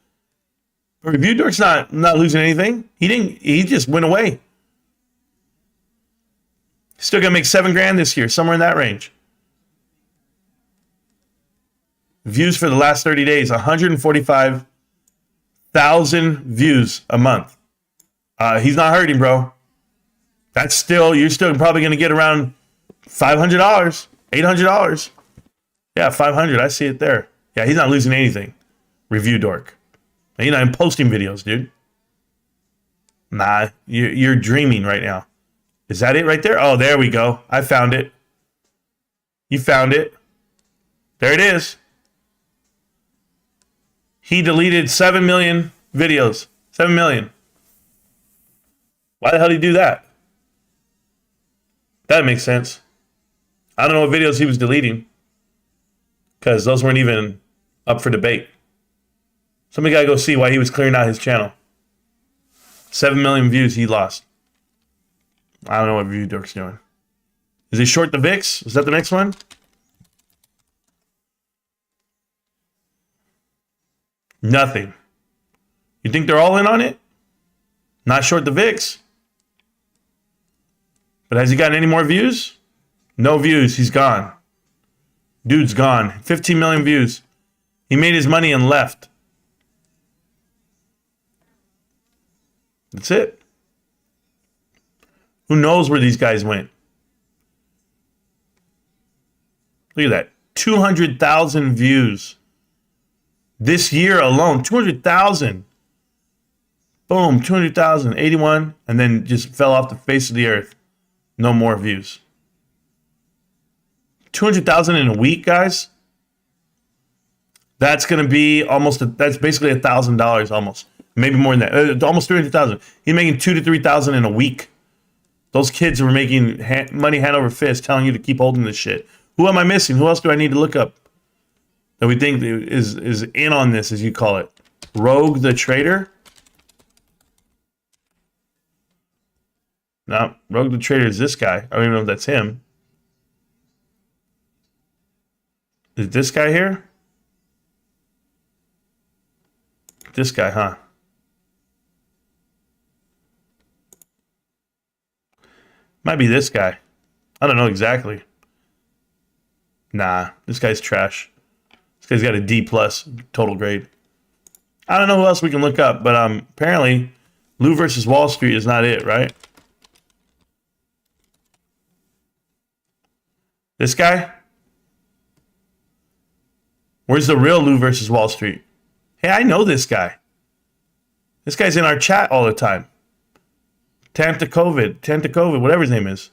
But review dork's not losing anything. He just went away. Still gonna make $7,000 this year, somewhere in that range. Views for the last 30 days, 145,000 views a month. He's not hurting, bro. You're still probably gonna get around $500, $800. Yeah, 500. I see it there. Yeah, he's not losing anything. Review dork. He's not even posting videos, dude. Nah, you're dreaming right now. Is that it right there? Oh, there we go. I found it. You found it. There it is. He deleted 7 million videos. 7 million. Why the hell did he do that? That makes sense. I don't know what videos he was deleting, because those weren't even up for debate. Somebody got to go see why he was clearing out his channel. 7 million views he lost. I don't know what Review Dork's doing. Is he short the VIX? Is that the next one? Nothing. You think they're all in on it? Not short the VIX. But has he gotten any more views? No views. He's gone. Dude's gone. 15 million views. He made his money and left. That's it. Who knows where these guys went? Look at that. 200,000 views. This year alone. 200,000. Boom. 200,000. 81. And then just fell off the face of the earth. No more views. 200,000 in a week, guys. That's going to be that's basically $1,000 almost. Maybe more than that. Almost 300,000. He's making 2,000 to 3,000 in a week. Those kids were making money hand over fist, telling you to keep holding this shit. Who am I missing? Who else do I need to look up that we think is in on this, as you call it? Rogue the Trader? No, Rogue the Trader is this guy. I don't even know if that's him. Is this guy here? This guy, huh? Might be this guy. I don't know exactly. Nah, this guy's trash. This guy's got a D+ total grade. I don't know who else we can look up, but apparently Lou versus Wall Street is not it, right? This guy? Where's the real Lou versus Wall Street? Hey, I know this guy. This guy's in our chat all the time. Tanta COVID, whatever his name is.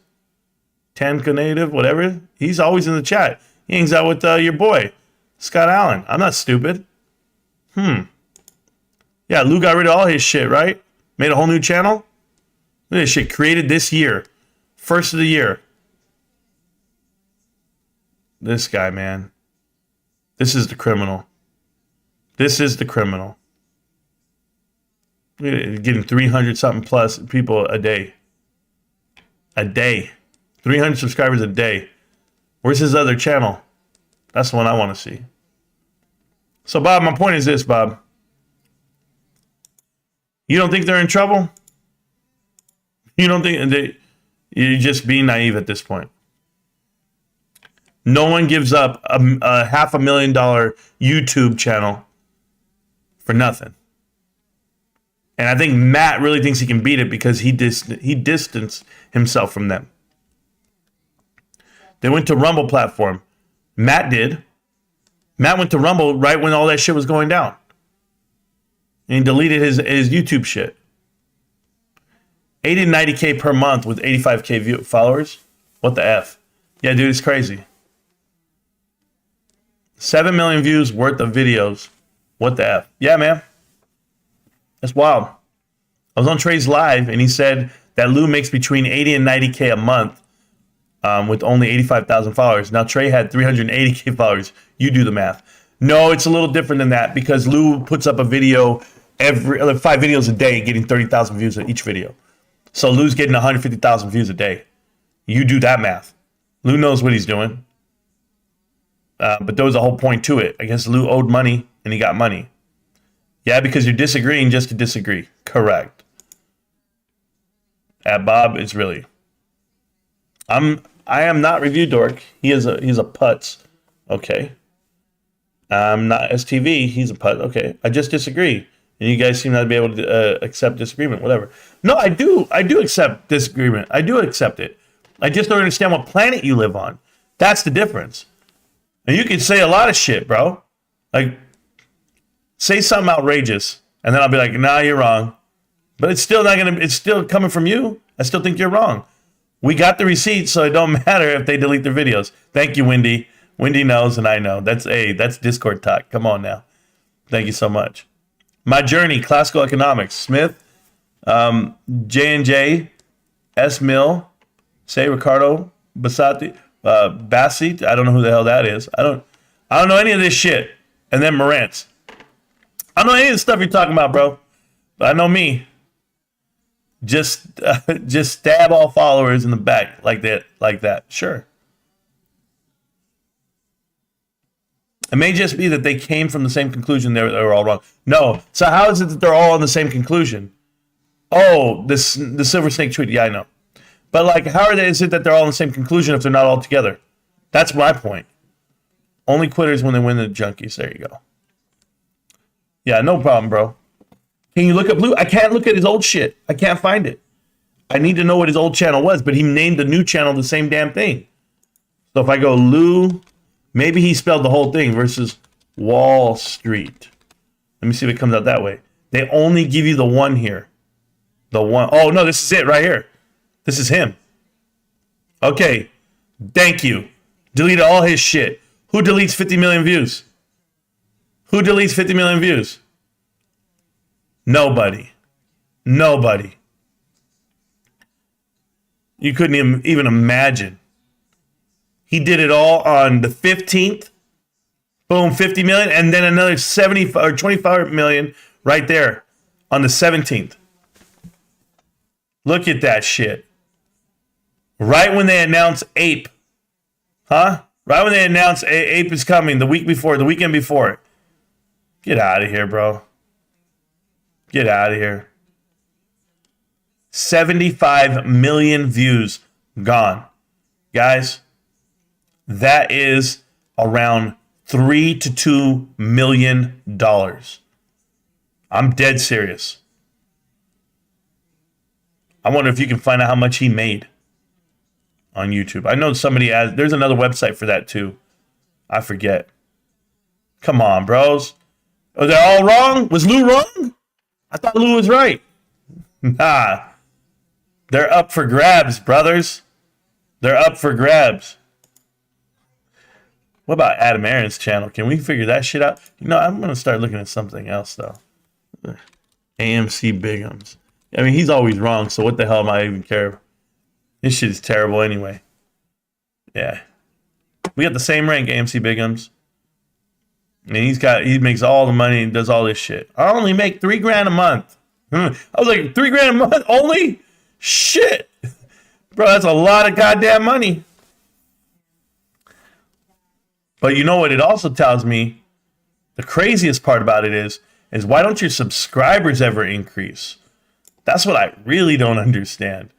Tanka native, whatever. He's always in the chat. He hangs out with your boy, Scott Allen. I'm not stupid. Yeah, Lou got rid of all his shit, right? Made a whole new channel. Look at this shit created this year. First of the year. This guy, man. This is the criminal. This is the criminal. Getting 300 something plus people a day. A day. 300 subscribers a day. Where's his other channel? That's the one I want to see. So, Bob, my point is this, Bob. You don't think they're in trouble? You don't think you're just being naive at this point? No one gives up a $500,000 YouTube channel for nothing. And I think Matt really thinks he can beat it because he distanced himself from them. They went to Rumble platform. Matt did. Matt went to Rumble right when all that shit was going down. And he deleted his YouTube shit. 80 to 90K per month with 85K followers. What the F? Yeah, dude, it's crazy. 7 million views worth of videos. What the F? Yeah, man. That's wild. I was on Trey's live and he said that Lou makes between 80 and 90K a month with only 85,000 followers. Now, Trey had 380K followers. You do the math. No, it's a little different than that because Lou puts up a video every 5 videos a day, getting 30,000 views on each video. So Lou's getting 150,000 views a day. You do that math. Lou knows what he's doing. But there was a whole point to it. I guess Lou owed money and he got money. Yeah, because you're disagreeing just to disagree. Correct. Bob is really. I am not Review Dork. He's a putz. Okay. I'm not STV. He's a putz. Okay. I just disagree. And you guys seem not to be able to accept disagreement, whatever. No, I do accept disagreement. I do accept it. I just don't understand what planet you live on. That's the difference. And you can say a lot of shit, bro. Like, say something outrageous, and then I'll be like, nah, you're wrong. But it's still it's still coming from you. I still think you're wrong. We got the receipts, so it don't matter if they delete their videos. Thank you, Wendy. Wendy knows, and I know. That's Discord talk. Come on now. Thank you so much. My Journey, Classical Economics. Smith, J&J, S. Mill, say Ricardo, Basati, Bassi. I don't know who the hell that is. I don't know any of this shit. And then Marantz. I don't know any of the stuff you're talking about, bro. But I know me. Just stab all followers in the back like that. Sure. It may just be that they came from the same conclusion. They were all wrong. No. So how is it that they're all on the same conclusion? Oh, the Silver Snake tweet. Yeah, I know. But like, how is it that they're all on the same conclusion if they're not all together? That's my point. Only quitters when they win the junkies. There you go. Yeah, no problem, bro. Can you look up Lou? I can't look at his old shit. I can't find it. I need to know what his old channel was, but he named the new channel the same damn thing. So if I go Lou, maybe he spelled the whole thing versus Wall Street. Let me see if it comes out that way. They only give you the one here. The one. Oh, no, this is it right here. This is him. Okay. Thank you. Deleted all his shit. Who deletes 50 million views? Who deletes 50 million views? Nobody. Nobody. You couldn't even imagine. He did it all on the 15th. Boom, 50 million. And then another 70 or 25 million right there on the 17th. Look at that shit. Right when they announced Ape. Huh? Right when they announced Ape is coming the weekend before. Get out of here, bro. Get out of here. 75 million views gone. Guys, that is around $3 to $2 million. I'm dead serious. I wonder if you can find out how much he made on YouTube. I know somebody has. There's another website for that too. I forget. Come on, bros. Are they all wrong? Was Lou wrong? I thought Lou was right. Nah. They're up for grabs, brothers. They're up for grabs. What about Adam Aaron's channel? Can we figure that shit out? You know, I'm going to start looking at something else, though. AMC Bigums. I mean, he's always wrong, so what the hell am I even care? This shit is terrible anyway. Yeah. We got the same rank, AMC Bigums. And he makes all the money and does all this shit. I only make $3,000 a month. I was like, $3,000 a month only? Shit. Bro, that's a lot of goddamn money. But you know what it also tells me? The craziest part about it is why don't your subscribers ever increase? That's what I really don't understand.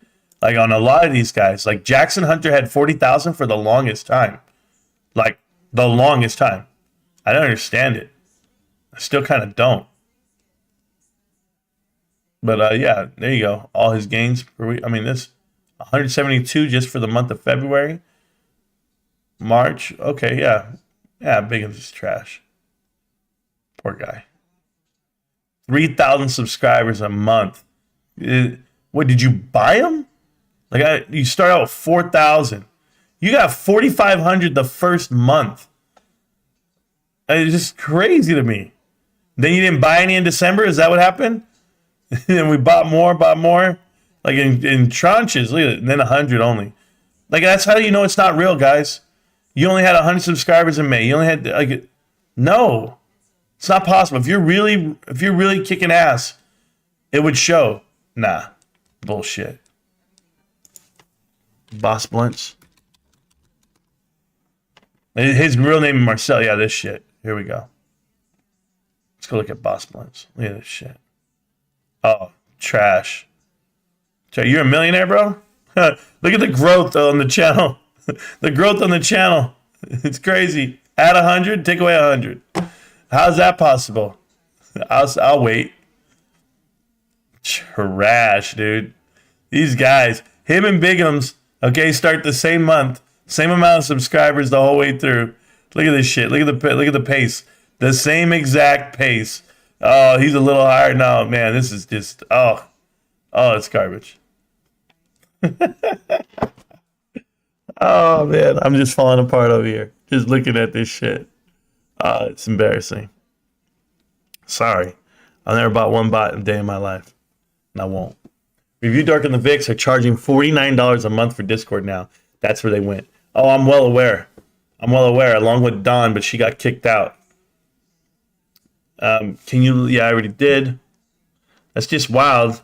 Like on a lot of these guys, like Jackson Hunter had 40,000 for the longest time. Like the longest time. I don't understand it. I still kind of don't. But yeah, there you go. All his gains per week. I mean, this 172 just for the month of February. March. Okay, yeah. Yeah, Bigums is trash. Poor guy. 3,000 subscribers a month. What, did you buy them? Like, you start out with 4,000. You got 4,500 the first month. It's just crazy to me. Then you didn't buy any in December? Is that what happened? And we bought more. Like in tranches. Look at it. And then 100 only. Like, that's how you know it's not real, guys. You only had 100 subscribers in May. You only had, like, no. It's not possible. If you're really kicking ass, it would show. Nah. Bullshit. Boss Blunts. His real name is Marcel. Yeah, this shit. Here we go. Let's go look at Boss Blunts. Look at this shit. Oh, trash. You're a millionaire, bro? Look at the growth on the channel. The growth on the channel. It's crazy. Add 100, take away 100. How's that possible? I'll wait. Trash, dude. These guys, him and Bigums, okay, start the same month, same amount of subscribers the whole way through. Look at this shit. Look at the pace. The same exact pace. Oh, he's a little higher now, man. This is just it's garbage. Oh man, I'm just falling apart over here. Just looking at this shit. It's embarrassing. Sorry. I've never bought one bot in a day in my life. And I won't. Review Dark and the Vix are charging $49 a month for Discord now. That's where they went. Oh, I'm well aware, along with Dawn, but she got kicked out. Yeah, I already did. That's just wild.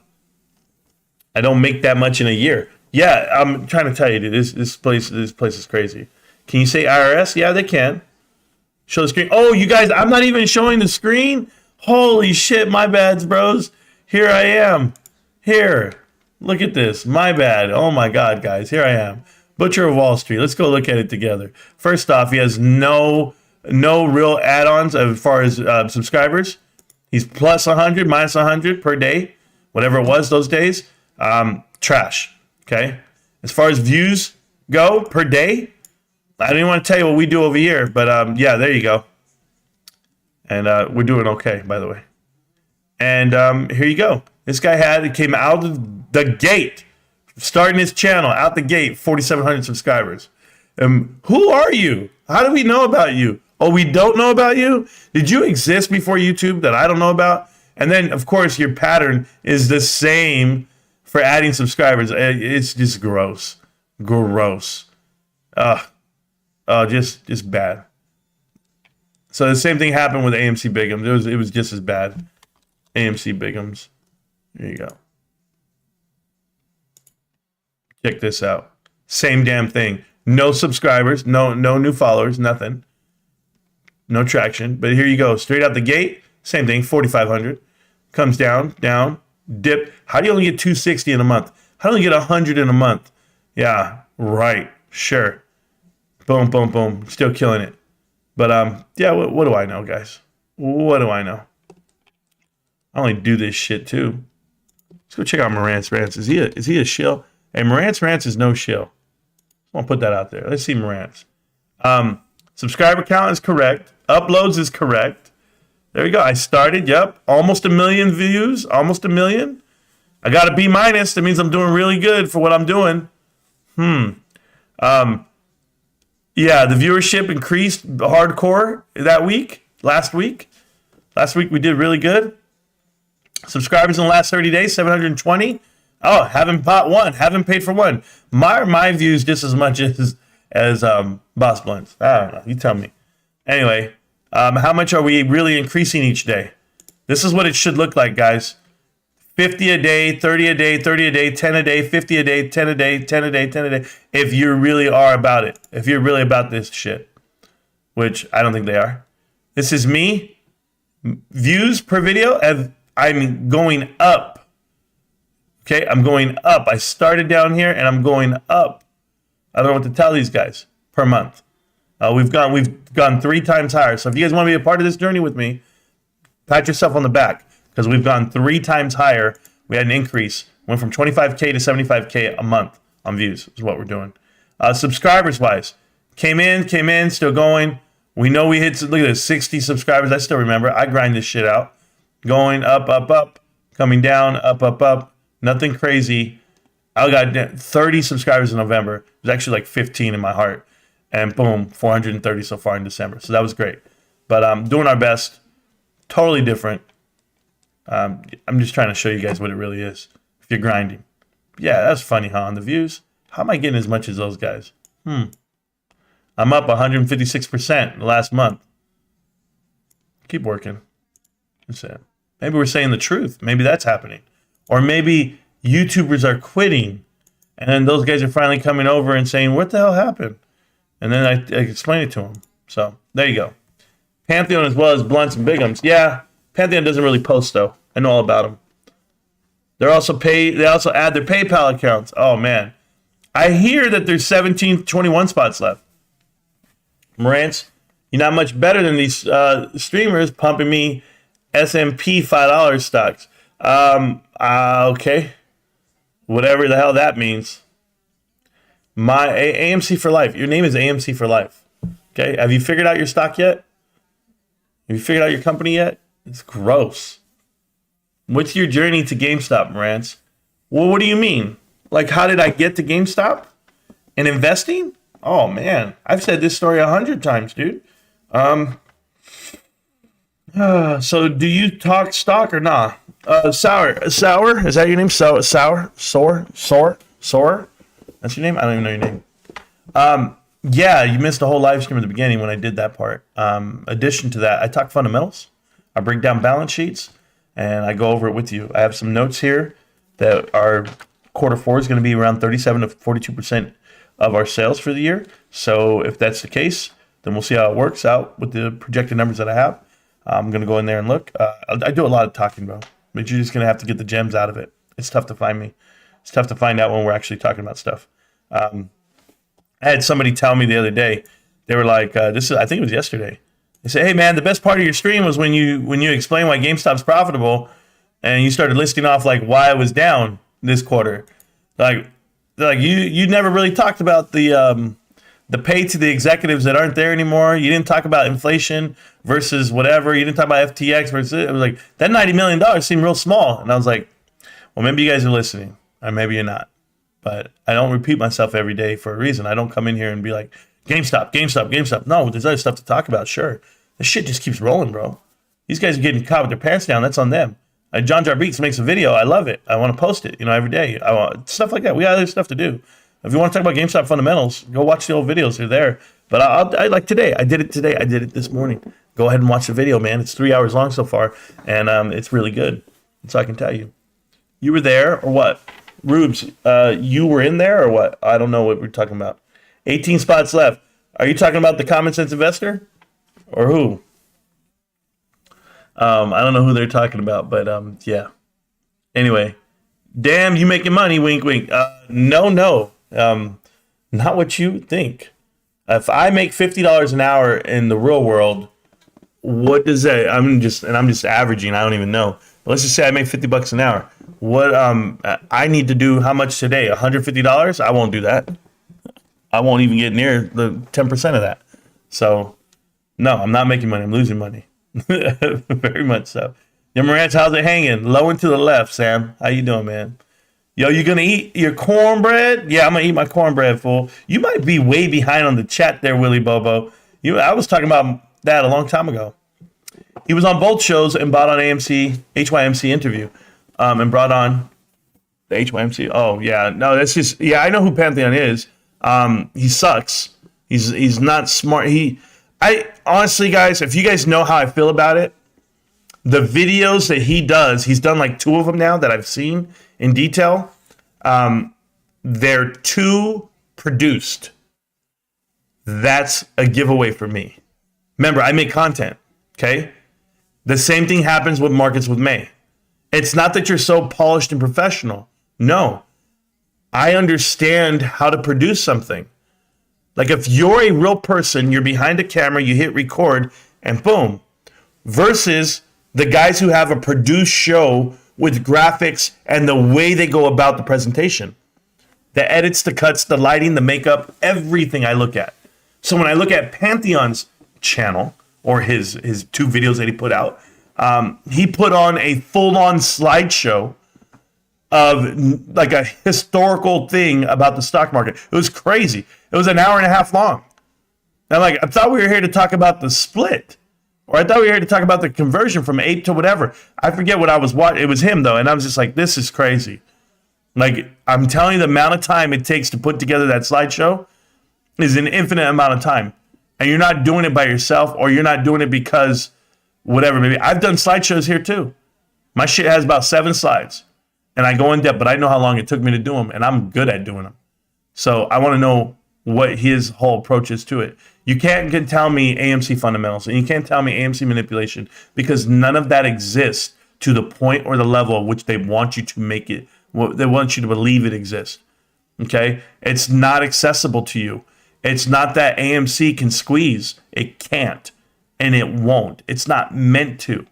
I don't make that much in a year. Yeah, I'm trying to tell you, dude, this place is crazy. Can you say IRS? Yeah, they can. Show the screen. Oh, you guys, I'm not even showing the screen? Holy shit, my bad, bros. Here I am. Here. Look at this. My bad. Oh my God, guys. Here I am. Butcher of Wall Street. Let's go look at it together. First off, he has no real add-ons as far as subscribers. He's plus 100, minus 100 per day. Whatever it was those days. Trash. Okay, as far as views go per day, I don't even want to tell you what we do over here, but yeah, there you go. And we're doing okay, by the way. And here you go. This guy came out of the gate, starting his channel out the gate, 4,700 subscribers. Who are you? How do we know about you? Oh, we don't know about you? Did you exist before YouTube that I don't know about? And then, of course, your pattern is the same for adding subscribers. It's just gross. Gross. Just bad. So the same thing happened with AMC Bigums. It was just as bad. AMC Bigums. There you go. Check this out. Same damn thing. No subscribers, no new followers, nothing. No traction. But here you go. Straight out the gate, same thing, 4,500. Comes down, dip. How do you only get 260 in a month? How do you get 100 in a month? Yeah, right. Sure. Boom, boom, boom. Still killing it. But yeah, what do I know, guys? What do I know? I only do this shit too. Let's go check out Marantz Rantz. Is he a shill? Hey, Marantz Rantz is no shill. I want to put that out there. Let's see Marantz. Subscriber count is correct. Uploads is correct. There we go. I started. Yep. Almost 1 million views. Almost 1 million. I got a B-. That means I'm doing really good for what I'm doing. Yeah, the viewership increased hardcore that week. Last week we did really good. Subscribers in the last 30 days, 720. Oh, haven't bought one, haven't paid for one. My views just as much as Boss Blunt's. I don't know. You tell me. Anyway, how much are we really increasing each day? This is what it should look like, guys. 50 a day, 30 a day, 30 a day, 10 a day, 50 a day, 10 a day, 10 a day, 10 a day. If you really are about it. If you're really about this shit. Which I don't think they are. This is me. Views per video, I'm going up. Okay, I'm going up. I started down here and I'm going up. I don't know what to tell these guys per month. We've gone 3 times higher. So if you guys want to be a part of this journey with me, pat yourself on the back because we've gone 3 times higher. We had an increase. Went from 25K to 75K a month on views is what we're doing. Subscribers wise, came in, still going. We know we hit, look at this, 60 subscribers. I still remember. I grind this shit out. Going up, up, up, coming down, up, up, up. Nothing crazy. I got 30 subscribers in November. It was actually like 15 in my heart. And boom, 430 so far in December. So that was great. But doing our best. Totally different. I'm just trying to show you guys what it really is. If you're grinding. Yeah, that's funny, huh? On the views. How am I getting as much as those guys? I'm up 156% in the last month. Keep working. That's it. Maybe we're saying the truth. Maybe that's happening. Or maybe YouTubers are quitting. And then those guys are finally coming over and saying, what the hell happened? And then I explain it to them. So there you go. Pantheon as well as Blunts and Bigums. Yeah, Pantheon doesn't really post though. I know all about them. They also add their PayPal accounts. Oh man. I hear that there's 21 spots left. Marantz, you're not much better than these streamers pumping me S&P $5 stocks. Okay. Whatever the hell that means. My AMC for life. Your name is AMC for life. Okay. Have you figured out your stock yet? Have you figured out your company yet? It's gross. What's your journey to GameStop, Marantz? Well, what do you mean? Like, how did I get to GameStop and investing? Oh man, I've said this story 100 times, dude. So do you talk stock or nah? Sour, is that your name? Sour. That's your name? I don't even know your name. Yeah, you missed a whole live stream at the beginning when I did that part. Addition to that, I talk fundamentals. I break down balance sheets, and I go over it with you. I have some notes here that our quarter 4 is going to be around 37 to 42% of our sales for the year. So if that's the case, then we'll see how it works out with the projected numbers that I have. I'm going to go in there and look. I do a lot of talking, bro, but you're just going to have to get the gems out of it. It's tough to find me. It's tough to find out when we're actually talking about stuff. I had somebody tell me the other day, they were like, I think it was yesterday. They said, hey man, the best part of your stream was when you explained why GameStop's profitable and you started listing off like why it was down this quarter. Like you never really talked about the pay to the executives that aren't there anymore. You didn't talk about inflation versus whatever. You didn't talk about FTX versus it. Was like that $90 million seemed real small. And I was like, well, maybe you guys are listening or maybe you're not. But I don't repeat myself every day for a reason. I don't come in here and be like, GameStop. No, there's other stuff to talk about. Sure. This shit just keeps rolling, bro. These guys are getting caught with their pants down. That's on them. John Jar Beats makes a video. I love it. I want to post it, every day. I want stuff like that. We got other stuff to do. If you want to talk about GameStop fundamentals, go watch the old videos. They're there. But I like today. I did it today. I did it this morning. Go ahead and watch the video, man. It's 3 hours long so far, and it's really good. That's all I can tell you. You were there or what? Rubes, you were in there or what? I don't know what we're talking about. 18 spots left. Are you talking about the Common Sense Investor? Or who? I don't know who they're talking about, but yeah. Anyway, damn, you making money, wink, wink. No, not what you think. If I make $50 an hour in the real world, what does that? I'm just averaging. I don't even know. But let's just say I make $50 an hour. What I need to do? How much today? $150? I won't do that. I won't even get near the 10% of that. So, no, I'm not making money. I'm losing money. Very much so. Yeah, Marantz, how's it hanging? Low and to the left, Sam. How you doing, man? Yo, you gonna eat your cornbread? Yeah, I'm gonna eat my cornbread, fool. You might be way behind on the chat there, Willie Bobo. I was talking about that a long time ago. He was on both shows and brought on HYMC interview, and brought on the HYMC. Oh yeah, no, that's just I know who Pantheon is. He sucks. He's not smart. I honestly, guys, if you guys know how I feel about it, the videos that he does, he's done like 2 of them now that I've seen in detail. They're too produced. That's a giveaway for me. Remember, I make content. Okay. The same thing happens with Markets with May. It's not that you're so polished and professional. No, I understand how to produce something. Like if you're a real person, you're behind a camera, you hit record and boom, versus the guys who have a produced show with graphics and the way they go about the presentation, the edits, the cuts, the lighting, the makeup, everything I look at. So when I look at Pantheon's channel or his 2 videos that he put out, he put on a full-on slideshow of like a historical thing about the stock market. It was crazy. It was an hour and a half long. And I thought we were here to talk about the split, or I thought we were here to talk about the conversion from ape to whatever. I forget what I was watching. It was him though, and I was just like, this is crazy. Like I'm telling you, the amount of time it takes to put together that slideshow is an infinite amount of time, and you're not doing it by yourself, or you're not doing it because whatever. Maybe I've done slideshows here too. My shit has about 7 slides. And I go in depth, but I know how long it took me to do them, and I'm good at doing them. So I want to know what his whole approach is to it. You can't tell me AMC fundamentals, and you can't tell me AMC manipulation, because none of that exists to the point or the level at which they want you to make it. They want you to believe it exists. Okay? It's not accessible to you. It's not that AMC can squeeze. It can't, and it won't. It's not meant to.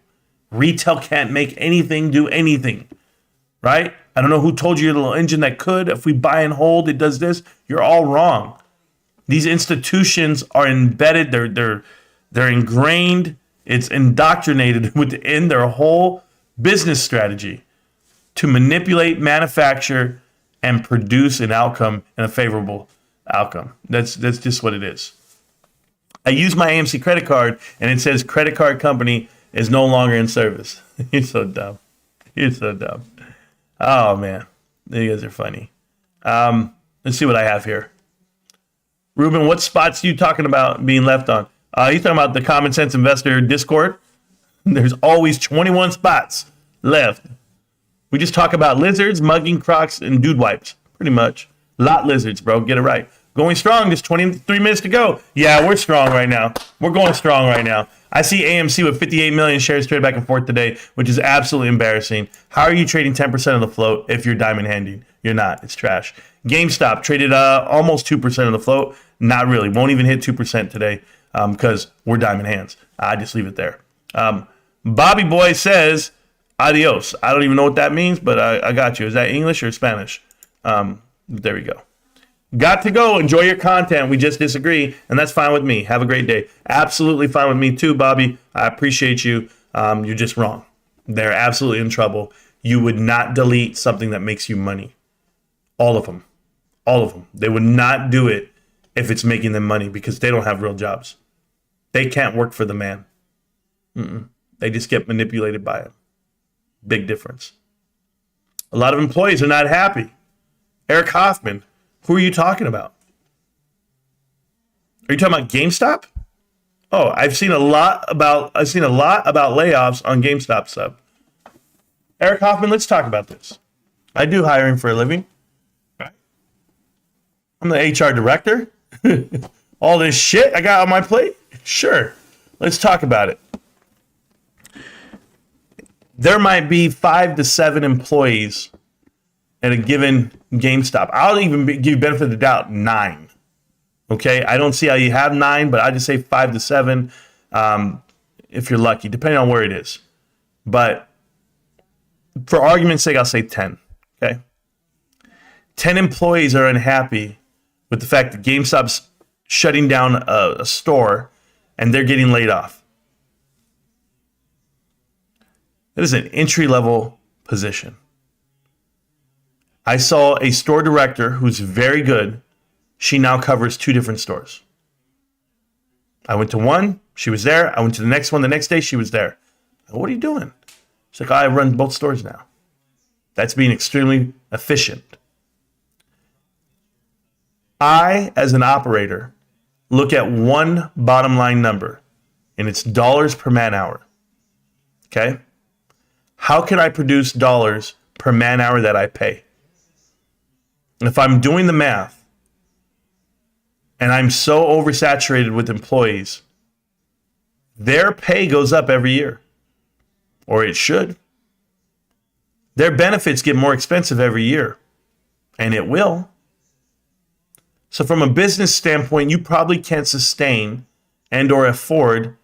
Retail can't make anything do anything. Right? I don't know who told you you're the little engine that could. If we buy and hold, it does this. You're all wrong. These institutions are embedded. They're ingrained. It's indoctrinated within their whole business strategy to manipulate, manufacture, and produce an outcome and a favorable outcome. That's just what it is. I use my AMC credit card, and it says credit card company is no longer in service. You're so dumb. You're so dumb. Oh, man. You guys are funny. Let's see what I have here. Ruben, what spots are you talking about being left on? You're talking about the Common Sense Investor Discord. There's always 21 spots left. We just talk about lizards, mugging, crocs, and dude wipes. Pretty much. Lot lizards, bro. Get it right. Going strong. Just 23 minutes to go. Yeah, we're strong right now. We're going strong right now. I see AMC with 58 million shares traded back and forth today, which is absolutely embarrassing. How are you trading 10% of the float if you're diamond handing? You're not. It's trash. GameStop traded almost 2% of the float. Not really. Won't even hit 2% today because we're diamond hands. I just leave it there. Bobby Boy says, adios. I don't even know what that means, but I got you. Is that English or Spanish? There we go. Got to go. Enjoy your content. We just disagree, and that's fine with me. Have a great day. Absolutely fine with me too, Bobby. I appreciate you. You're just wrong. They're absolutely in trouble. You would not delete something that makes you money. All of them. All of them. They would not do it if it's making them money because they don't have real jobs. They can't work for the man. They just get manipulated by him. Big difference. A lot of employees are not happy. Eric Hoffman. Who are you talking about? Are you talking about GameStop? Oh, I've seen a lot about layoffs on GameStop sub. Eric Hoffman, let's talk about this. I do hiring for a living. I'm the HR director. All this shit I got on my plate? Sure. Let's talk about it. There might be 5 to 7 employees at a given GameStop. I'll even give you benefit of the doubt, 9. Okay, I don't see how you have 9, but I just say 5 to 7 if you're lucky, depending on where it is. But for argument's sake, I'll say 10. Okay, 10 employees are unhappy with the fact that GameStop's shutting down a store and they're getting laid off. That is an entry-level position. I saw a store director who's very good. She now covers 2 different stores. I went to one, she was there. I went to the next one the next day, she was there. What are you doing? She's like, I run both stores now. That's being extremely efficient. I, as an operator, look at one bottom line number, and it's dollars per man hour. Okay? How can I produce dollars per man hour that I pay? And if I'm doing the math, and I'm so oversaturated with employees, their pay goes up every year, or it should. Their benefits get more expensive every year, and it will. So from a business standpoint, you probably can't sustain and or afford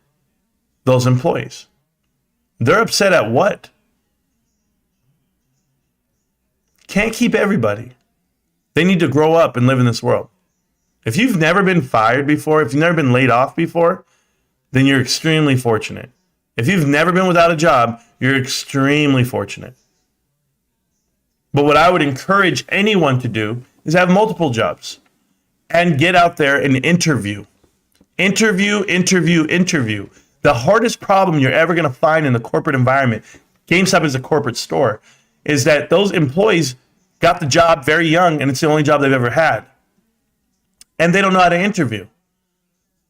those employees. They're upset at what? Can't keep everybody. They need to grow up and live in this world. If you've never been fired before, if you've never been laid off before, then you're extremely fortunate. If you've never been without a job, you're extremely fortunate. But what I would encourage anyone to do is have multiple jobs and get out there and interview. Interview. The hardest problem you're ever going to find in the corporate environment, GameStop is a corporate store, is that those employees got the job very young and it's the only job they've ever had. And they don't know how to interview.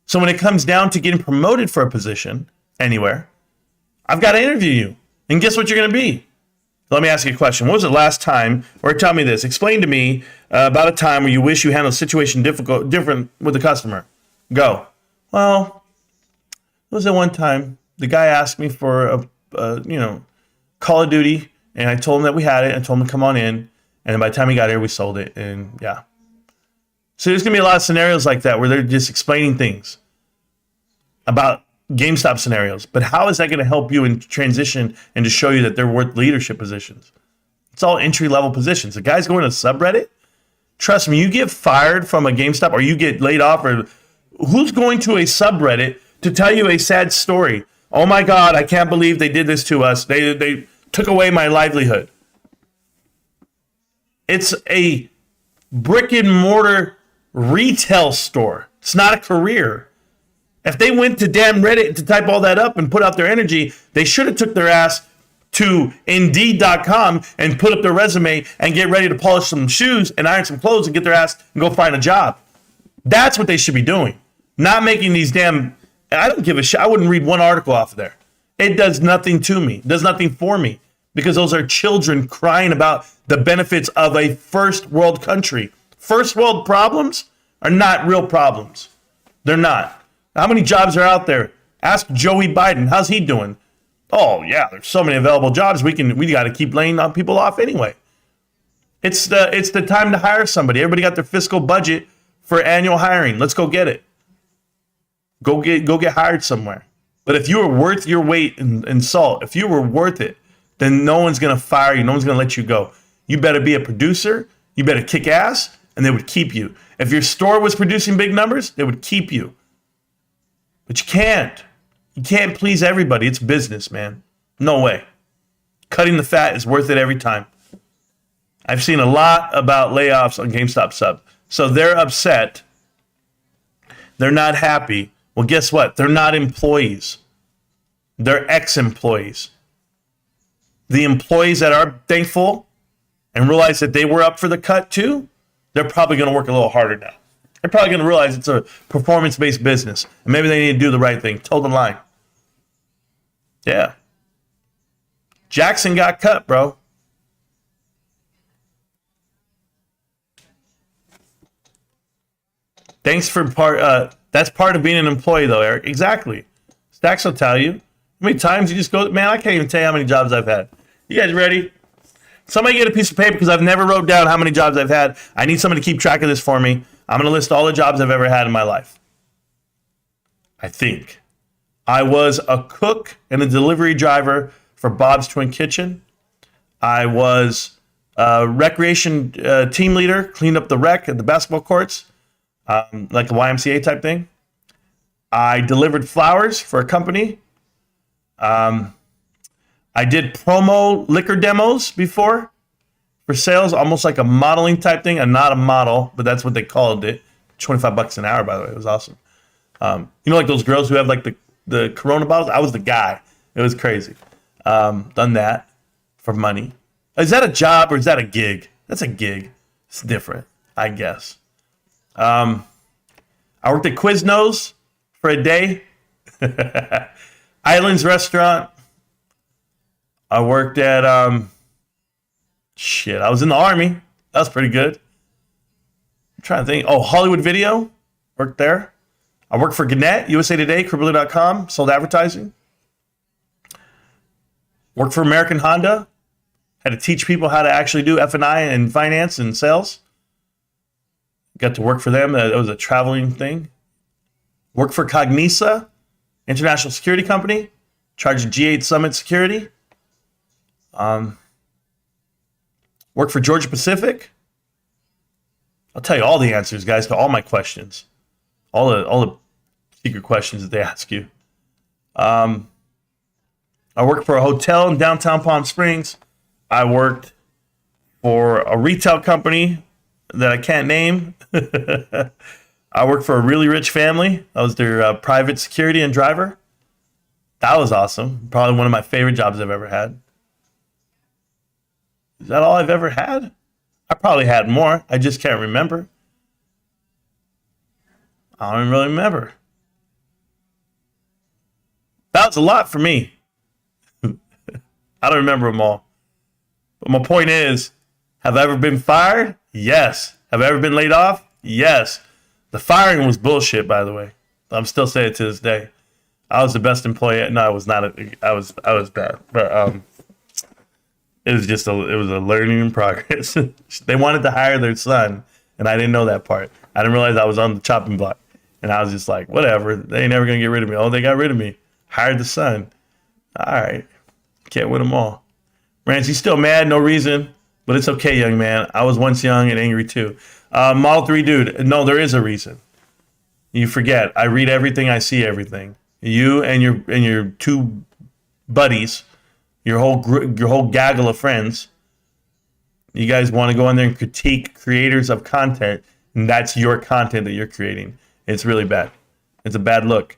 So when it comes down to getting promoted for a position anywhere, I've got to interview you. And guess what you're going to be? Let me ask you a question. When was the last time, or tell me this, explain to me about a time where you wish you handled a situation different with the customer. Go. Well, it was at one time the guy asked me for a Call of Duty, and I told him that we had it, and told him to come on in, and by the time he got here, we sold it, and yeah. So there's going to be a lot of scenarios like that where they're just explaining things about GameStop scenarios, but how is that going to help you in transition and to show you that they're worth leadership positions? It's all entry-level positions. The guy's going to subreddit. Trust me, you get fired from a GameStop or you get laid off, or who's going to a subreddit to tell you a sad story? Oh my God, I can't believe they did this to us. They took away my livelihood. It's a brick and mortar retail store. It's not a career. If they went to damn Reddit to type all that up and put out their energy, they should have took their ass to Indeed.com and put up their resume and get ready to polish some shoes and iron some clothes and get their ass and go find a job. That's what they should be doing. Not making these damn... I don't give a shit. I wouldn't read one article off of there. It does nothing to me. It does nothing for me. Because those are children crying about the benefits of a first world country. First world problems are not real problems. They're not. How many jobs are out there? Ask Joey Biden. How's he doing? Oh, yeah, there's so many available jobs. We got to keep laying people off anyway. It's the time to hire somebody. Everybody got their fiscal budget for annual hiring. Let's go get it. Go get hired somewhere. But if you were worth your weight in salt, if you were worth it, then no one's going to fire you. No one's going to let you go. You better be a producer. You better kick ass, and they would keep you. If your store was producing big numbers, they would keep you. But you can't. You can't please everybody. It's business, man. No way. Cutting the fat is worth it every time. I've seen a lot about layoffs on GameStop sub. So they're upset. They're not happy. Well, guess what? They're not employees. They're ex-employees. The employees that are thankful and realize that they were up for the cut too, they're probably going to work a little harder now. They're probably going to realize it's a performance-based business. And maybe they need to do the right thing. Toe the line. Yeah. Jackson got cut, bro. Thanks for that's part of being an employee, though, Eric. Exactly. Stacks will tell you. How many times you just go, man, I can't even tell you how many jobs I've had. You guys ready? Somebody get a piece of paper because I've never wrote down how many jobs I've had. I need somebody to keep track of this for me. I'm going to list all the jobs I've ever had in my life. I think. I was a cook and a delivery driver for Bob's Twin Kitchen. I was a recreation team leader, cleaned up the rec at the basketball courts, like a YMCA type thing. I delivered flowers for a company. I did promo liquor demos before for sales, almost like a modeling type thing. I'm not a model, but that's what they called it. $25 an hour, by the way. It was awesome. Like those girls who have like the Corona bottles? I was the guy. It was crazy. Done that for money. Is that a job or is that a gig? That's a gig. It's different, I guess. I worked at Quiznos for a day. Islands Restaurant. I worked at, I was in the Army. That was pretty good. I'm trying to think. Oh, Hollywood Video. Worked there. I worked for Gannett, USA Today, Cribbler.com. Sold advertising. Worked for American Honda. Had to teach people how to actually do F&I and finance and sales. Got to work for them. That was a traveling thing. Worked for Cognisa, international security company. Charged G8 Summit security. Worked for Georgia Pacific. I'll tell you all the answers, guys, to all my questions. All the secret questions that they ask you. I worked for a hotel in downtown Palm Springs. I worked for a retail company that I can't name. I worked for a really rich family. I was their private security and driver. That was awesome. Probably one of my favorite jobs I've ever had. Is that all I've ever had? I probably had more. I just can't remember. I don't really remember. That was a lot for me. I don't remember them all. But my point is, have I ever been fired? Yes. Have I ever been laid off? Yes. The firing was bullshit, by the way. I'm still saying it to this day. I was the best employee. No, I was not. I was bad. But it was just it was a learning in progress. They wanted to hire their son, and I didn't know that part. I didn't realize I was on the chopping block. And I was just like, whatever. They ain't never going to get rid of me. Oh, they got rid of me. Hired the son. All right. Can't win them all. Rantz, you still mad? No reason. But it's okay, young man. I was once young and angry too. Model 3 dude. No, there is a reason. You forget. I read everything. I see everything. You and your two buddies, your whole gaggle of friends, you guys want to go in there and critique creators of content, and that's your content that you're creating. It's really bad. It's a bad look.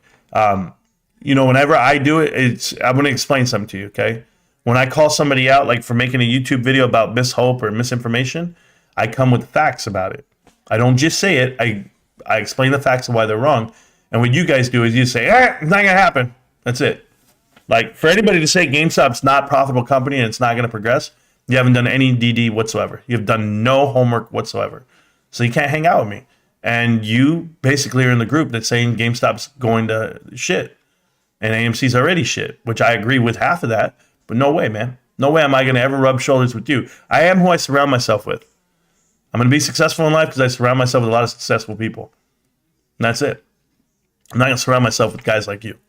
Whenever I do it, I'm going to explain something to you, okay? When I call somebody out, like for making a YouTube video about mishope or misinformation, I come with facts about it. I don't just say it. I explain the facts of why they're wrong. And what you guys do is you say, it's not going to happen. That's it. Like for anybody to say GameStop's not a profitable company and it's not going to progress, you haven't done any DD whatsoever. You've done no homework whatsoever. So you can't hang out with me. And you basically are in the group that's saying GameStop's going to shit. And AMC's already shit, which I agree with half of that. But no way, man. No way am I going to ever rub shoulders with you. I am who I surround myself with. I'm going to be successful in life because I surround myself with a lot of successful people. And that's it. I'm not going to surround myself with guys like you.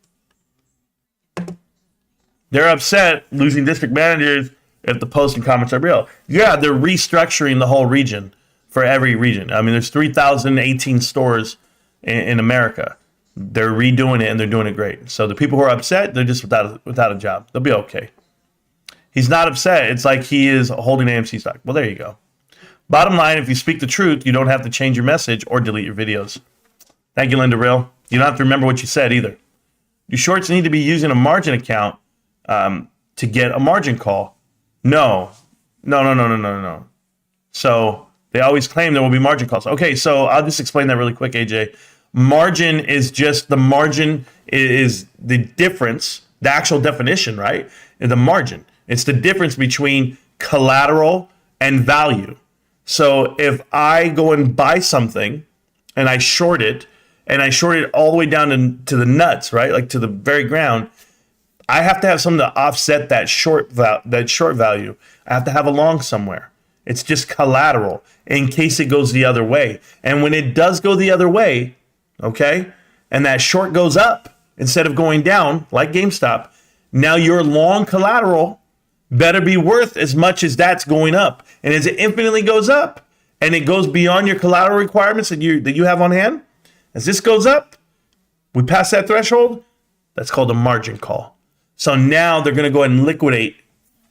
They're upset losing district managers if the posts and comments are real. Yeah, they're restructuring the whole region for every region. I mean, there's 3,018 stores in America. They're redoing it and they're doing it great. So the people who are upset, they're just without a job. They'll be okay. He's not upset. It's like he is holding AMC stock. Well, there you go. Bottom line, if you speak the truth, you don't have to change your message or delete your videos. Thank you, Linda Real. You don't have to remember what you said either. Do shorts need to be using a margin account to get a margin call? No. So they always claim there will be margin calls. Okay, so I'll just explain that really quick, AJ. Margin is just the margin is the difference, the actual definition, right? The margin. It's the difference between collateral and value. So if I go and buy something and I short it, and I short it all the way down to the nuts, right? Like to the very ground, I have to have something to offset that short value. I have to have a long somewhere. It's just collateral in case it goes the other way. And when it does go the other way, okay, and that short goes up instead of going down like GameStop, now your long collateral better be worth as much as that's going up. And as it infinitely goes up and it goes beyond your collateral requirements that you have on hand, as this goes up, we pass that threshold, that's called a margin call. So now they're going to go ahead and liquidate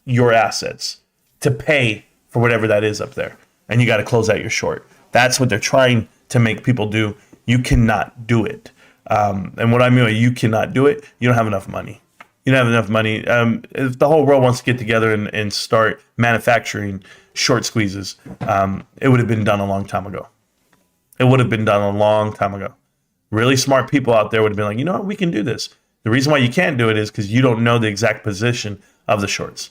your assets to pay for whatever that is up there. And you got to close out your short. That's what they're trying to make people do. You cannot do it. And what I mean by you cannot do it, you don't have enough money. You don't have enough money. If the whole world wants to get together and start manufacturing short squeezes, it would have been done a long time ago. It would have been done a long time ago. Really smart people out there would have been like, you know what, we can do this. The reason why you can't do it is because you don't know the exact position of the shorts.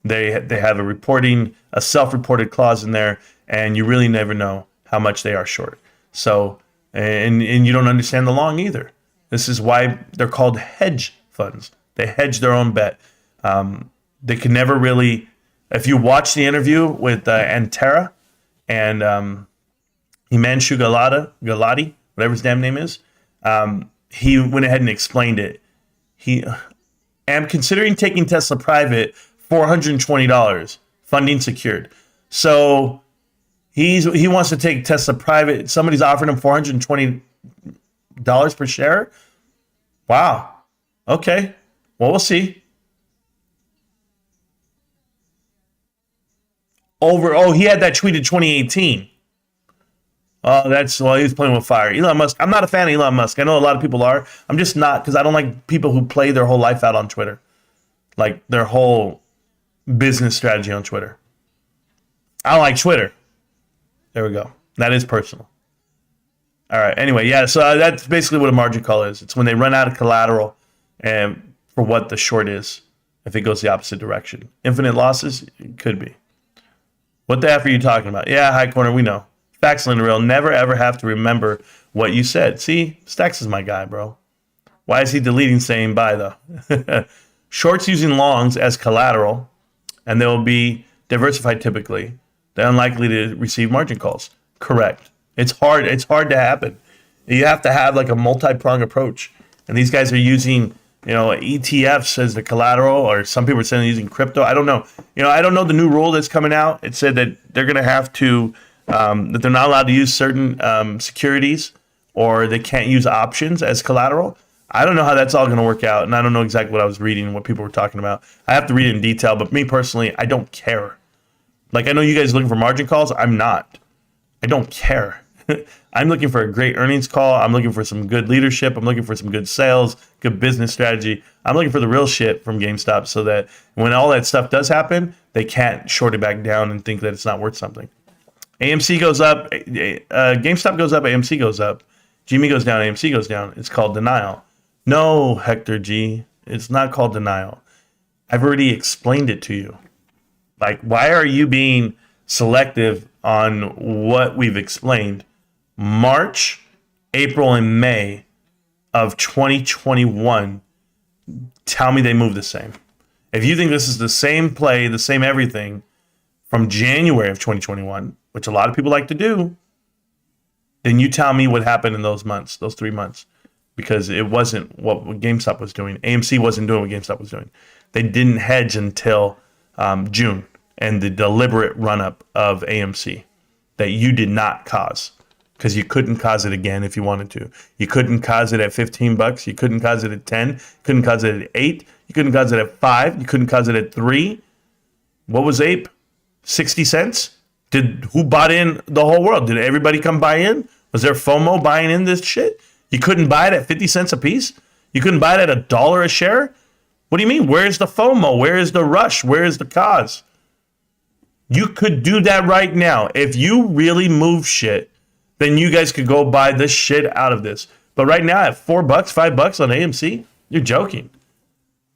They have a self-reported clause in there, and you really never know how much they are short. So, and you don't understand the long either. This is why they're called hedge funds. They hedge their own bet. They can never really, if you watch the interview with Antara and Himanshu Gulati, whatever his damn name is, he went ahead and explained it. I'm considering taking Tesla private, $420, funding secured. So he wants to take Tesla private. Somebody's offering him $420 per share. Wow. Okay. Well, we'll see. He had that tweet in 2018. He was playing with fire. Elon Musk. I'm not a fan of Elon Musk. I know a lot of people are. I'm just not, because I don't like people who play their whole life out on Twitter. Like their whole business strategy on Twitter. I don't like Twitter. There we go. That is personal. All right. Anyway, yeah. So that's basically what a margin call is. It's when they run out of collateral and for what the short is, if it goes the opposite direction. Infinite losses? It could be. What the F are you talking about? Yeah, High Corner, we know. Facts in the real. Never ever have to remember what you said. See, Stacks is my guy, bro. Why is he deleting saying bye, though? Shorts using longs as collateral, and they will be diversified typically. They're unlikely to receive margin calls. Correct. It's hard. It's hard to happen. You have to have like a multi-pronged approach. And these guys are using, ETFs as the collateral, or some people are saying they're using crypto. I don't know. I don't know the new rule that's coming out. It said that they're going to have to, that they're not allowed to use certain securities, or they can't use options as collateral. I don't know how that's all going to work out, and I don't know exactly what I was reading and what people were talking about. I have to read it in detail, but me personally, I don't care. Like, I know you guys are looking for margin calls. I'm not. I don't care. I'm looking for a great earnings call. I'm looking for some good leadership. I'm looking for some good sales, good business strategy. I'm looking for the real shit from GameStop, so that when all that stuff does happen, they can't short it back down and think that it's not worth something. AMC goes up. GameStop goes up. AMC goes up. GME goes down. AMC goes down. It's called denial. No, Hector G. It's not called denial. I've already explained it to you. Like, why are you being selective on what we've explained? March, April, and May of 2021, tell me they move the same. If you think this is the same play, the same everything from January of 2021, which a lot of people like to do, then you tell me what happened in those months, those 3 months, because it wasn't what GameStop was doing. AMC wasn't doing what GameStop was doing. They didn't hedge until June and the deliberate run-up of AMC that you did not cause, because you couldn't cause it again if you wanted to. You couldn't cause it at $15. You couldn't cause it at 10. You couldn't cause it at 8. You couldn't cause it at 5. You couldn't cause it at 3. What was APE? 60 cents? Who bought in the whole world? Did everybody come buy in? Was there FOMO buying in this shit? You couldn't buy it at 50 cents a piece? You couldn't buy it at $1 a share? What do you mean? Where is the FOMO? Where is the rush? Where is the cause? You could do that right now. If you really move shit, then you guys could go buy this shit out of this. But right now at $4, $5 on AMC, you're joking.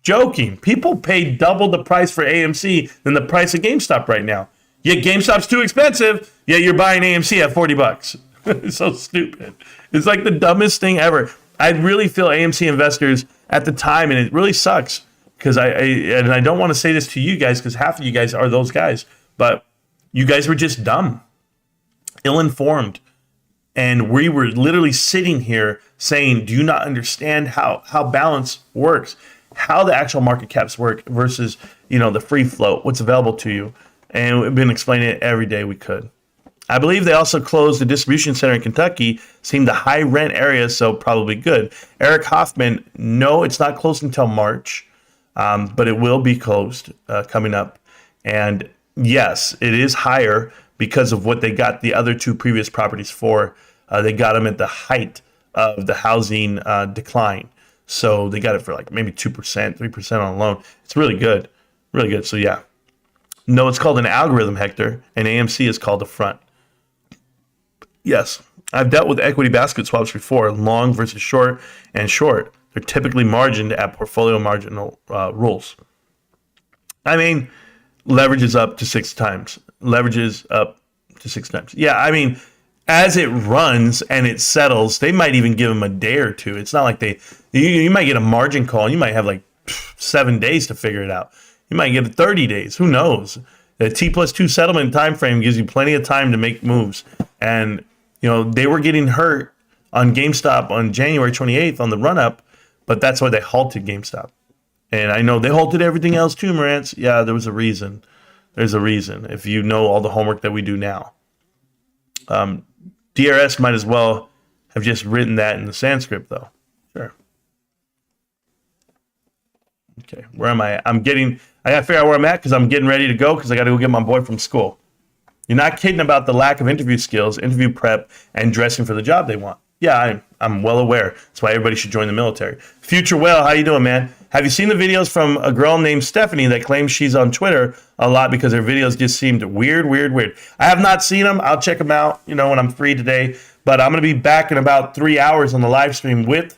Joking. People pay double the price for AMC than the price of GameStop right now. Yet GameStop's too expensive, yet you're buying AMC at $40. It's so stupid. It's like the dumbest thing ever. I really feel AMC investors at the time, and it really sucks, because I don't want to say this to you guys, because half of you guys are those guys, but you guys were just dumb, ill-informed. And we were literally sitting here saying, do you not understand how balance works, how the actual market caps work versus, the free float, what's available to you? And we've been explaining it every day we could. I believe they also closed the distribution center in Kentucky, seemed a high rent area, so probably good. Eric Hoffman, no, it's not closed until March, but it will be closed coming up. And yes, it is higher because of what they got the other two previous properties for. They got them at the height of the housing decline. So they got it for like maybe 2%, 3% on a loan. It's really good. Really good. So yeah. No, it's called an algorithm, Hector, and AMC is called a front. Yes, I've dealt with equity basket swaps before, long versus short and short. They're typically margined at portfolio marginal rules. I mean, leverage is up to 6 times. Leverage is up to 6 times. Yeah, I mean, as it runs and it settles, they might even give them a day or two. It's not like you might get a margin call and you might have like 7 days to figure it out. You might get 30 days. Who knows? The T+2 settlement time frame gives you plenty of time to make moves. And, they were getting hurt on GameStop on January 28th on the run-up, but that's why they halted GameStop. And I know they halted everything else too, Marantz. Yeah, there was a reason. There's a reason, if you know all the homework that we do now. DRS might as well have just written that in the Sanskrit, though. Sure. Okay, where am I? I got to figure out where I'm at because I'm getting ready to go because I got to go get my boy from school. You're not kidding about the lack of interview skills, interview prep, and dressing for the job they want. Yeah, I'm well aware. That's why everybody should join the military. Future Whale, how you doing, man? Have you seen the videos from a girl named Stephanie that claims she's on Twitter a lot because her videos just seemed weird? I have not seen them. I'll check them out, when I'm free today. But I'm going to be back in about 3 hours on the live stream with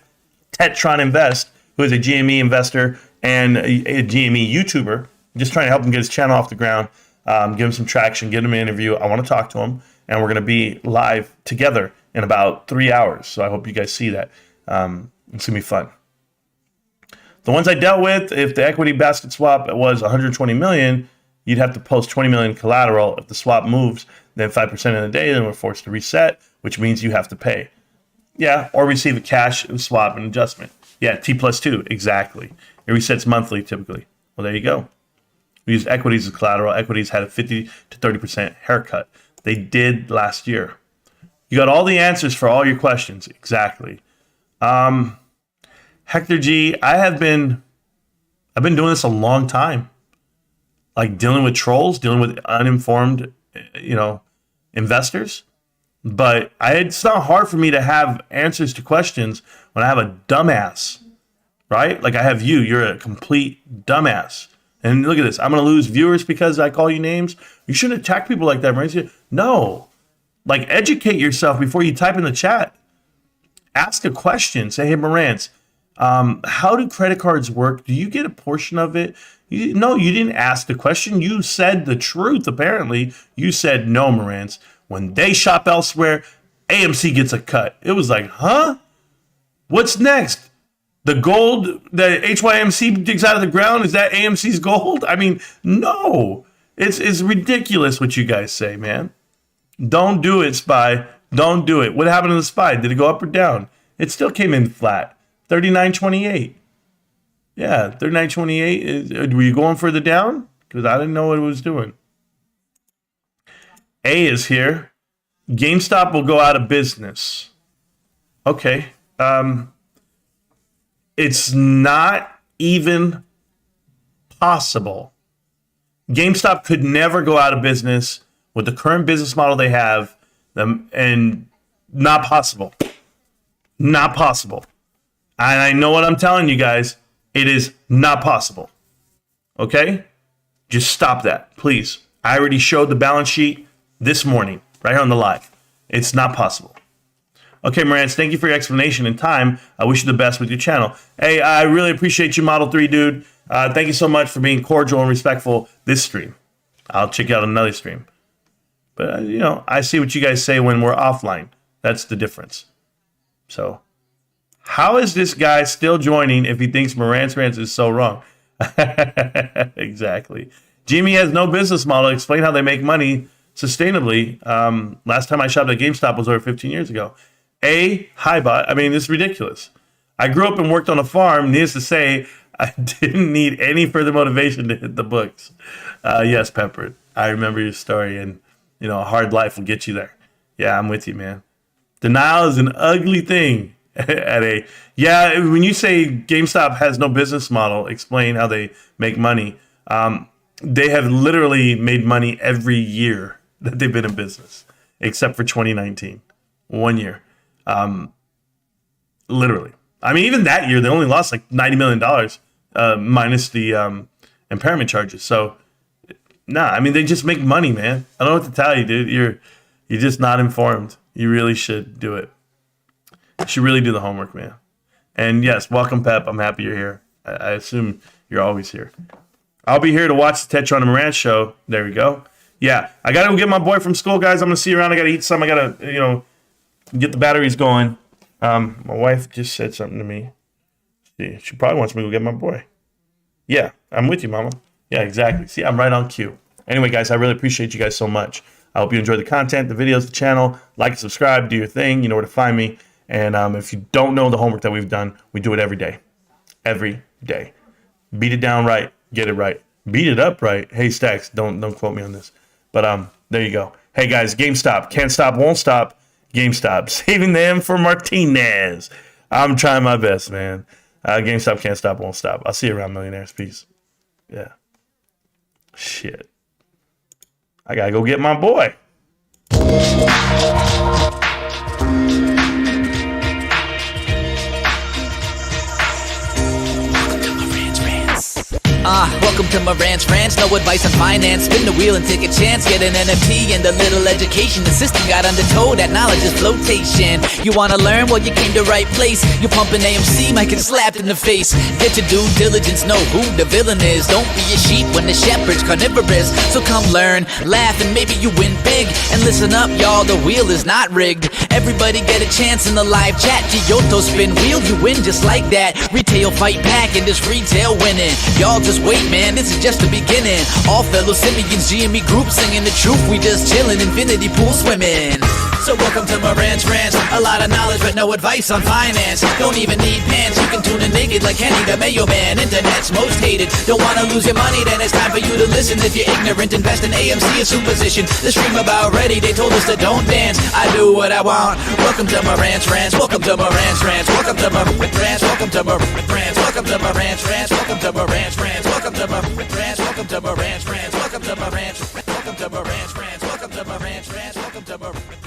Tetron Invest, who is a GME investor and a GME YouTuber. I'm just trying to help him get his channel off the ground, give him some traction, get him an interview. I want to talk to him, and we're going to be live together in about 3 hours. So I hope you guys see that. It's going to be fun. The ones I dealt with, if the equity basket swap was 120 million, you'd have to post 20 million collateral. If the swap moves, then 5% in a day, then we're forced to reset, which means you have to pay. Yeah, or receive a cash swap and adjustment. Yeah, T+2, exactly. It resets monthly typically. Well, there you go. We use equities as collateral. Equities had a 50 to 30% haircut. They did last year. You got all the answers for all your questions. Exactly. Hector G, I've been doing this a long time. Like dealing with trolls, dealing with uninformed, investors. But it's not hard for me to have answers to questions when I have a dumbass, right? Like I have you. You're a complete dumbass. And look at this. I'm going to lose viewers because I call you names. You shouldn't attack people like that, right? No. Like educate yourself before you type in the chat. Ask a question. Say, hey, Marantz, how do credit cards work? Do you get a portion of it? No, you didn't ask the question. You said the truth, apparently. You said, no, Marantz. When they shop elsewhere, AMC gets a cut. It was like, huh? What's next? The gold that HYMC digs out of the ground, is that AMC's gold? I mean, no. It's ridiculous what you guys say, man. Don't do it, SPY. Don't do it. What happened to the SPY? Did it go up or down? It still came in flat. 39.28. Yeah, 39.28. Were you going further down? Because I didn't know what it was doing. A is here. GameStop will go out of business. Okay. It's not even possible. GameStop could never go out of business with the current business model they have, and not possible. Not possible. And I know what I'm telling you guys. It is not possible. Okay? Just stop that, please. I already showed the balance sheet this morning, right here on the live. It's not possible. Okay, Marantz, thank you for your explanation and time. I wish you the best with your channel. Hey, I really appreciate you, Model 3 dude. Thank you so much for being cordial and respectful this stream. I'll check out another stream. But, I see what you guys say when we're offline. That's the difference. So, how is this guy still joining if he thinks Marantz Rantz is so wrong? Exactly. Jimmy has no business model. Explain how they make money sustainably. Last time I shopped at GameStop was over 15 years ago. Hi, bot. I mean, it's ridiculous. I grew up and worked on a farm. Needless to say, I didn't need any further motivation to hit the books. Yes, Pepper. I remember your story, and a hard life will get you there. Yeah, I'm with you, man. Denial is an ugly thing. When you say GameStop has no business model, explain how they make money. They have literally made money every year that they've been in business, except for 2019, 1 year. Literally. I mean, even that year, they only lost like $90 million minus the impairment charges. So, I mean, they just make money, man. I don't know what to tell you, dude. You're just not informed. You really should do it. You should really do the homework, man. And yes, welcome, Pep. I'm happy you're here. I assume you're always here. I'll be here to watch the Tetron and Marantz show. There we go. Yeah, I got to go get my boy from school, guys. I'm going to see you around. I got to eat some. I got to, get the batteries going. My wife just said something to me. She probably wants me to go get my boy. Yeah, I'm with you, Mama. Yeah, exactly. See, I'm right on cue. Anyway, guys, I really appreciate you guys so much. I hope you enjoy the content, the videos, the channel. Like, subscribe, do your thing. You know where to find me. And if you don't know the homework that we've done, we do it every day. Every day. Beat it down right. Get it right. Beat it up right. Hey, Stacks, don't quote me on this. But there you go. Hey, guys, GameStop. Can't stop, won't stop. GameStop. Saving them for Martinez. I'm trying my best, man. GameStop can't stop, won't stop. I'll see you around, millionaires. Peace. Yeah. Shit. I gotta go get my boy. Welcome to Marantz Rantz, no advice on finance. Spin the wheel and take a chance. Get an NFT and a little education. The system got undertow, that knowledge is flotation. You wanna learn? Well, you came to right place. You pumping AMC, might get slapped in the face. Get your due diligence, know who the villain is. Don't be a sheep when the shepherd's carnivorous. So come learn, laugh, and maybe you win big. And listen up, y'all, the wheel is not rigged. Everybody get a chance in the live chat. Giotto spin wheel, you win just like that. Retail fight back and this retail winning. Y'all just wait, man, this is just the beginning. All fellow simians, GME group singing the truth. We just chillin', infinity pool swimming. So welcome to Marantz Rantz. A lot of knowledge but no advice on finance. Don't even need pants, you can tune in naked like Kenny the Mayo Man. Internet's most hated. Don't wanna lose your money, then it's time for you to listen. If you're ignorant, invest in AMC or Superposition. The stream about ready, they told us to don't dance. I do what I want. Welcome to Marantz Rantz. Welcome to Marantz Rantz. Welcome to Marantz Rantz. Welcome to Marantz Rantz. Welcome to Marantz Rantz. Welcome to Marantz Rantz. Welcome to Marantz Rantz. Welcome to Marantz Rantz. Welcome to Marantz Rantz. Welcome to Marantz Rantz. Welcome to Marantz Rantz. Welcome to Marantz Rantz.